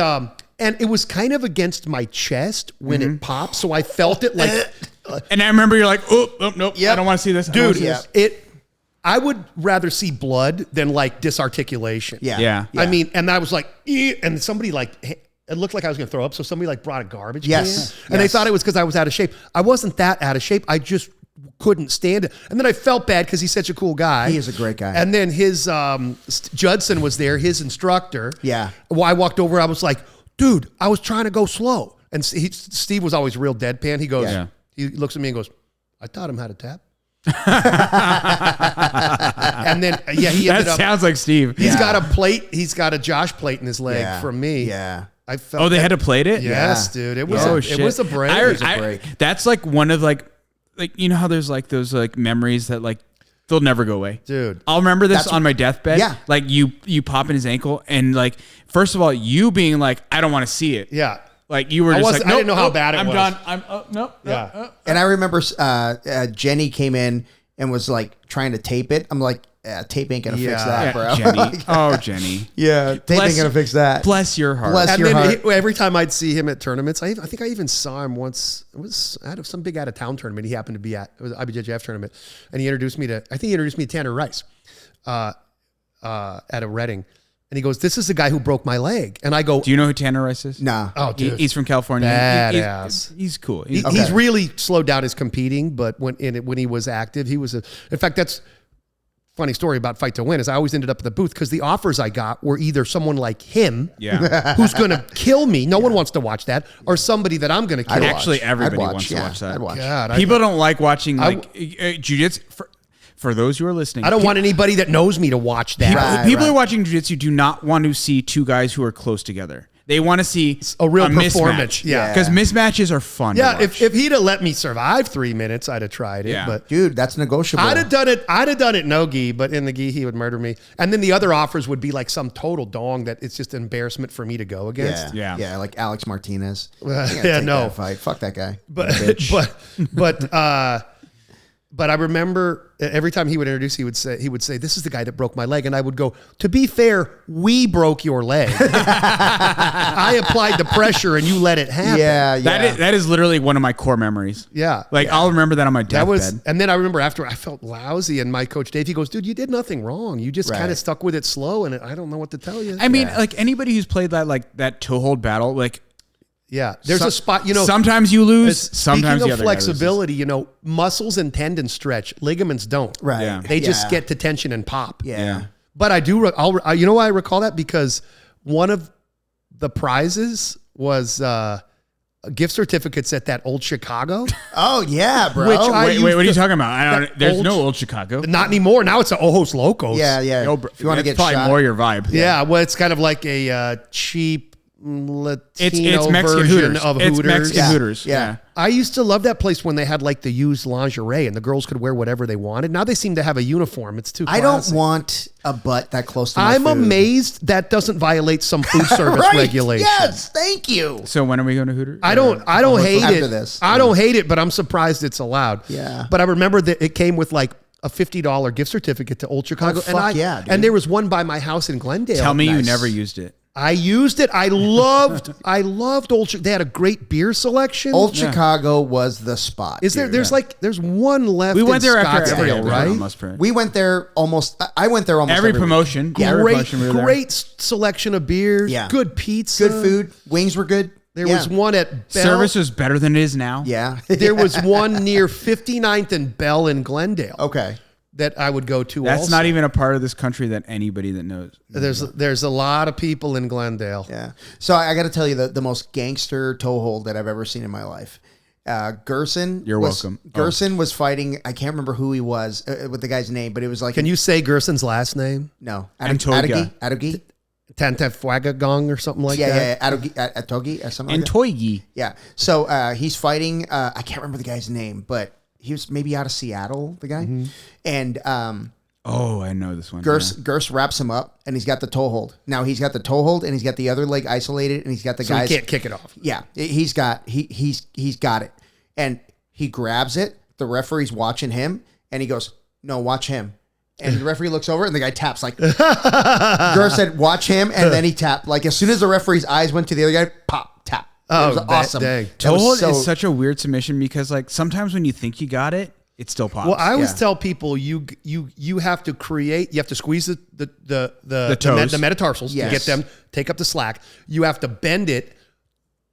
it was kind of against my chest when it popped, so I felt it like, And I remember you're like, oh nope, I don't want to see this. I don't wanna dude, see this. I would rather see blood than like disarticulation. Yeah. Yeah. I mean, and I was like, and somebody like, it looked like I was going to throw up, so somebody like brought a garbage Yes. can, and they Yes. thought it was because I was out of shape. I wasn't that out of shape. I just couldn't stand it. And then I felt bad because he's such a cool guy. He is a great guy. And then his Judson was there, his instructor. Yeah. Well, I walked over. I was like, dude, I was trying to go slow. And Steve was always real deadpan. He goes, Yeah. he looks at me and goes, I taught him how to tap. And then, he That ended up, sounds like Steve. he's got a plate. He's got a Josh plate in his leg Yeah. from me. Yeah. I felt Oh, they that- had to plate it? Yes, Yeah. dude. It was, Oh, it shit. was a break. I- It was a I- break. That's like one of like, you know how there's like those like memories that like, they'll never go away. Dude. I'll remember this That's- on my deathbed. Yeah. Like you pop in his ankle and like, first of all, you being like, I don't want to see it. Yeah. Like you were just wasn't- like, I didn't nope, know how nope, bad it I'm was. done. I'm nope. Yeah. nope. And I remember Jenny came in and was like trying to tape it. I'm like, tape ain't gonna fix Yeah. that, bro. Jenny. Oh, Jenny. Yeah, tape Bless- ain't gonna fix that. Bless your heart. Bless And your then heart. every time I'd see him at tournaments, I think I even saw him once. It was out of some big out of town tournament he happened to be at. It was an IBJJF tournament, and he introduced me to. I think he introduced me to Tanner Rice, at a Reading, and he goes, "This is the guy who broke my leg," and I go, Do you know who Tanner Rice is? Nah. "Oh, dude, He's from California. Badass. He's cool. He's, He's really slowed down his competing, but when he was active, he was in fact, that's funny story about Fight to Win is I always ended up at the booth because the offers I got were either someone like him, yeah. who's going to kill me. No one wants to watch that, or somebody that I'm going to kill. Actually, everybody I'd watch, wants to yeah, watch that. I'd watch. God, People don't like watching like jiu-jitsu. For those who are listening, I don't want anybody that knows me to watch that. People Right. are watching jiu-jitsu do not want to see two guys who are close together. They want to see A real mismatch. performance. Yeah. Because mismatches are fun. to Yeah, watch. if he'd have let me survive 3 minutes, I'd have tried it. Yeah. But Dude, that's negotiable. I'd have done it. I'd have done it no gi, but in the gi he would murder me. And then the other offers would be like some total dong that it's just an embarrassment for me to go against. Yeah. yeah, like Alex Martinez. Yeah, I can't take no. that fight. Fuck that guy. But I remember every time he would introduce, he would say, "This is the guy that broke my leg," and I would go, "To be fair, we broke your leg. I applied the pressure, and you let it happen." Yeah, that is literally one of my core memories. Yeah. Like I'll remember that on my That was, deathbed. and then I remember after I felt lousy, and my coach Dave, he goes, "Dude, you did nothing wrong. You just Right. kind of stuck with it slow, and I don't know what to tell you." I mean, like anybody who's played that toe hold battle, like yeah, there's a spot, sometimes you lose, sometimes Speaking the of other guy loses. flexibility, muscles and tendons stretch, ligaments don't. Right. Yeah. They just Yeah. get to tension and pop. Yeah. But I do. You know why I recall that? Because one of the prizes was gift certificates at that old Chicago. Oh yeah, bro. Which I- Wait, what are you used to- talking about? I don't. There's old- no old Chicago. Not anymore. Now it's a Ojos Locos. yeah, yeah. No, bro, if you want to that's get probably shot, more your vibe. Yeah. Well, it's kind of like a cheap Latino It's Mexican version Hooters. of It's Hooters. Mexican Yeah. Hooters. Yeah. I used to love that place when they had like the used lingerie and the girls could wear whatever they wanted. Now they seem to have a uniform. It's too I classic. don't want a butt that close to my I'm food. amazed that doesn't violate some food service Right. regulation. Yes, thank you. So when are we going to Hooters? I don't hate After it. this. I don't hate it, but I'm surprised it's allowed. Yeah. But I remember that it came with like a $50 gift certificate to Old Chicago. fuck yeah, dude. And there was one by my house in Glendale. Tell me you Nice. never used it. I used it. I loved Old Chicago. They had a great beer selection. Old Chicago was the spot. Is there? There's one left. We went there after Scottsdale, right? We went there almost. I went there almost every week. promotion. Great selection of beers. Yeah. Good pizza. Good food. Wings were good. There was one at Bell. Service was better than it is now. Yeah. There was one near 59th and Bell in Glendale. Okay. That I would go to. That's also. not even a part of this country that anity that knows. There's a lot of people in Glendale. Yeah. So I got to tell you the most gangster toe hold that I've ever seen in my life. Gerson. You're welcome. Gerson was fighting. I can't remember who he was with the guy's name, but it was like. Can you say Gerson's last name? No. Adagi. Tantafwagagong or something like that. Yeah. Atogi or something. And like that. Toigi. Yeah. So he's fighting. I can't remember the guy's name, but he was maybe out of Seattle, the guy. Mm-hmm. And I know this one. Gers wraps him up, and he's got the toe hold. Now he's got the toe hold, and he's got the other leg isolated, and he's got the guys. He can't kick it off. Yeah, he's got it, and he grabs it. The referee's watching him, and he goes, "No, watch him." And the referee looks over, and the guy taps like. Gers said, "Watch him," and then he tapped. Like as soon as the referee's eyes went to the other guy, pop, tap. It was awesome. Toe hold is such a weird submission because like sometimes when you think you got it, it still pops. Well, I always tell people you have to create. You have to squeeze the toes. the metatarsals to get them take up the slack. You have to bend it,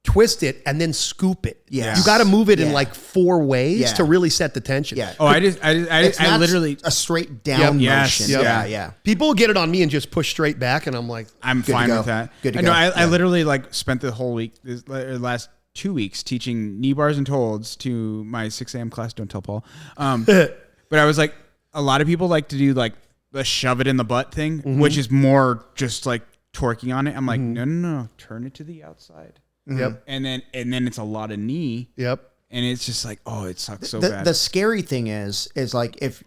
twist it, and then scoop it. Yes. You got to move it in like 4 ways to really set the tension. Yeah. Oh, It's I not literally a straight down motion. Yeah. People get it on me and just push straight back, and I'm like, I'm fine with that. Good to I go. know. I literally like spent the whole week, last 2 weeks, teaching knee bars and toe holds to my 6 a.m. class. Don't tell Paul. But I was like, a lot of people like to do like the shove it in the butt thing, which is more just like torquing on it. I'm like, no, turn it to the outside. Yep. And then it's a lot of knee. Yep. And it's just like, oh, it sucks so bad. The scary thing is like if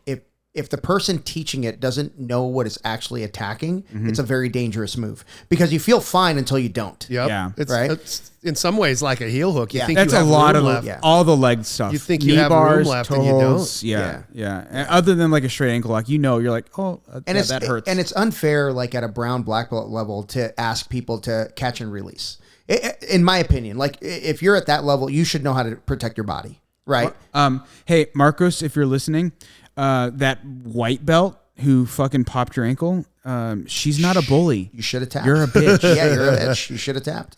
the person teaching it doesn't know what it's actually attacking, it's a very dangerous move because you feel fine until you don't. Yep. Yeah. It's in some ways like a heel hook. You think that's you have a lot room of left. all the leg stuff. You think knee you have bars, room left toe and you holds. don't. Yeah. And other than like a straight ankle lock, you're like, oh, that hurts. And it's unfair, like at a brown black belt level, to ask people to catch and release. In my opinion, like if you're at that level, you should know how to protect your body, right? Hey, Marcos, if you're listening, that white belt who fucking popped your ankle, she's not a bully. You should have tapped. You're a bitch. Yeah, you're a bitch. You should have tapped.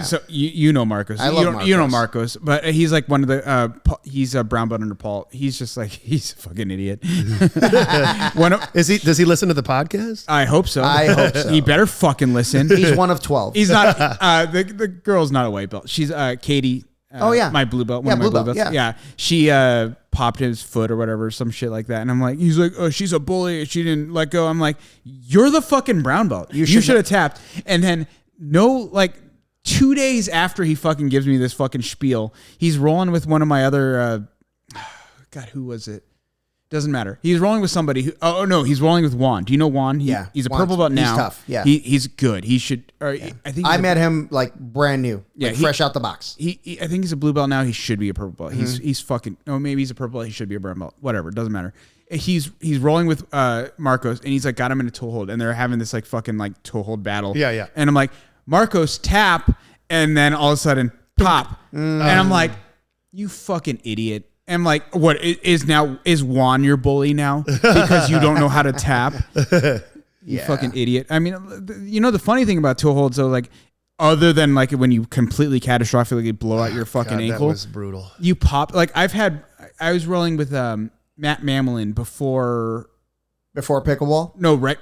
So you know Marcos. I love Marcos. You know Marcos, but he's like one of the he's a brown belt under Paul. He's just like he's a fucking idiot. Does he listen to the podcast? I hope so. So. He better fucking listen. He's one of 12. He's not the girl's not a white belt. She's Katie. My blue belt. One of my blue belts. Yeah. She popped his foot or whatever, some shit like that. And I'm like, he's like, oh, she's a bully. She didn't let go. I'm like, you're the fucking brown belt. You should have tapped. And then 2 days after he fucking gives me this fucking spiel, he's rolling with one of my other, God, who was it? Doesn't matter. He's rolling with somebody who, he's rolling with Juan. Do you know Juan? He's a purple belt now. He's tough. Yeah. He's good. He should, I think I met him like brand new. Yeah. Fresh out the box. I think he's a blue belt now. He should be a purple belt. He's fucking, maybe he's a purple belt. He should be a brown belt. Whatever. It doesn't matter. He's rolling with Marcos and he's like got him in a toe hold and they're having this like fucking like toe hold battle. Yeah. And I'm like, Marcos, tap, and then all of a sudden pop. And I'm like, you fucking idiot. And I'm like, what is Juan your bully now because you don't know how to tap? You fucking idiot. I mean, the funny thing about toe holds though, like other than like when you completely catastrophically blow out your fucking ankle, that was brutal. You pop like I was rolling with Matt Mamelin before pickleball. No, right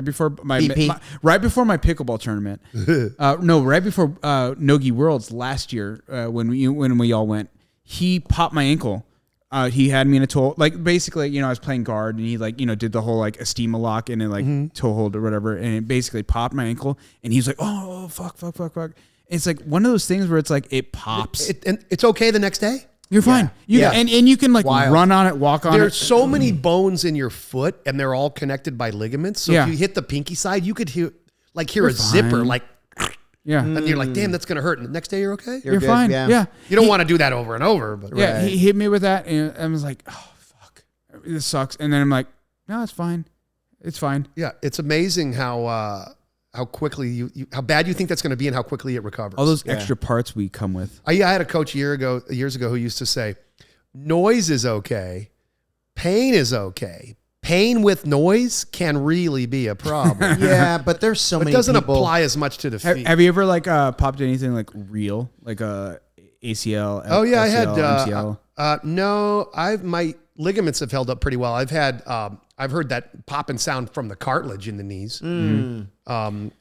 before right before my pickleball tournament. Right before NoGi Worlds last year when we all went. He popped my ankle. He had me in a toe, like basically, I was playing guard and he like, did the whole like estima lock and then like toe hold or whatever. And it basically popped my ankle and he was like, oh, fuck. It's like one of those things where it's like, it pops. And it's okay the next day. You're fine. And you can like run on it, walk on it. There's so many bones in your foot and they're all connected by ligaments. So if you hit the pinky side, you could hear a zipper, like, and you're like, damn, that's going to hurt. And the next day you're okay? You're fine. Yeah. You don't want to do that over and over. But he hit me with that and I was like, oh, fuck. This sucks. And then I'm like, no, it's fine. It's fine. Yeah. It's amazing how quickly how bad you think that's going to be and how quickly it recovers. All those extra parts we come with. I had a coach years ago who used to say, noise is okay, pain is okay. Pain with noise can really be a problem. Yeah, but there's so many. It doesn't people. apply as much to the feet. Have you ever like popped anything like real, like a ACL? Oh yeah, I had MCL? no. My ligaments have held up pretty well. I've heard that pop and sound from the cartilage in the knees. And No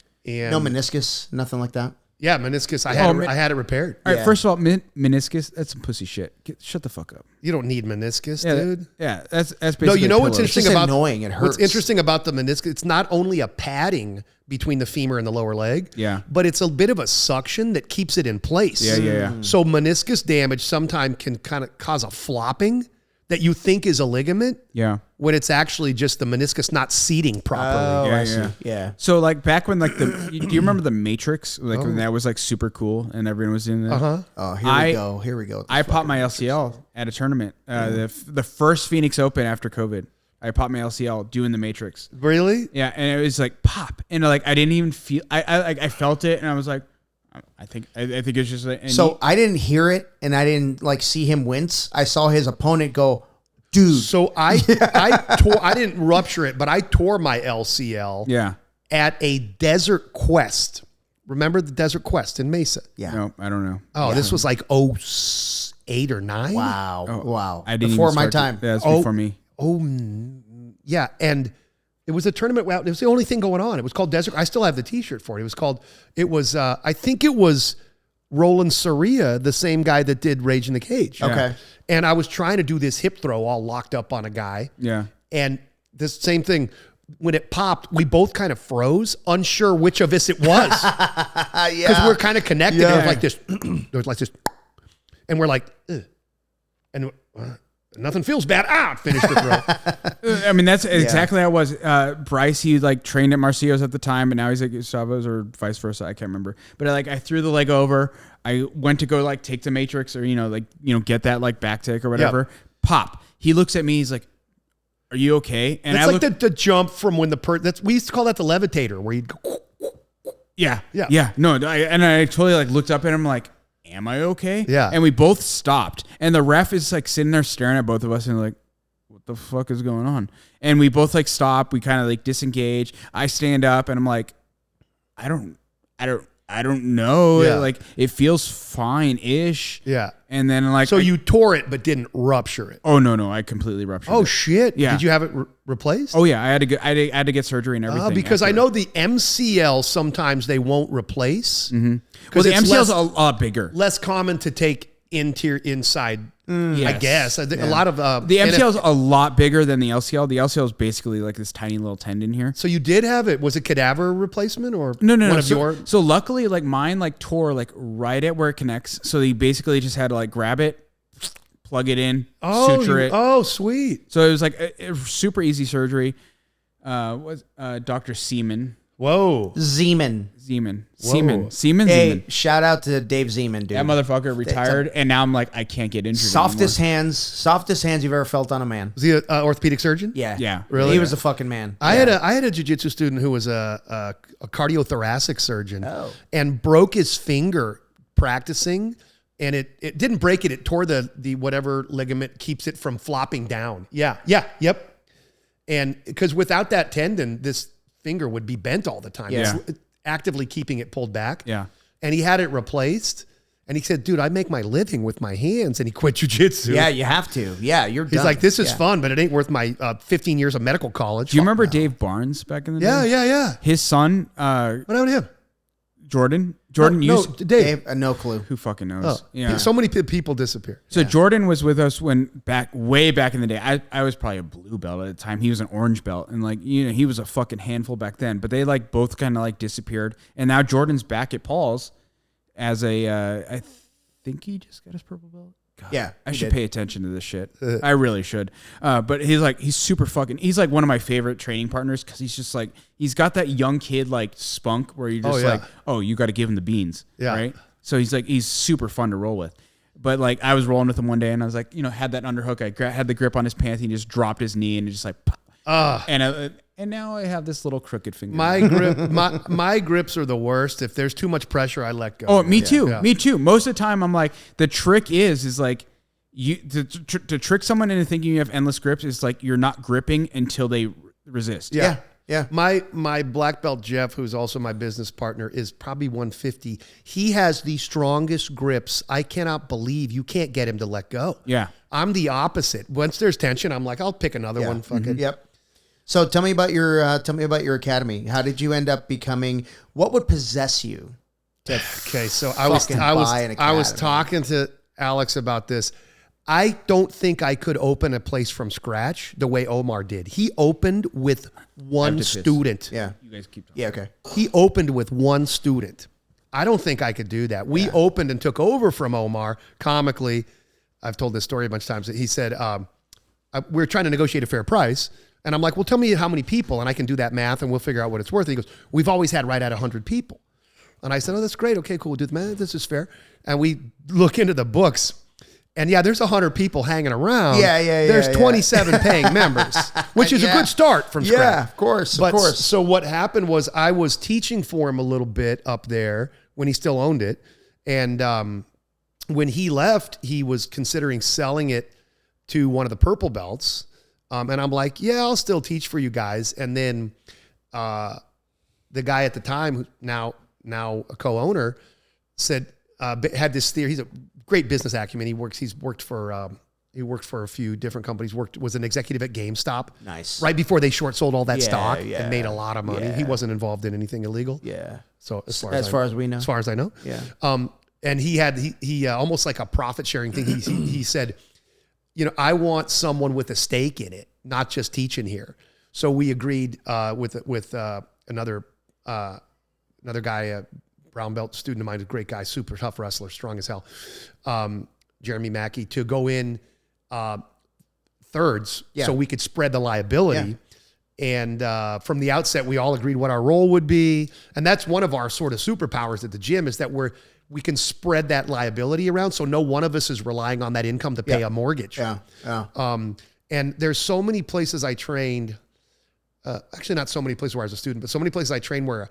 meniscus, nothing like that. yeah, meniscus. I had it repaired. All right, first of all, meniscus, that's some pussy shit. Shut the fuck up. You don't need meniscus, Yeah, dude. that's basically. No, you know what's pillows. interesting just about annoying. It hurts. What's interesting about the meniscus? It's not only a padding between the femur and the lower leg. Yeah. But it's a bit of a suction that keeps it in place. Yeah. So meniscus damage sometimes can kind of cause a flopping that you think is a ligament. Yeah. When it's actually just the meniscus not seating properly. Oh, Yeah, I see. yeah. Yeah. So like back when like do you remember the Matrix? Like when that was like super cool and everyone was doing that. Oh, here we go. I popped my LCL at a tournament, the first Phoenix Open after COVID. I popped my LCL doing the Matrix. Really? Yeah, and it was like pop, and like I didn't even feel. I felt it, and I was like, I think it's just like. So I didn't hear it, and I didn't like see him wince. I saw his opponent go, dude. So I didn't rupture it, but I tore my LCL yeah. at a Desert Quest. Remember the Desert Quest in Mesa? Yeah. No, I don't know. Oh, this was like 08 or 9. Wow. Oh, Wow. I didn't Before even my start time. That's before me. Oh, yeah. And it was a tournament. It was the only thing going on. It was called Desert. I still have the T-shirt for it. I think it was Roland Soria, the same guy that did Rage in the Cage. Okay. And I was trying to do this hip throw all locked up on a guy. Yeah. And this same thing, when it popped, we both kind of froze, unsure which of us it was. Because we're kind of connected. Yeah. It was like this. It was like this. And we're like, ugh. And nothing feels bad. Finished the throw. I mean, that's exactly how it was. Bryce, he like trained at Marcio's at the time, but now he's at Gustavo's or vice versa. I can't remember. But I threw the leg over. I went to go like take the Matrix or, get that like back take or whatever. Yep. Pop. He looks at me. He's like, are you okay? And It's like the jump from when we used to call that the levitator, where you'd go. Yeah. Yeah. Yeah. No, I totally like looked up at him like, am I okay? Yeah. And we both stopped. And the ref is like sitting there staring at both of us and like, what the fuck is going on? And we both like stop. We kind of like disengage. I stand up and I'm like, I don't know. Yeah. Like it feels fine-ish. Yeah. And then like, So you tore it, but didn't rupture it. oh no, I completely ruptured Oh it. shit! Yeah. Did you have it replaced? Oh yeah, I had to get surgery and everything. Because I after. know the MCL sometimes they won't replace. Well, the it's MCL's a lot bigger. less common to take inside. I Yes. guess a lot of The MCL is a lot bigger than the LCL. The LCL is basically like this tiny little tendon here. So you did have it. Was it cadaver replacement or No. One of So, your? so luckily, like mine, like tore like right at where it connects. So he basically just had to like grab it, plug it in, suture it. Oh, sweet. So it was like a super easy surgery. Was Dr. Seaman? Whoa. Zeman. Seaman. Shout out to Dave Zeman, dude. That motherfucker retired, and now I'm like, I can't get injured softest anymore. hands you've ever felt on a man. Was he an orthopedic surgeon? Yeah. Yeah. Really? He was a fucking man. I had a jiu-jitsu student who was a cardiothoracic surgeon Oh. and broke his finger practicing, and it didn't break it. It tore the whatever ligament keeps it from flopping down. Yep. And because without that tendon, this finger would be bent all the time. Yeah. It's actively keeping it pulled back. Yeah. And he had it replaced. And he said, dude, I make my living with my hands. And he quit jiu-jitsu. Yeah, you have to. Yeah, you're done. He's like, this is fun, but it ain't worth my 15 years of medical college. Do you remember Dave Barnes back in the day? Yeah. His son, What happened to him? Jordan No, used. Dave. Dave, no clue. Who fucking knows? Oh, Yeah. So many people disappear. So Jordan was with us way back in the day. I was probably a blue belt at the time. He was an orange belt, and he was a fucking handful back then. But they like both kind of like disappeared, and now Jordan's back at Paul's as I think he just got his purple belt. God, Yeah, I he should did. pay attention to this shit. I really should. But he's super fucking. He's like one of my favorite training partners because he's just like he's got that young kid like spunk where you're just like, oh, you got to give him the beans, right? So he's super fun to roll with. But like I was rolling with him one day and I was like, had that underhook. I had the grip on his pants. He just dropped his knee and just like, pop. And and now I have this little crooked finger. My grips are the worst. If there's too much pressure, I let go. Oh, me too. Yeah. Me too. Most of the time, I'm like, the trick is like, you to trick someone into thinking you have endless grips is like you're not gripping until they resist. Yeah. My black belt Jeff, who's also my business partner, is probably 150. He has the strongest grips. I cannot believe you can't get him to let go. Yeah. I'm the opposite. Once there's tension, I'm like, I'll pick another one. Fuck it. Yep. So tell me about your academy. How did you end up becoming? What would possess you? Okay, so I was talking to Alex about this. I don't think I could open a place from scratch the way Omar did. He opened with one student. Yeah. You guys keep talking. Yeah, okay. He opened with one student. I don't think I could do that. We opened and took over from Omar comically. I've told this story a bunch of times. He said, we're trying to negotiate a fair price. And I'm like, well, tell me how many people, and I can do that math, and we'll figure out what it's worth. And he goes, we've always had right at 100 people. And I said, oh, that's great. Okay, cool. We'll do the math. This is fair. And we look into the books. And there's 100 people hanging around. There's 27 paying members, which is a good start from scratch. Yeah, of course. So what happened was I was teaching for him a little bit up there when he still owned it. And when he left, he was considering selling it to one of the purple belts. And I'm like, yeah, I'll still teach for you guys. And then the guy at the time, who's now a co-owner, said, had this theory. He's a great business acumen. He worked for a few different companies. Was an executive at GameStop. Nice. Right before they short sold all that stock and made a lot of money. He wasn't involved in anything illegal. Yeah. So as far as we know. As far as I know. Yeah. And he almost like a profit sharing thing. He said, I want someone with a stake in it, not just teaching here. So we agreed with another guy, brown belt student of mine, a great guy, super tough wrestler, strong as hell, Jeremy Mackey, to go in thirds so we could spread the liability. Yeah. And from the outset, we all agreed what our role would be. And that's one of our sort of superpowers at the gym, is that we can spread that liability around, so no one of us is relying on that income to pay a mortgage. Yeah. And there's so many places I trained, actually not so many places where I was a student, but so many places I trained where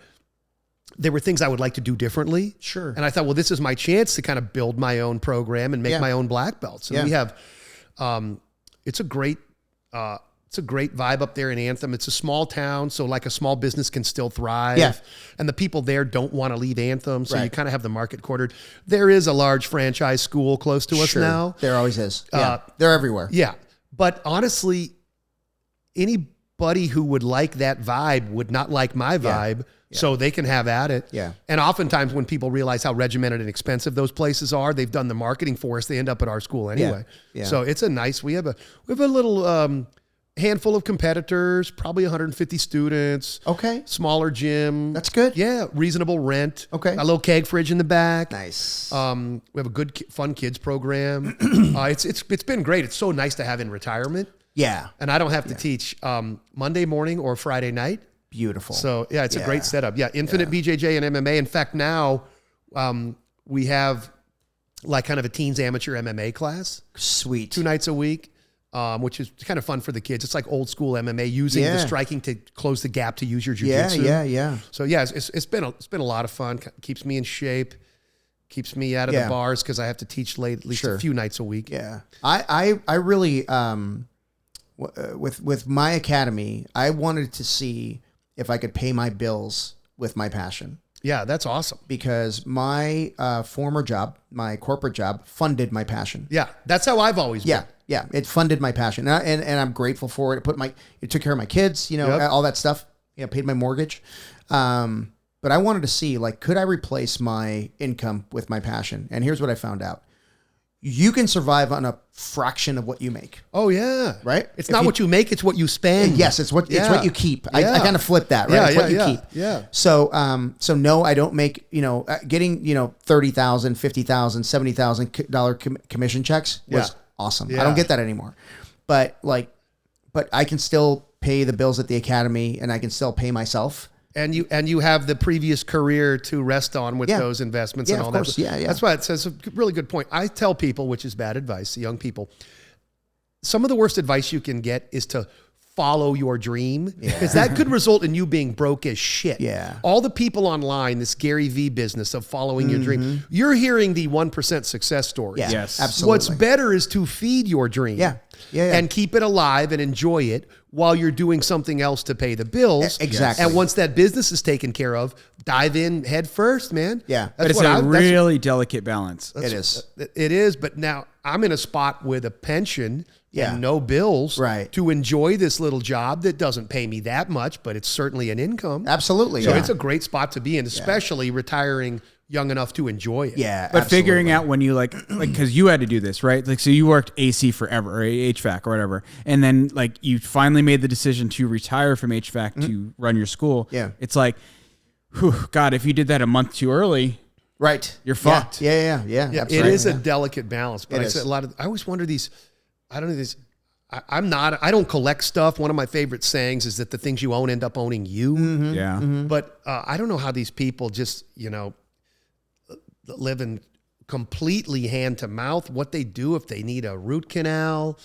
there were things I would like to do differently. Sure. And I thought, well, this is my chance to kind of build my own program and make my own black belts. And we have, it's a great vibe up there in Anthem. It's a small town, so like a small business can still thrive. Yeah. And the people there don't want to leave Anthem, so you kind of have the market quartered. There is a large franchise school close to us now. There always is. They're everywhere. Yeah. But honestly, anybody who would like that vibe would not like my vibe. So they can have at it. Yeah. And oftentimes when people realize how regimented and expensive those places are, they've done the marketing for us. They end up at our school anyway. Yeah. So it's we have a little handful of competitors, probably 150 students. Okay. Smaller gym. That's good. Yeah. Reasonable rent. Okay. A little keg fridge in the back. Nice. We have a good fun kids program. It's been great. It's so nice to have in retirement. Yeah. And I don't have to teach Monday morning or Friday night. Beautiful. So it's a great setup. Yeah. Infinite BJJ and MMA. In fact, now we have like kind of a teens amateur MMA class. Sweet. 2 nights a week, which is kind of fun for the kids. It's like old school MMA, using the striking to close the gap to use your jiu-jitsu. Yeah. So it's been a lot of fun. Keeps me in shape. Keeps me out of the bars because I have to teach late at least a few nights a week. Yeah. I really with my academy, I wanted to see if I could pay my bills with my passion. Yeah, that's awesome. Because my former job, my corporate job, funded my passion. Yeah, that's how I've always been. Yeah, it funded my passion, and I'm grateful for it. It took care of my kids, all that stuff. Paid my mortgage. But I wanted to see, could I replace my income with my passion? And here's what I found out. You can survive on a fraction of what you make. Oh yeah, right. It's not what you make; it's what you spend. Yes, it's what you keep. I kind of flip that, right? It's what you keep. Yeah. So, no, I don't make getting $30,000, $50,000, $70,000 commission checks was awesome. Yeah. I don't get that anymore, but I can still pay the bills at the academy, and I can still pay myself. And you have the previous career to rest on with those investments and all that. Yeah. That's why it says a really good point. I tell people, which is bad advice, young people, some of the worst advice you can get is to follow your dream, because that could result in you being broke as shit. Yeah. All the people online, this Gary V business of following your dream, you're hearing the 1% success stories. Yeah, Yes. absolutely. What's better is to feed your dream. Yeah. Yeah. And keep it alive and enjoy it while you're doing something else to pay the bills. Exactly. And once that business is taken care of, dive in head first, man. Yeah. But it's a really delicate balance. It is. It is, but now I'm in a spot with a pension Yeah. and no bills Right. to enjoy this little job that doesn't pay me that much, but it's certainly an income. Absolutely. So yeah. it's a great spot to be in, especially retiring young enough to enjoy it. Yeah. But absolutely. figuring out when you like, because you had to do this, right? Like, so you worked AC forever, or HVAC or whatever. And then like you finally made the decision to retire from HVAC to run your school. Yeah. It's like, whew, God, if you did that a month too early, Right. you're fucked. Yeah. Yeah, That's it right. is a delicate balance. But It I is. said I always wonder these, I don't know these, I don't collect stuff. One of my favorite sayings is that the things you own end up owning you. Yeah. But I don't know how these people just, live in completely hand to mouth, what they do if they need a root canal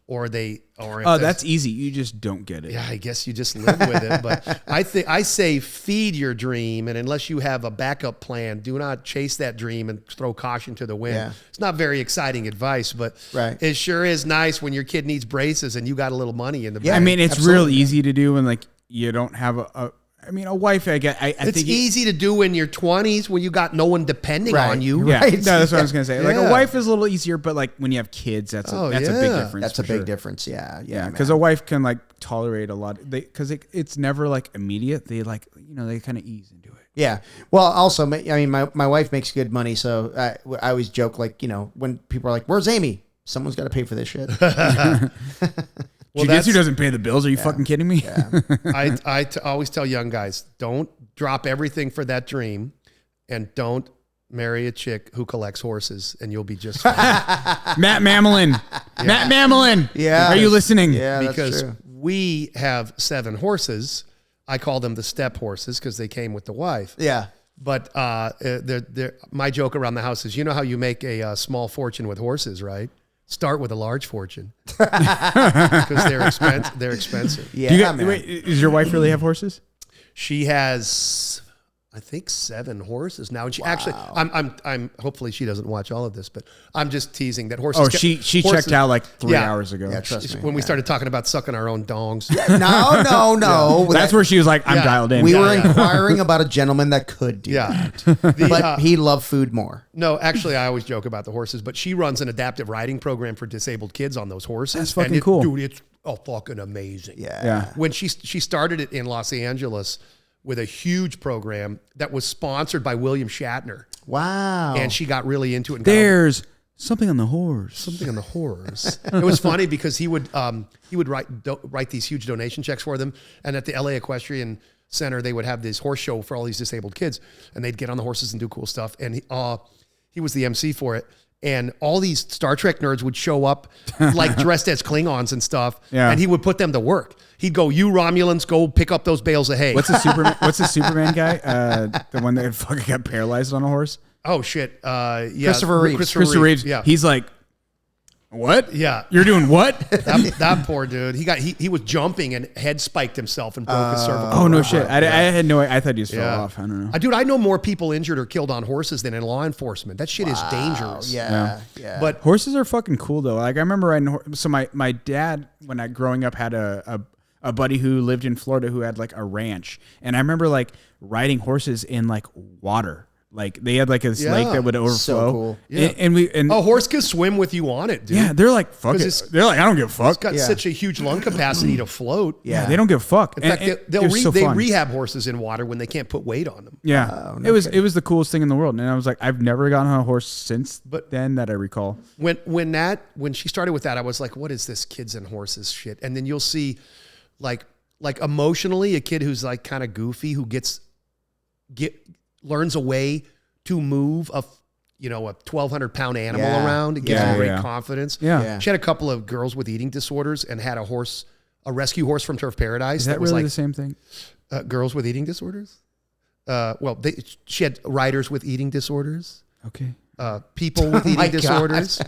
or if Oh, that's easy. You just don't get it. yeah, I guess you just live with it. But I say feed your dream, and unless you have a backup plan, do not chase that dream and throw caution to the wind. Yeah. It's not very exciting advice, but Right. it sure is nice when your kid needs braces and you got a little money in the Yeah, I bank. mean, it's Absolutely. real easy to do when like you don't have a wife. I It's think easy to do in your 20s when you got no one depending Right. on you. Yeah, Right. no, that's what I was gonna say. Like Yeah. a wife is a little easier, but like when you have kids, that's a big yeah. difference. That's a for big sure. difference. Yeah. Yeah, man. because a wife can like tolerate a lot. Because it's never like immediate. They like they kind of ease into it. Yeah. Well, also, I mean, my wife makes good money, so I always joke, like, when people are like, "Where's Amy?" Someone's got to pay for this shit. Well, Jiu-Jitsu doesn't pay the bills. Are you fucking kidding me? I always tell young guys, don't drop everything for that dream, and don't marry a chick who collects horses, and you'll be just fine. Matt Mamelin. Matt Mamelin. Yeah. Are you listening? Yeah, Because that's true. we have 7 horses. I call them the step horses because they came with the wife. Yeah. But my joke around the house is, you know how you make a small fortune with horses, right? Start with a large fortune because they're expensive. Yeah, man. Wait, does your wife really have horses? She has, I think, 7 horses now, and she actually, I'm hopefully she doesn't watch all of this, but I'm just teasing that horses. Oh, she checked out like 3 hours ago. Yeah, trust me. when we started talking about sucking our own dongs. No. That's where she was like, I'm Yeah. dialed in. we were inquiring about a gentleman that could do Yeah. that. But he loved food more. No, actually, I always joke about the horses, but she runs an adaptive riding program for disabled kids on those horses. That's fucking and cool. Dude, it's fucking amazing. Yeah. When she started it in Los Angeles with a huge program that was sponsored by William Shatner, Wow. and she got really into it. And got There's something on the horse. something on the horse. It was funny because he would write these huge donation checks for them, and at the LA Equestrian Center they would have this horse show for all these disabled kids, and they'd get on the horses and do cool stuff. And he was the MC for it, and all these Star Trek nerds would show up like dressed as Klingons and stuff, Yeah. and he would put them to work. He'd go, "You Romulans, go pick up those bales of hay." What's the Superman guy? The one that fucking got paralyzed on a horse? Oh shit! Yeah, Christopher Reeves. Christopher Reeves. Yeah, He's like, what? yeah. You're doing what? That poor dude. He was jumping and head spiked himself and broke his cervical. Oh, no shit. I had no I thought he just fell off. I don't know. Dude, I know more people injured or killed on horses than in law enforcement. That shit is dangerous. Yeah. But Horses are fucking cool though. Like I remember riding. So my dad, when I growing up, had a buddy who lived in Florida who had like a ranch, and I remember like riding horses in like water. Like they had like this lake that would overflow. So cool. Yeah. And a horse can swim with you on it, dude. yeah, they're like fuck 'Cause it. it's- They're like I don't give a fuck. It's got such a huge lung capacity to float. Yeah, they don't give a fuck. In fact, they're so they fun. rehab horses in water when they can't put weight on them. Yeah, it was the coolest thing in the world, and I was like, I've never gotten on a horse since then that I recall. When she started with that, I was like, what is this kids and horses shit? And then you'll see like emotionally a kid who's like kind of goofy who learns a way to move a 1,200 pound animal around. It gives them great confidence. Yeah. She had a couple of girls with eating disorders and had a rescue horse from Turf Paradise. Is that was really like the same thing? girls with eating disorders. She had riders with eating disorders. Okay. people with eating disorders.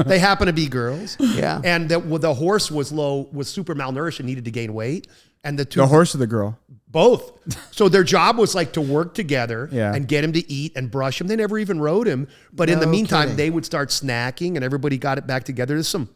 They happen to be girls. Yeah. And the horse was super malnourished and needed to gain weight. And the horse or the girl? Both. So their job was like to work together Yeah. and get him to eat and brush him. They never even rode him. But in the meantime, kidding. they would start snacking and everybody got it back together. There's some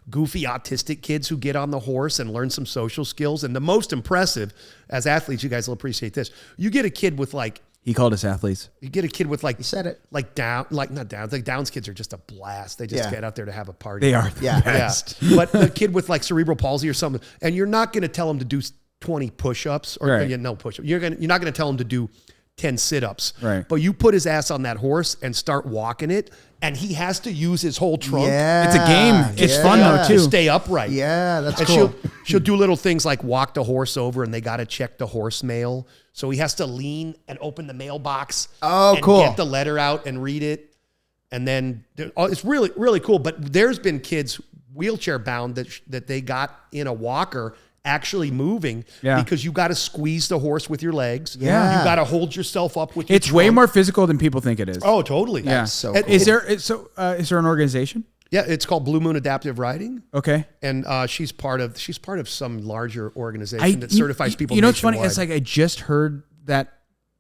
goofy autistic kids who get on the horse and learn some social skills. And the most impressive, as athletes, you guys will appreciate this. You get a kid with like, He called us athletes. you get a kid with like, You said it. like not Downs. Like Downs kids are just a blast. They just Yeah. get out there to have a party. They are the Yeah. best. Yeah. But the kid with like cerebral palsy or something, and you're not going to tell him to do 20 push-ups or Right. no push-ups. You're not going to tell him to do 10 sit-ups. Right. But you put his ass on that horse and start walking it, and he has to use his whole trunk It's a game. It's fun though to too. stay upright. Yeah, that's And cool. she'll do little things like walk the horse over, and they got to check the horse mail. So he has to lean and open the mailbox. Oh, and cool. Get the letter out and read it. And then it's really, really cool. But there's been kids wheelchair bound that they got in a walker actually moving because you got to squeeze the horse with your legs. Yeah. You got to hold yourself up with your It's way trunk. more physical than people think it is. Oh, totally. yeah. so And cool. Is there an organization? Yeah, it's called Blue Moon Adaptive Riding. Okay. And she's part of some larger organization that certifies people. You know what's funny? nationwide. It's like I just heard that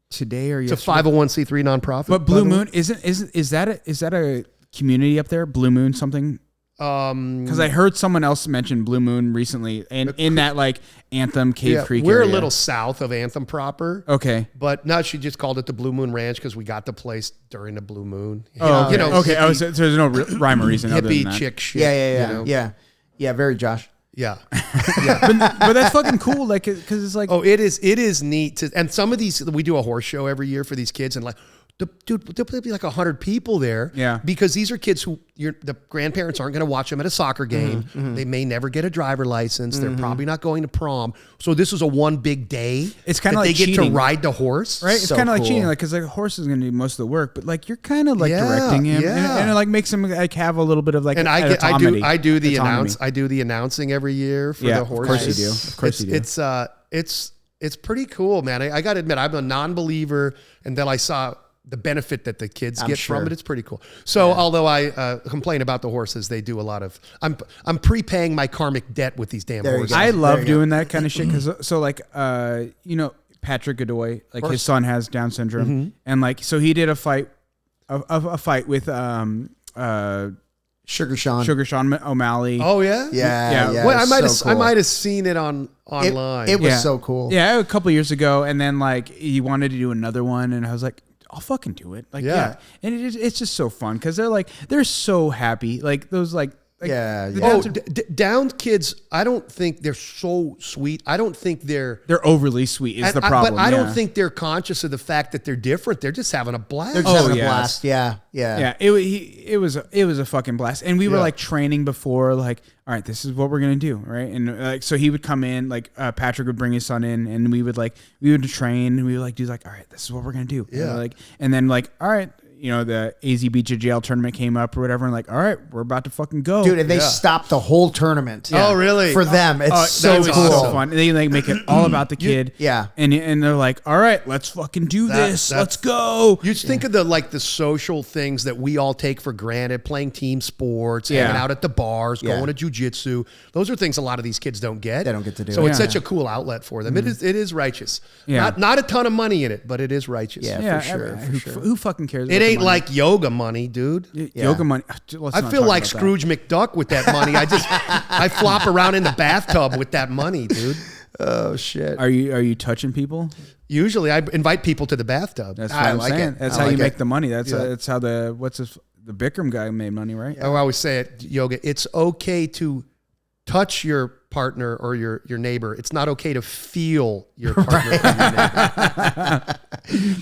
today or It's a yesterday. 501c3 nonprofit. But Blue Moon is that a community up there? Blue Moon something? Because I heard someone else mention Blue Moon recently, and in that like Anthem, Cave Creek we're area. a little south of Anthem proper. Okay. But no, she just called it the Blue Moon Ranch because we got the place during the Blue Moon. Oh, you know, okay. hippie, So there's no rhyme or reason other than hippie that. chick shit. Yeah. you know? Yeah, very Josh. Yeah. But that's fucking cool. Like, because it's like, Oh, it is neat and some of these, we do a horse show every year for these kids, and like, dude, there'll be like 100 people there. Yeah. Because these are kids who the grandparents aren't going to watch them at a soccer game. They may never get a driver license. They're probably not going to prom. So this is a one big day. It's kinda that like they get cheating. to ride the horse. right? It's so kind of like cool. cheating, like because like a horse is going to do most of the work, but like you're kind of like Yeah, directing him, yeah. and it like makes him like have a little bit of like And I do the announcing every year for Yeah, the of horses. course you do. Of course you do. It's pretty cool, man. I got to admit, I'm a non-believer, and then I saw the benefit that the kids get sure. from it. It's pretty cool. So although I complain about the horses, they do a lot of. I'm prepaying my karmic debt with these damn There you horses. go. I love There you go. doing that kind of shit because so like Patrick Godoy, like his son has Down syndrome, and like so he did a fight with Sugar Sean. Sugar Sean O'Malley. Oh yeah, Yeah. Well, I it's might have so cool. I might have seen it online. It was Yeah. so cool. Yeah, a couple years ago, and then like he wanted to do another one, and I was like, I'll fucking do it. Like, Yeah. and it's just so fun because they're so happy. Like those like Yeah, the yeah. Downs Oh, are- Down kids, I don't think they're so sweet. I don't think they're. they're overly sweet is and the problem. but I don't yeah. think they're conscious of the fact that they're different. They're just having a blast. They're just Oh, having a yes. blast. Yeah. Yeah, it was a fucking blast, and we were Yeah. like training before, like, all right, this is what we're gonna do, right? And like, so he would come in, like, Patrick would bring his son in, and we would train, and we would like do like, all right, this is what we're gonna do, Yeah. and then like, all right, the AZBJJL tournament came up or whatever, and like, all right, we're about to fucking go, Dude, and they stopped the whole tournament. Oh, really? For them. It's so that was cool. so fun. They like make it all about the kid, yeah. and they're like, all right, let's fucking do this, that's- let's go. You just think of the social things that we all take for granted, playing team sports, Yeah. hanging out at the bars, Yeah. going to jujitsu. Those are things a lot of these kids don't get. They don't get to do. So it's Yeah. such a cool outlet for them. It is righteous. Yeah. Not a ton of money in it, but it is righteous. Yeah. for sure, Who fucking cares? It about the ain't money? like yoga money, dude. Yoga money. I feel like Scrooge McDuck with that money. I flop around in the bathtub with that money, dude. Oh shit. Are you touching people? Usually I invite people to the bathtub. That's what I I'm like saying. it. That's I how like you make it. the money. That's Yeah. that's how the Bikram guy made money, right? I always say it, yoga. It's okay to touch your partner or your neighbor. It's not okay to feel your partner or your neighbor.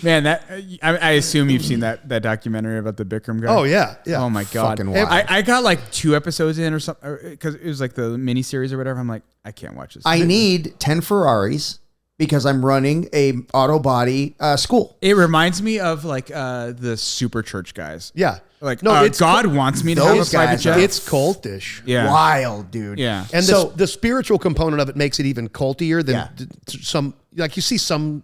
Man, that I assume you've seen that documentary about the Bikram guy. Oh yeah, yeah. Oh my god. Fucking wild. I got like 2 episodes in or something because it was like the mini series or whatever. I'm like, I can't watch this. I need 10 Ferraris because I'm running a auto body school. It reminds me of like the super church guys. Yeah. Like it's God wants me to have a those private guys jet. are- It's cultish. Yeah. Wild, dude. Yeah. And So- the spiritual component of it makes it even cultier than Yeah. some, like you see some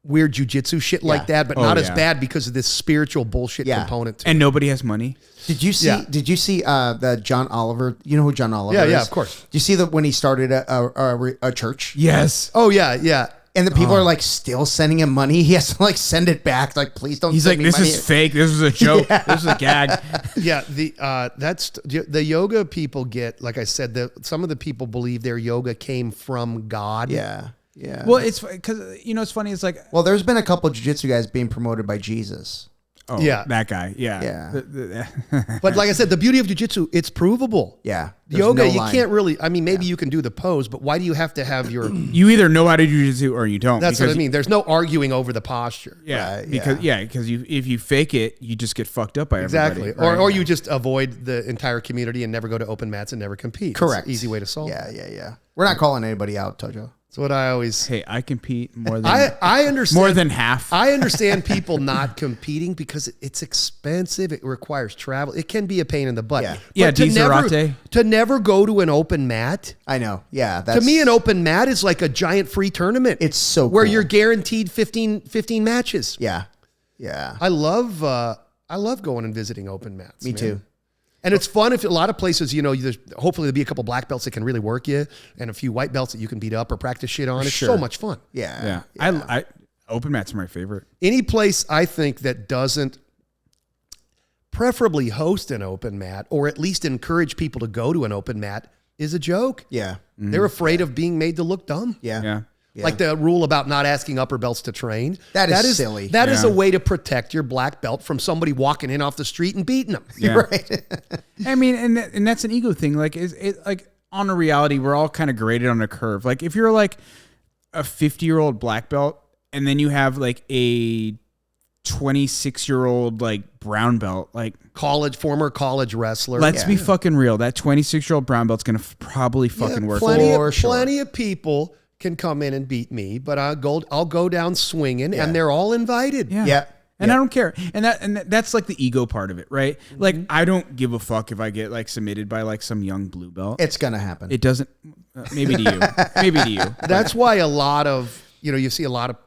weird jujitsu shit like that, but not as bad because of this spiritual bullshit component to And it. nobody has money. Did you see? Yeah. Did you see the John Oliver? You know who John Oliver is? Yeah, of course. Did you see that when he started a church? Yes. Oh yeah. And the people are like still sending him money. He has to like send it back. Like, please don't. He's send like, me this money. is fake. This was a joke. This was a gag. Yeah, the yoga people get, like I said, some of the people believe their yoga came from God. Yeah. Well, it's because it's funny. It's like, Well, there's been a couple of jiu-jitsu guys being promoted by Jesus. oh, Yeah. that guy. Yeah. Yeah. But like I said, the beauty of jiu-jitsu, it's provable. Yeah. There's Yoga, no you line. can't really, I mean, maybe you can do the pose, but why do you have to have your, You either know how to do jiu-jitsu or you don't. that's what I because- mean. There's no arguing over the posture. Yeah, Right, because if you fake it, you just get fucked up by Exactly. everybody. Or you just avoid the entire community and never go to open mats and never compete. Correct. It's an easy way to solve it. Yeah. We're not calling anybody out, Tojo. That's what I always, Hey, I compete more than I understand. more than half. I understand people not competing because it's expensive. It requires travel. It can be a pain in the butt. Yeah. But Yeah, to never go to an open mat, I know. Yeah. to me, an open mat is like a giant free tournament. It's so where cool. you're guaranteed 15 matches. Yeah. I love going and visiting open mats. Me man. too. And it's fun if a lot of places, there's hopefully there'll be a couple black belts that can really work you and a few white belts that you can beat up or practice shit on. It's Sure. so much fun. Yeah. I open mats are my favorite. Any place I think that doesn't preferably host an open mat or at least encourage people to go to an open mat is a joke. Yeah. They're afraid of being made to look dumb. Yeah. Yeah. Like the rule about not asking upper belts to train. That is silly. That is Yeah. a way to protect your black belt from somebody walking in off the street and beating them. Yeah. Right. I mean, and that's an ego thing. Like, is it like on a reality, we're all kind of graded on a curve. Like, if you're like a 50-year-old black belt, and then you have like a 26-year-old like brown belt, like Former college wrestler. let's be fucking real. That 26-year-old brown belt's gonna probably fucking work. Plenty of people can come in and beat me, but I'll go down swinging, and they're all invited. Yeah. Yeah. And I don't care. And that's like the ego part of it, right? Like, I don't give a fuck if I get like submitted by like some young blue belt. It's going to happen. It doesn't. Maybe to you. Maybe to you. That's why a lot of, you see a lot of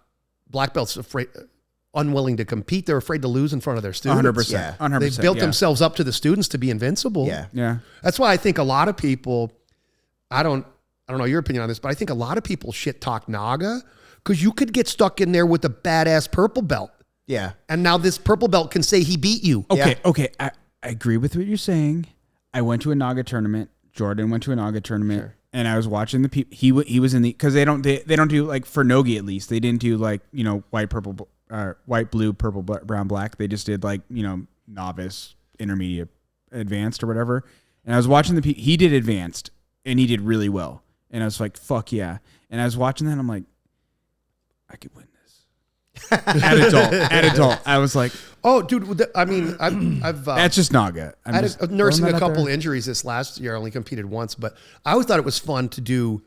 black belts unwilling to compete. They're afraid to lose in front of their students. 100%. Yeah. 100%. They've built yeah. themselves up to the students to be invincible. Yeah. Yeah. That's why I think a lot of people, I don't know your opinion on this, but I think a lot of people shit talk Naga because you could get stuck in there with a badass purple belt. Yeah. And now this purple belt can say he beat you. Okay. I agree with what you're saying. I went to a Naga tournament. Jordan went to a Naga tournament. Sure. And I was watching the people. He was in the, because they don't do like for Nogi at least. They didn't do like, white, purple, white, blue, purple, brown, black. They just did like, novice, intermediate, advanced or whatever. And I was watching the people. He did advanced and he did really well. And I was like, fuck yeah. And I was watching that and I'm like, I could win this. At adult. I was like, Oh, dude, I mean, I've that's just Naga. I had nursing a couple injuries this last year. I only competed once, but I always thought it was fun to do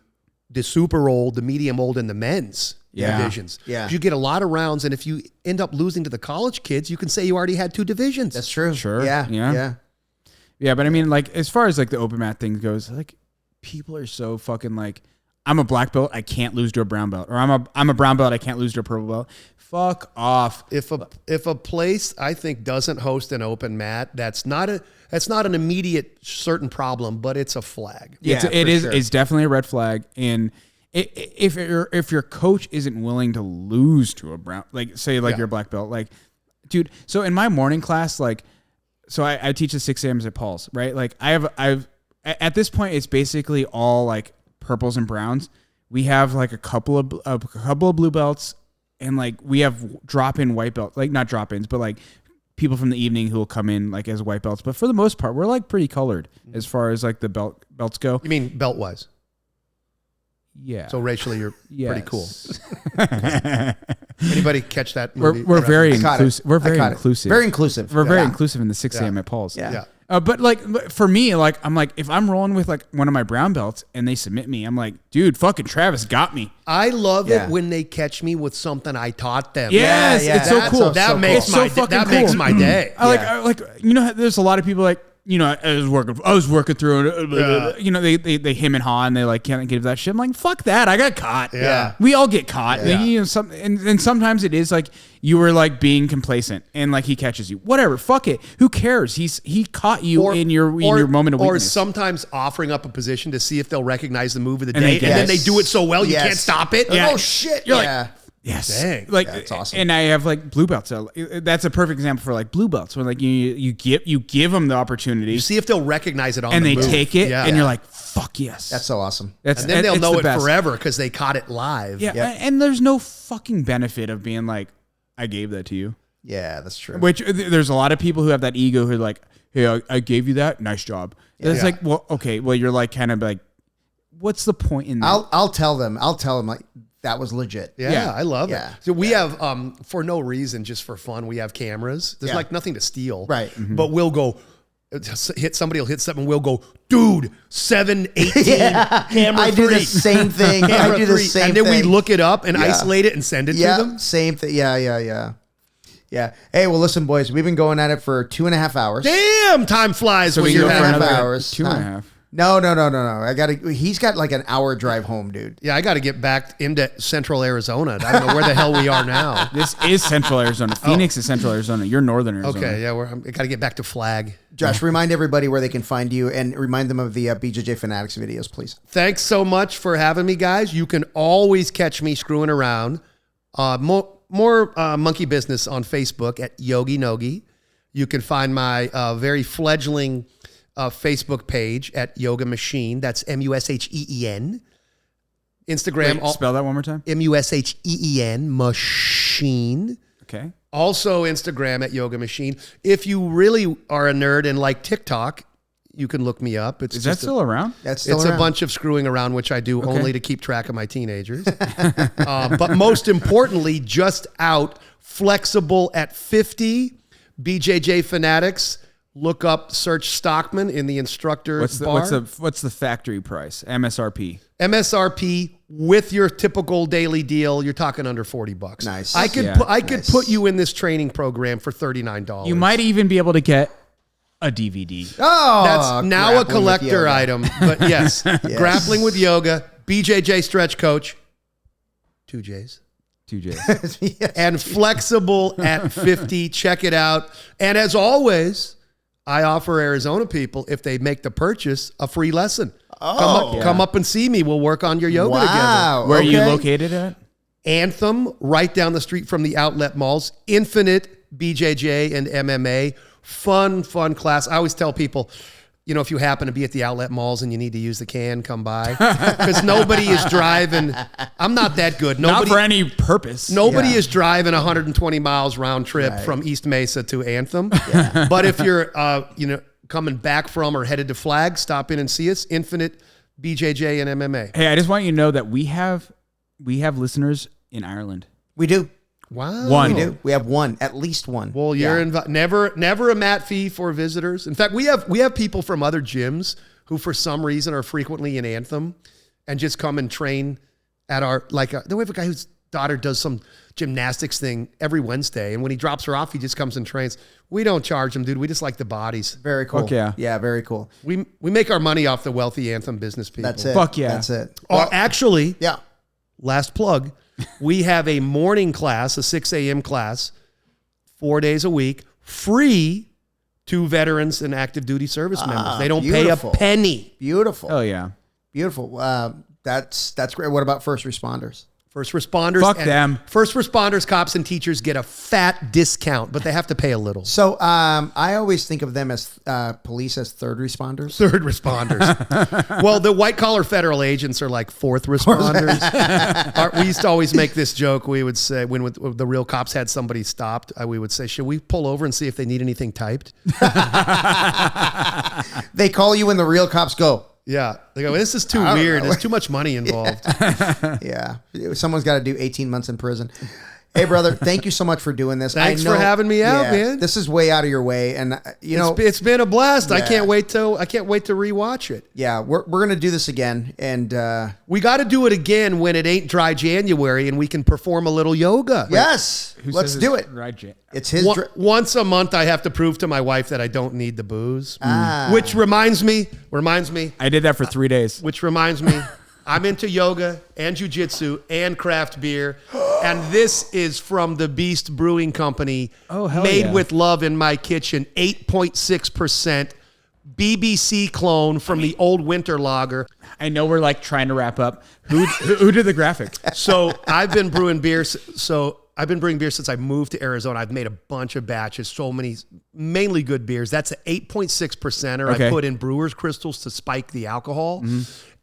the super old, the medium old, and the men's divisions. Yeah. You get a lot of rounds, and if you end up losing to the college kids, you can say you already had 2 divisions. That's true. Sure. Yeah. Yeah. Yeah, but I mean, like, as far as like the open mat thing goes, like, people are so fucking like, I'm a black belt, I can't lose to a brown belt, or I'm a brown belt, I can't lose to a purple belt. Fuck off. If a place I think doesn't host an open mat, that's not an immediate certain problem, but it's a flag. Yeah, it is. sure. It's definitely a red flag. And if your coach isn't willing to lose to a brown, like say like your black belt, like, dude. So in my morning class, like, so I teach at 6 a.m. at Paul's, right? Like I've at this point it's basically all like purples and browns. We have like a couple of blue belts, and like we have drop-in white belts, like not drop-ins, but like people from the evening who will come in like as white belts. But for the most part, we're like pretty colored as far as like the belts go. You mean belt wise? Yeah. So racially, you're pretty cool. Yes. Anybody catch that movie? We're very I caught it. inclusive. We're very I caught it. inclusive. Very inclusive. We're very Yeah. inclusive in the 6 a.m. at Paul's. Yeah. But like for me, like I'm like, if I'm rolling with like one of my brown belts and they submit me, I'm like, dude, fucking Travis got me. I love Yeah. it when they catch me with something I taught them. Yes, yeah. it's so That's cool. That so makes cool. my It's so fucking that cool. makes my day. I like there's a lot of people like, you know, I was working through it. You know, they him and haw and they like can't give that shit. I'm like, fuck that. I got caught. Yeah. We all get caught. Yeah. And, you know, and sometimes it is like you were like being complacent and like he catches you. Whatever. Fuck it. Who cares? He caught you in your moment of weakness. Or sometimes offering up a position to see if they'll recognize the move of the day. And then they do it so well you can't stop it. Yeah. Oh shit. You're like, yes. Dang. Like, that's awesome. And I have like blue belts. So that's a perfect example for like blue belts when like you give them the opportunity. You see if they'll recognize it on and the they move. take it and you're like, fuck yes. That's so awesome. And then they'll know it best. forever because they caught it live. Yeah. And there's no fucking benefit of being like, I gave that to you. Yeah, that's true. Which there's a lot of people who have that ego who are like, hey, I gave you that. Nice job. It's like, well, okay. Well, you're like kind of like, what's the point in that? I'll tell them like, that was legit. Yeah, I love it. Yeah. So we have, for no reason, just for fun, we have cameras. There's like nothing to steal. Right. Mm-hmm. But we'll go, somebody will hit something, we'll go, dude, 718, camera I do 3. the same thing. Camera I do the 3. same And then thing. we look it up and isolate it and send it to them. Same thing. Yeah. Hey, well, listen, boys, we've been going at it for 2.5 hours. Damn, time flies So when we you're go for having another hours. 2.5. No. He's got like an hour drive home, dude. Yeah, I got to get back into central Arizona. I don't know where the hell we are now. This is Central Arizona. Phoenix is Central Arizona. You're Northern Arizona. Okay, yeah, I got to get back to Flag. Josh, remind everybody where they can find you and remind them of the BJJ Fanatics videos, please. Thanks so much for having me, guys. You can always catch me screwing around. More monkey business on Facebook at YoGi NoGi. You can find my very fledgling Facebook page at Yoga Machine. That's MUSHEEN. Instagram. Wait, spell that one more time. MUSHEEN Machine. Okay. Also Instagram at Yoga Machine. If you really are a nerd and like TikTok, you can look me up. Is that still around? That's still It's around. a bunch of screwing around, which I do only to keep track of my teenagers. But most importantly, just out, flexible at 50, BJJ Fanatics. Look up, search Stockman in the instructor bar. What's the factory price? MSRP. MSRP with your typical daily deal, you're talking under $40. Nice. I could put you in this training program for $39. You might even be able to get a DVD. Oh, That's now a collector item, but yes, Grappling with Yoga, BJJ Stretch Coach, 2 J's. 2J. Yes. And flexible at 50. Check it out. And as always, I offer Arizona people, if they make the purchase, a free lesson. Come up and see me. We'll work on your yoga together. Where are you located at? Anthem, right down the street from the outlet malls. Infinite BJJ and MMA. Fun class. I always tell people, you know, if you happen to be at the outlet malls and you need to use the can, come by. Because nobody is driving. I'm not that good. Not for any purpose. Nobody is driving 120 miles round trip from East Mesa to Anthem. But if you're, coming back from or headed to Flag, stop in and see us. Infinite BJJ and MMA. Hey, I just want you to know that we have listeners in Ireland. We do. Wow. One. We do. We have one, at least one. Well, you're never a mat fee for visitors. In fact, we have people from other gyms who, for some reason, are frequently in Anthem and just come and train at our then we have a guy whose daughter does some gymnastics thing every Wednesday, and when he drops her off, he just comes and trains. We don't charge him, dude. We just like the bodies. Very cool. Fuck yeah. Yeah, very cool. We make our money off the wealthy Anthem business people. That's it. Fuck yeah. That's it. Actually, Yeah. last plug, we have a morning class, a 6 a.m. class, 4 days a week, free to veterans and active duty service members. They don't beautiful. pay a penny. Beautiful. Oh yeah. Beautiful. That's great. What about first responders? First responders. Fuck them. First responders, cops, and teachers get a fat discount, but they have to pay a little. So I always think of them as police as third responders. Third responders. Well, the white collar federal agents are like fourth responders. We used to always make this joke. We would say when the real cops had somebody stopped, we would say, should we pull over and see if they need anything typed? They call you when the real cops go. Yeah. They go, this is too weird. There's too much money involved. Yeah. Someone's got to do 18 months in prison. Hey, brother, thank you so much for doing this. Thanks for having me out, man. This is way out of your way, and it's been a blast. Yeah. I can't wait to rewatch it. Yeah, we're gonna do this again, and we got to do it again when it ain't dry January, and we can perform a little yoga. Yes, let's do it. It's his. Once a month, I have to prove to my wife that I don't need the booze. Which reminds me. I did that for 3 days. Which reminds me. I'm into yoga and jiu-jitsu and craft beer. And this is from the Beast Brewing Company. Oh, hell made yeah. with love in my kitchen. 8.6% BBC clone from the old winter lager. I know we're like trying to wrap up. Who did the graphic? So I've been brewing beer. I've been brewing beer since I moved to Arizona. I've made a bunch of batches, so many, mainly good beers. That's an 8.6%er. Okay. I put in brewer's crystals to spike the alcohol.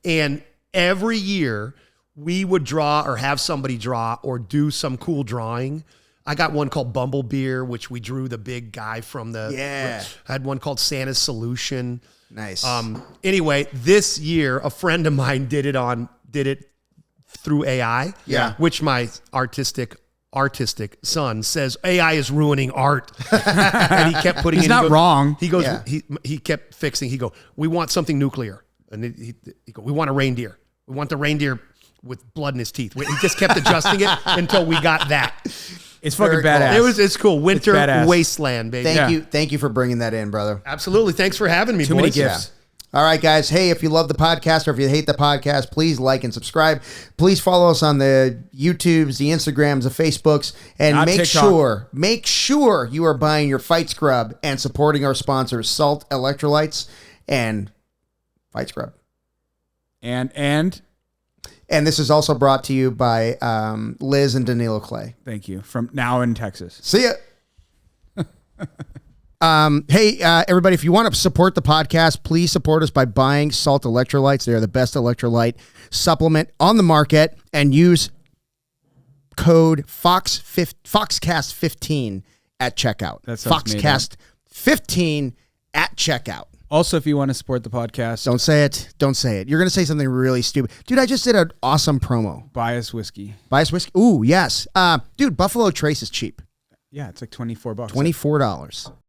And every year we would draw or have somebody draw or do some cool drawing. I got one called Bumble Beer, which we drew the big guy from the. Yeah. I had one called Santa's Solution. Nice. Anyway, this year a friend of mine did it through AI. Yeah. Which my artistic son says AI is ruining art. And he kept putting. He's not wrong. He goes. Yeah. He kept fixing. He go. We want something nuclear. And he go, we want a reindeer. We want the reindeer with blood in his teeth. He just kept adjusting it until we got that. It's fucking Very badass. cool. It's cool. Winter badass. wasteland, baby. Thank you for bringing that in, brother. Absolutely. Thanks for having me, Too boys. many gifts. All right, guys. Hey, if you love the podcast or if you hate the podcast, please like and subscribe. Please follow us on the YouTubes, the Instagrams, the Facebooks, and Not make sure you are buying your Fight Scrub and supporting our sponsors, Salt Electrolytes and Fight Scrub. And this is also brought to you by Liz and Danilo Clay. thank you. From now in Texas. See ya. Hey, everybody, if you want to support the podcast, please support us by buying Salt Electrolytes. They are the best electrolyte supplement on the market, and use code Foxcast15 at checkout. That sounds made Foxcast15 at checkout. Also, if you want to support the podcast, Don't say it. Don't say it. You're going to say something really stupid. Dude, I just did an awesome promo. buy us whiskey. Buy us whiskey. Ooh, yes. Dude, Buffalo Trace is cheap. Yeah, it's like $24. $24.